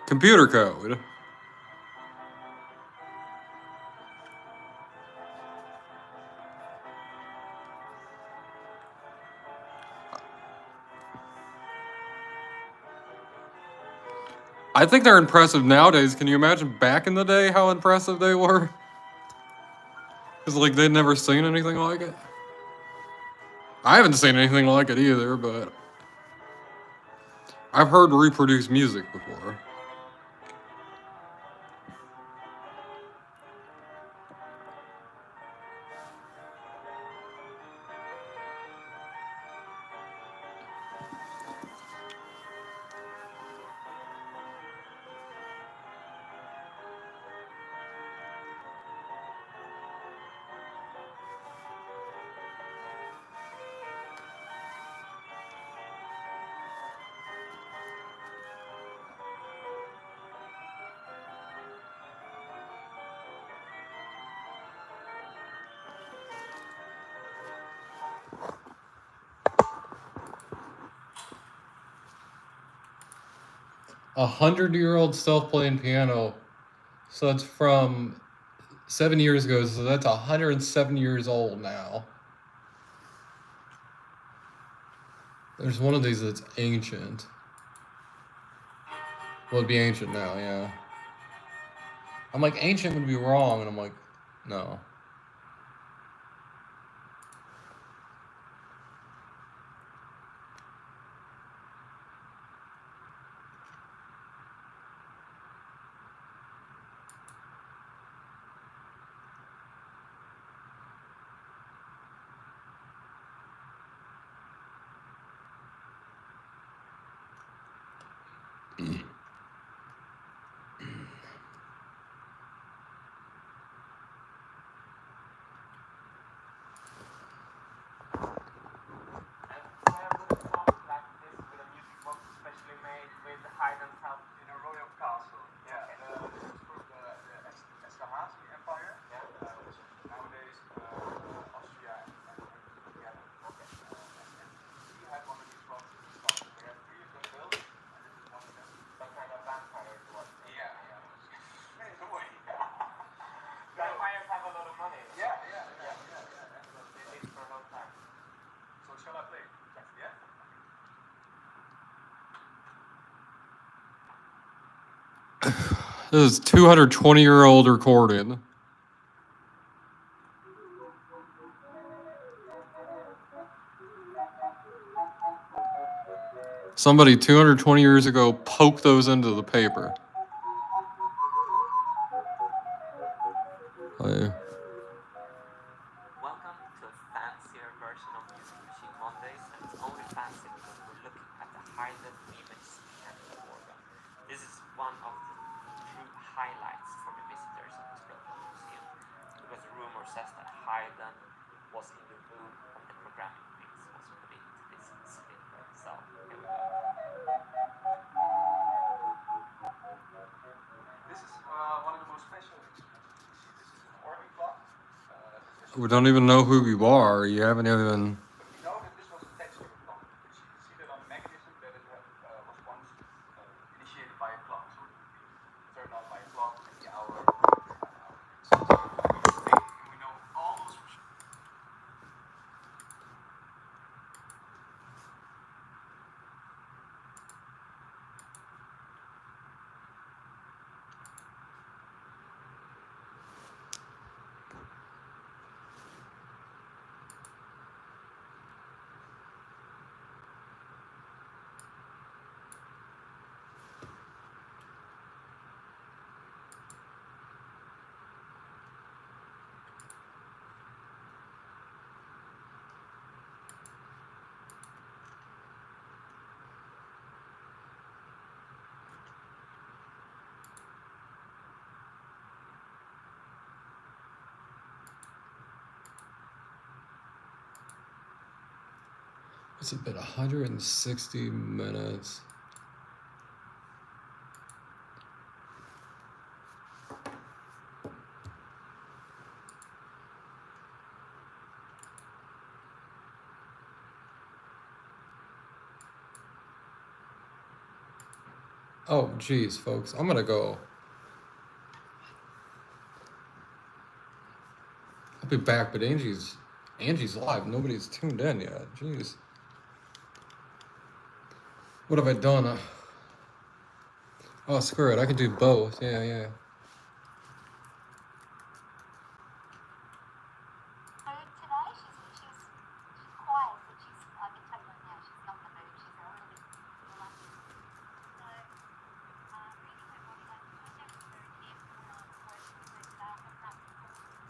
Computer code. I think they're impressive nowadays. Can you imagine back in the day how impressive they were? Because, like, they'd never seen anything like it. I haven't seen anything like it either, but I've heard reproduce music before. A 100-year-old self-playing piano. So it's from 7 years ago, so that's 107 years old now. There's one of these that's ancient. Well, it'd be ancient now, yeah. I'm like, ancient would be wrong, and I'm like, no. This is 220-year-old recording. Somebody 220 years ago poked those into the paper. Welcome to a fancier version of Music Machine Mondays, and it's only fancy because we're looking at the Haydn remix piano organ. This is one of the true highlights for the visitors of the Spelman Museum. report says that Hayden was in the room when the programming mix was put into this snippet. So here we go. This is one of the most special instruments. This is an Orbi clock. We don't even know who you are. You haven't even. But we know that this was attached to a clock because you can see that on the mechanism that it was once initiated by a clock. So it would be turned on by a clock and the hour. So we know almost for sure. It's been 160 minutes. Oh, geez, folks, I'm gonna go. I'll be back, but Angie's live. Nobody's tuned in yet. Jeez. What have I done? Oh, screw it. I can do both. Yeah, yeah. So today she's quiet, but she's, I can tell you right now, she's not in the mood. She's a little bit reluctant. So reading her body language, I have to be very careful when I'm working with her today. I've got nothing for her.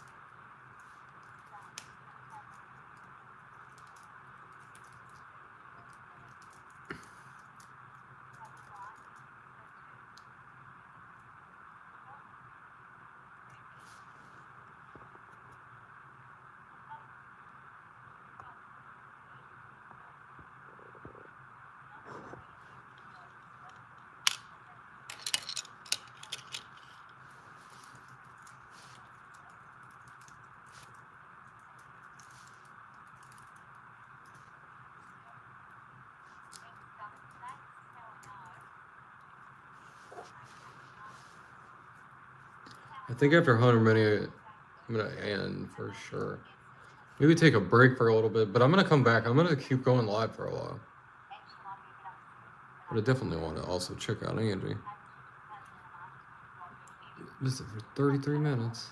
I think after 100 minutes, I'm gonna end for sure. Maybe take a break for a little bit, but I'm gonna come back. I'm gonna keep going live for a while. But I definitely want to also check out Angie. This is for 33 minutes.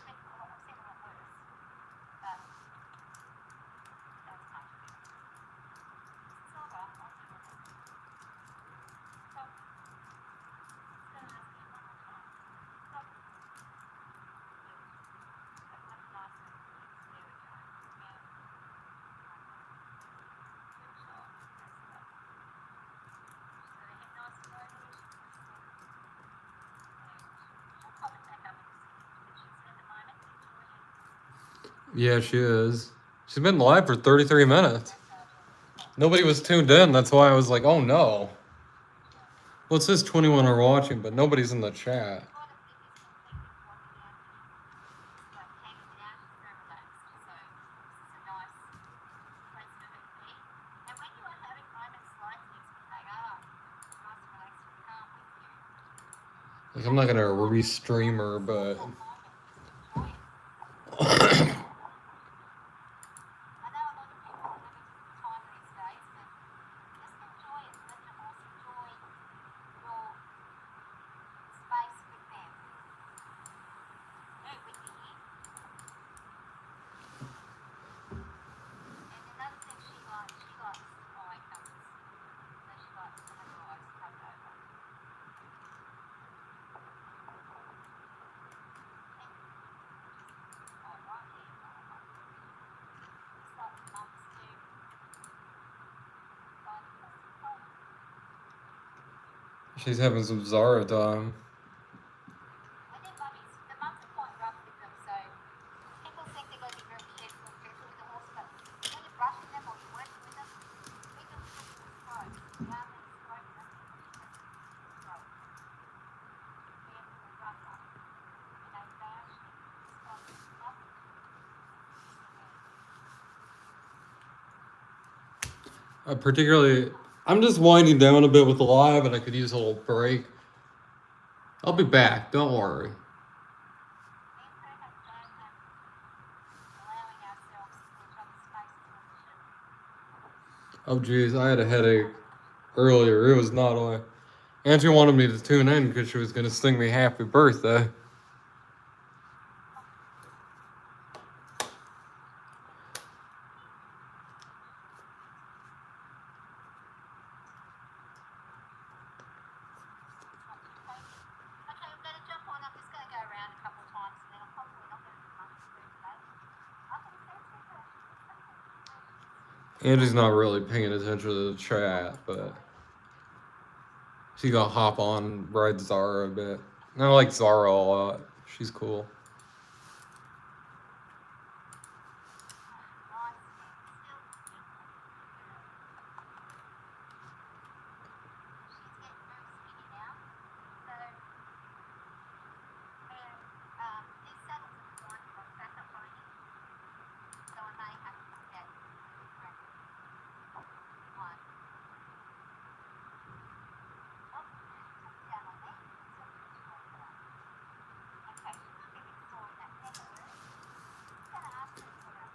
Yeah, she is. She's been live for 33 minutes. Nobody was tuned in. That's why I was like, oh no. Well, it says 21 are watching, but nobody's in the chat. Like, I'm not gonna restream her, but she's having some Zara time. I think the mums are quite rough with them, so people think they're going Particularly, I'm just winding down a bit with the live, and I could use a little break. I'll be back. Don't worry. Oh geez, I had a headache earlier. It was not on. Auntie wanted me to tune in because she was gonna sing me happy birthday. Okay, I'm gonna jump on. I'm just gonna go around a couple of times and then I'm probably not gonna do much through today. Okay, so Angie's not really paying attention to the chat, but she gonna hop on and ride Zara a bit. And I like Zara a lot. She's cool. nice. Still, she's getting very skinny now. So, these saddles are designed for backup riding. So I may have to get a different one. Oh, down on there. Okay, she might be a bit sore in that neck area. I'm gonna ask her for a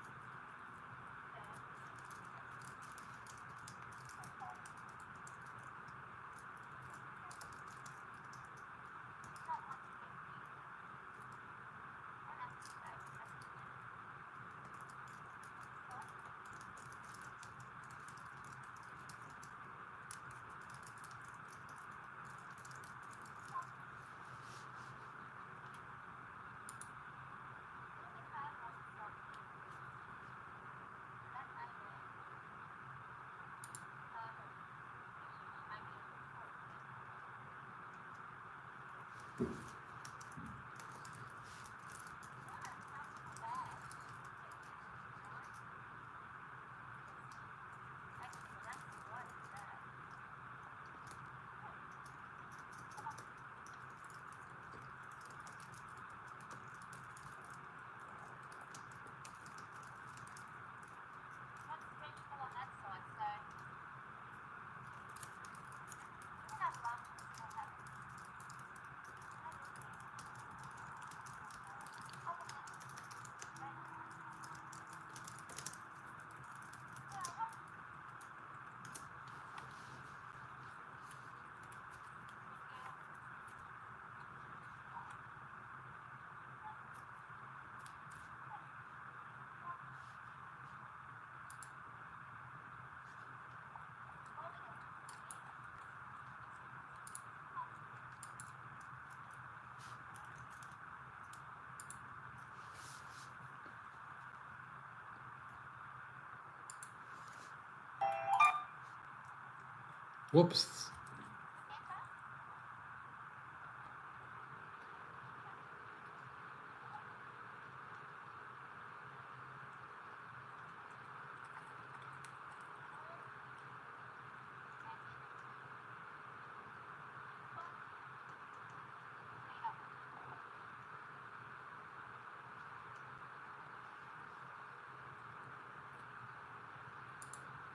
Whoops.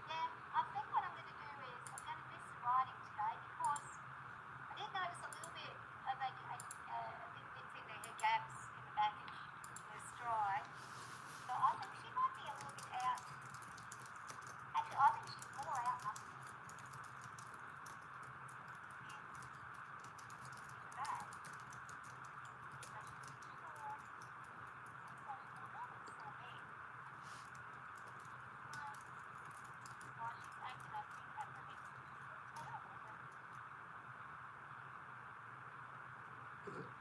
Yeah, I think what I'm going to do is I'm going to miss the riding today because I did notice a little bit of a bit bits in the gaps in the baggage in the stride. So I think she might be a little bit out. Actually, I think she's more out up in the bag. So she's sure. So she's not so big. Well, she's acted up in her mix.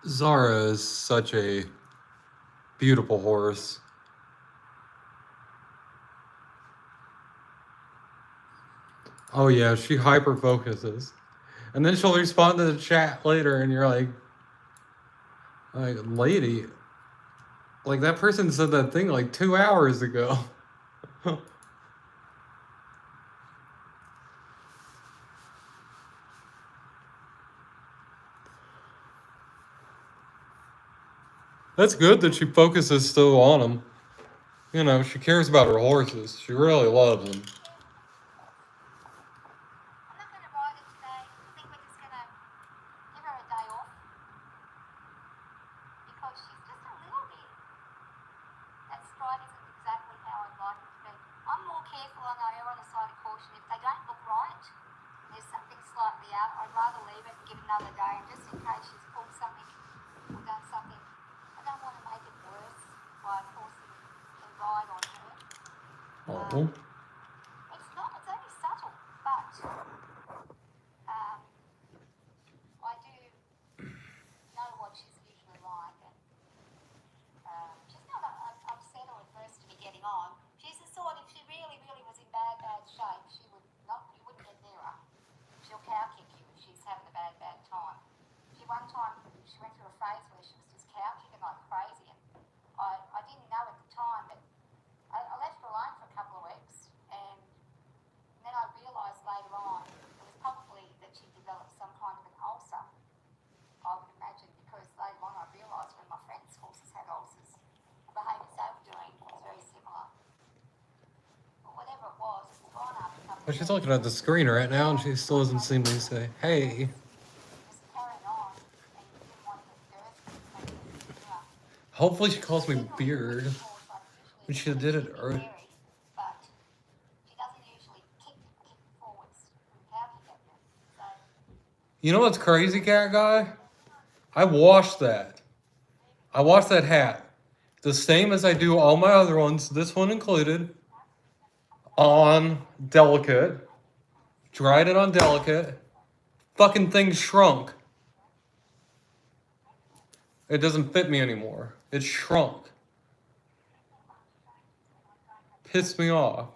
Zara is such a beautiful horse. Oh yeah, she hyper focuses. And then she'll respond to the chat later and you're like, lady, like that person said that thing like 2 hours ago. That's good that she focuses still on them. You know, she cares about her horses. She really loves them. It's not, it's only subtle, but I do know what she's usually like, and she's not upset or adverse to me getting on. She's the sort, if she really, really was in bad shape, you wouldn't get near her. She'll cow kick you if she's having a bad time. One time, she went through a phase where she was just cow kicking like crazy, and I didn't know at the time, but I left her alone for a couple of weeks, and then I realised later on it was probably that she developed some kind of an ulcer. I would imagine, because later on I realised when my friends' horses had ulcers, the behaviours they were doing was very similar. But whatever it was gone after a couple But of she's weeks. looking at the screen right now, and she still doesn't seem to say, "Hey." Just carrying on, and didn't want to get thirsty, so she was near. Hopefully she calls me Beard. When she did it early. But she doesn't usually kick forwards from cow kick at you. So You know what's crazy, cat guy? I washed that. I washed that hat. The same as I do all my other ones, this one included, on Delicate. Dried it on Delicate. Fucking thing shrunk. It doesn't fit me anymore. It shrunk. Pissed me off.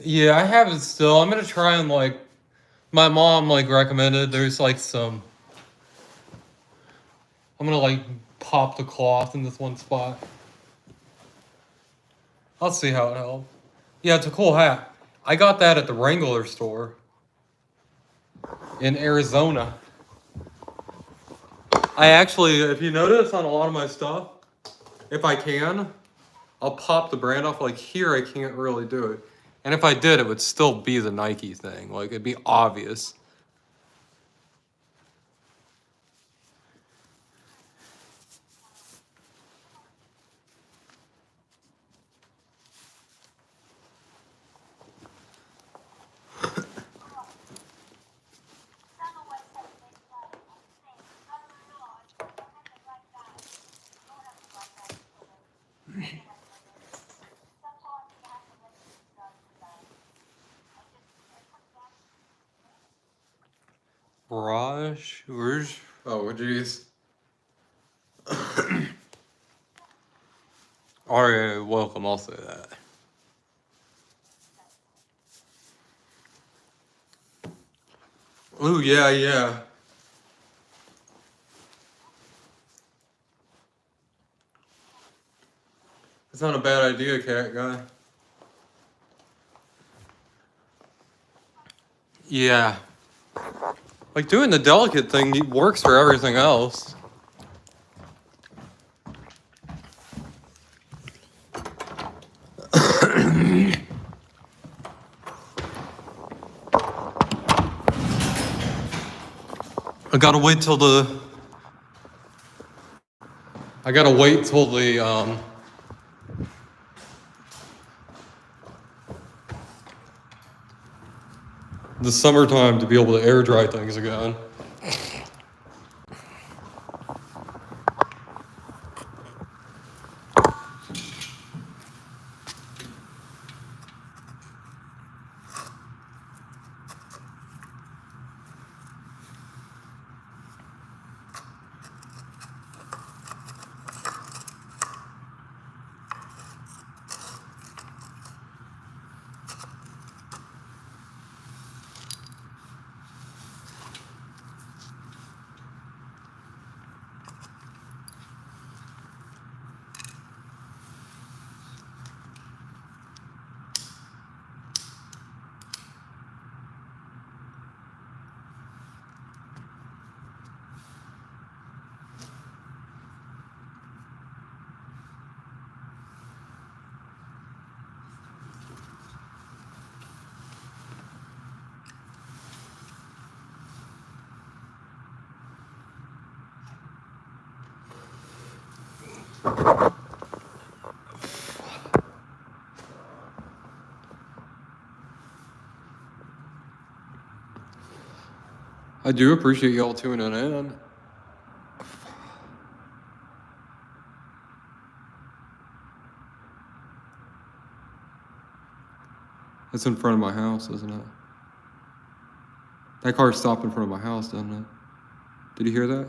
Yeah, I have it still. I'm gonna try and like, my mom like recommended. There's like some. I'm gonna like pop the cloth in this one spot. I'll see how it helps. Yeah, it's a cool hat. I got that at the Wrangler store in Arizona. I actually, if you notice on a lot of my stuff, if I can, I'll pop the brand off. Like here, I can't really do it. And if I did, it would still be the Nike thing. Like it'd be obvious. don't always have the best day. I understand. I realise I'm having a great day. You're having a great day too. Sometimes you have to let things go today. It comes down to Raj, Rouge. Oh, jeez. Alright, welcome. I'll say that. Ooh, yeah, yeah. It's not a bad idea, cat guy. Yeah. Like doing the Delicate thing works for everything else. I gotta wait till the the summertime to be able to air dry things again. I do appreciate y'all tuning in. It's in front of my house, isn't it? That car stopped in front of my house, doesn't it? Did you hear that?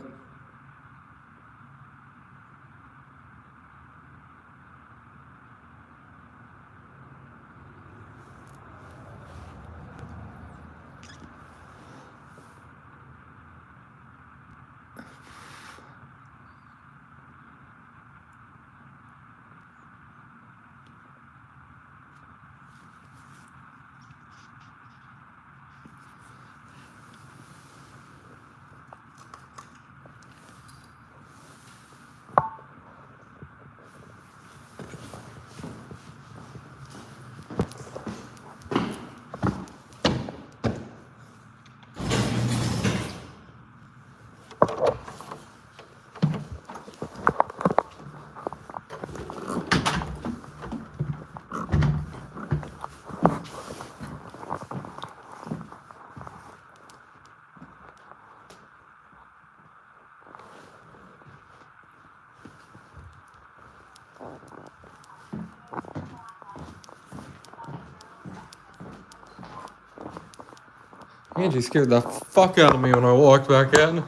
Angie scared the fuck out of me when I walked back in.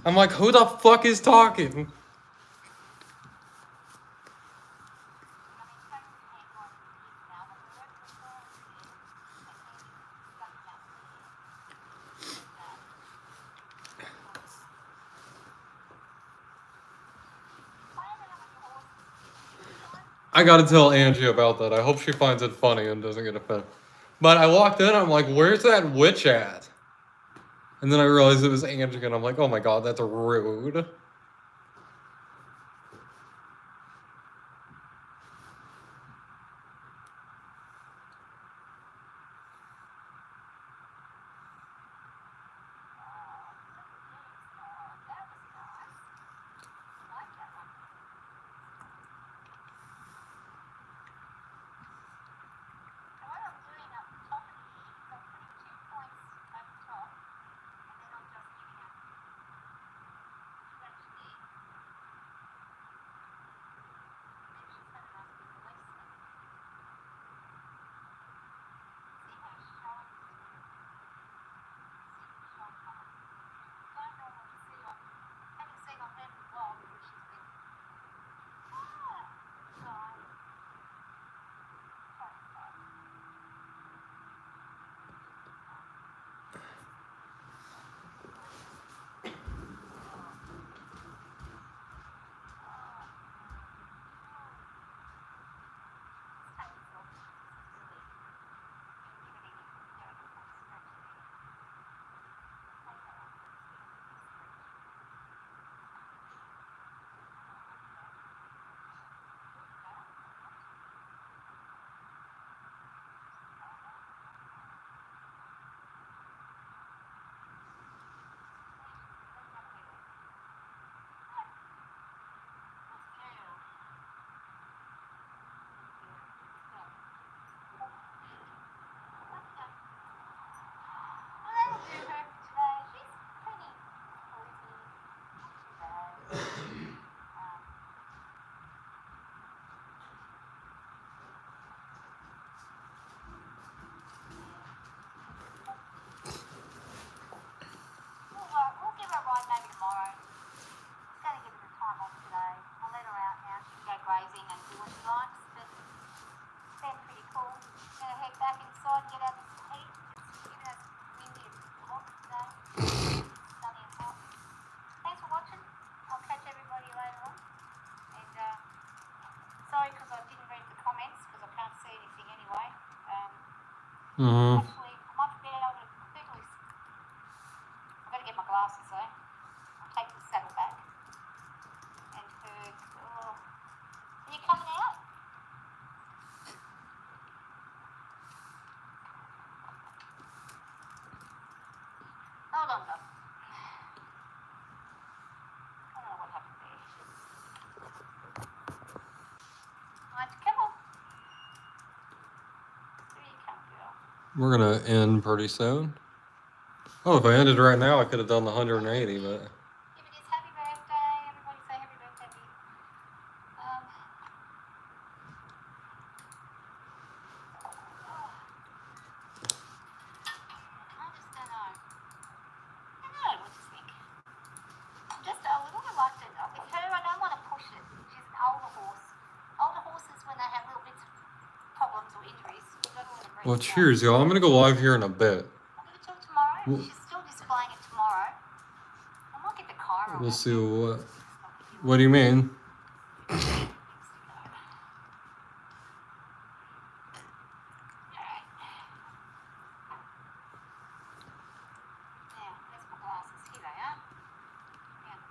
I'm like, who the fuck is talking? I gotta tell Angie about that. I hope she finds it funny and doesn't get offended. But I walked in, I'm like, where's that witch at? And then I realized it was Angie, and I'm like, oh my god, that's rude. We'll give her a ride maybe tomorrow. Just going to give her the time off today. I'll let her out now. She can go grazing and do what she likes, but it's been pretty cool. I'm going to head back inside and get out this heat. Even though it's windy and hot today. Sunny and hot. Thanks for watching. I'll catch everybody later on. And sorry because I didn't read the comments because I can't see anything anyway. Actually, I might be able to quickly. I've got to get my glasses though. I'll take the saddle back. And heard, are you coming out? Hold on, love. I don't know what happened there. We're gonna end pretty soon. Oh, if I ended right now, I could have done the 180, but If it is happy birthday, everybody say happy birthday. I just don't know. I don't know what to think. I'm just a little reluctant. With her, I don't want to push it. She's an older horse. Older horses, when they have little bits of problems or injuries, you don't want to bring well, it cheers, y'all. I'm gonna go live here in a bit. I'm going to talk tomorrow. She's still displaying it tomorrow. I might get the car on We'll it. see what. What do you mean? Now, there's my glasses. Here they are. Yeah.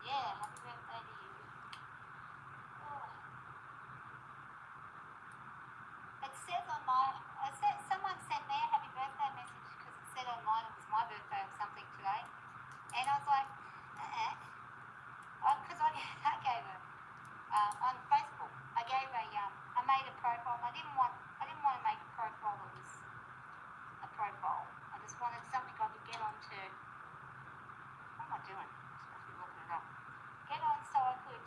Yeah, happy birthday to you. Oh. It says on someone sent me a happy birthday message because it said online it was my birthday or something today. And I was like, because I gave her, on Facebook, I made a profile. I didn't want to make a profile that was a profile. I just wanted something I could get onto. What am I doing? I'm supposed to be looking it up. Get on so I could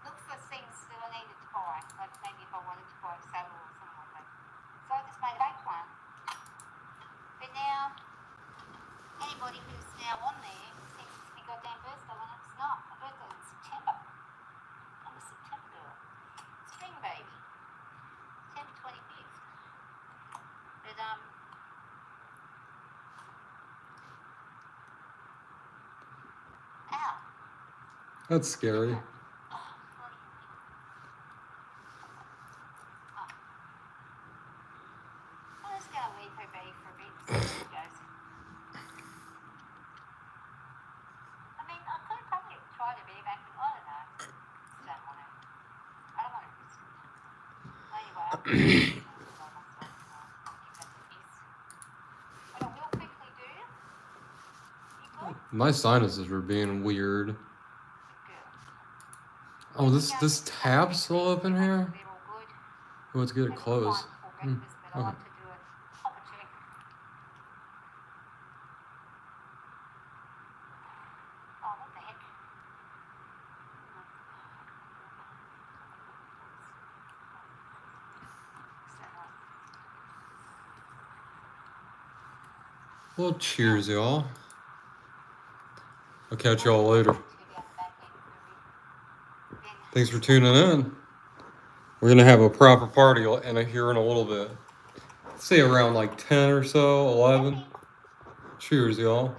look for things that I needed to buy, like maybe if I wanted to buy a saddle or something like that. So I just made a fake one. But now, anybody who's now on there thinks it's my goddamn birthday when it's not. My birthday's in September. I'm a September girl. Spring baby. September 25th. But, ow. That's scary. I'm just going to leave her be for a bit and see how it goes. I mean, I could have probably tried to be back, but I don't know. Just don't want to. I don't want to risk it. Anyway, I'll keep that to peace. But I will quickly do. You good? My sinuses are being weird. Good. Oh, this tab's still open here? They're all good. Oh, let's get it That's closed. fine before breakfast, but I okay. like to do a proper check. Oh, what the heck? Well, cheers, y'all. I'll catch y'all later. Thanks for tuning in. We're gonna have a proper party here in a little bit. Say around like 10 or so, 11. Cheers, y'all.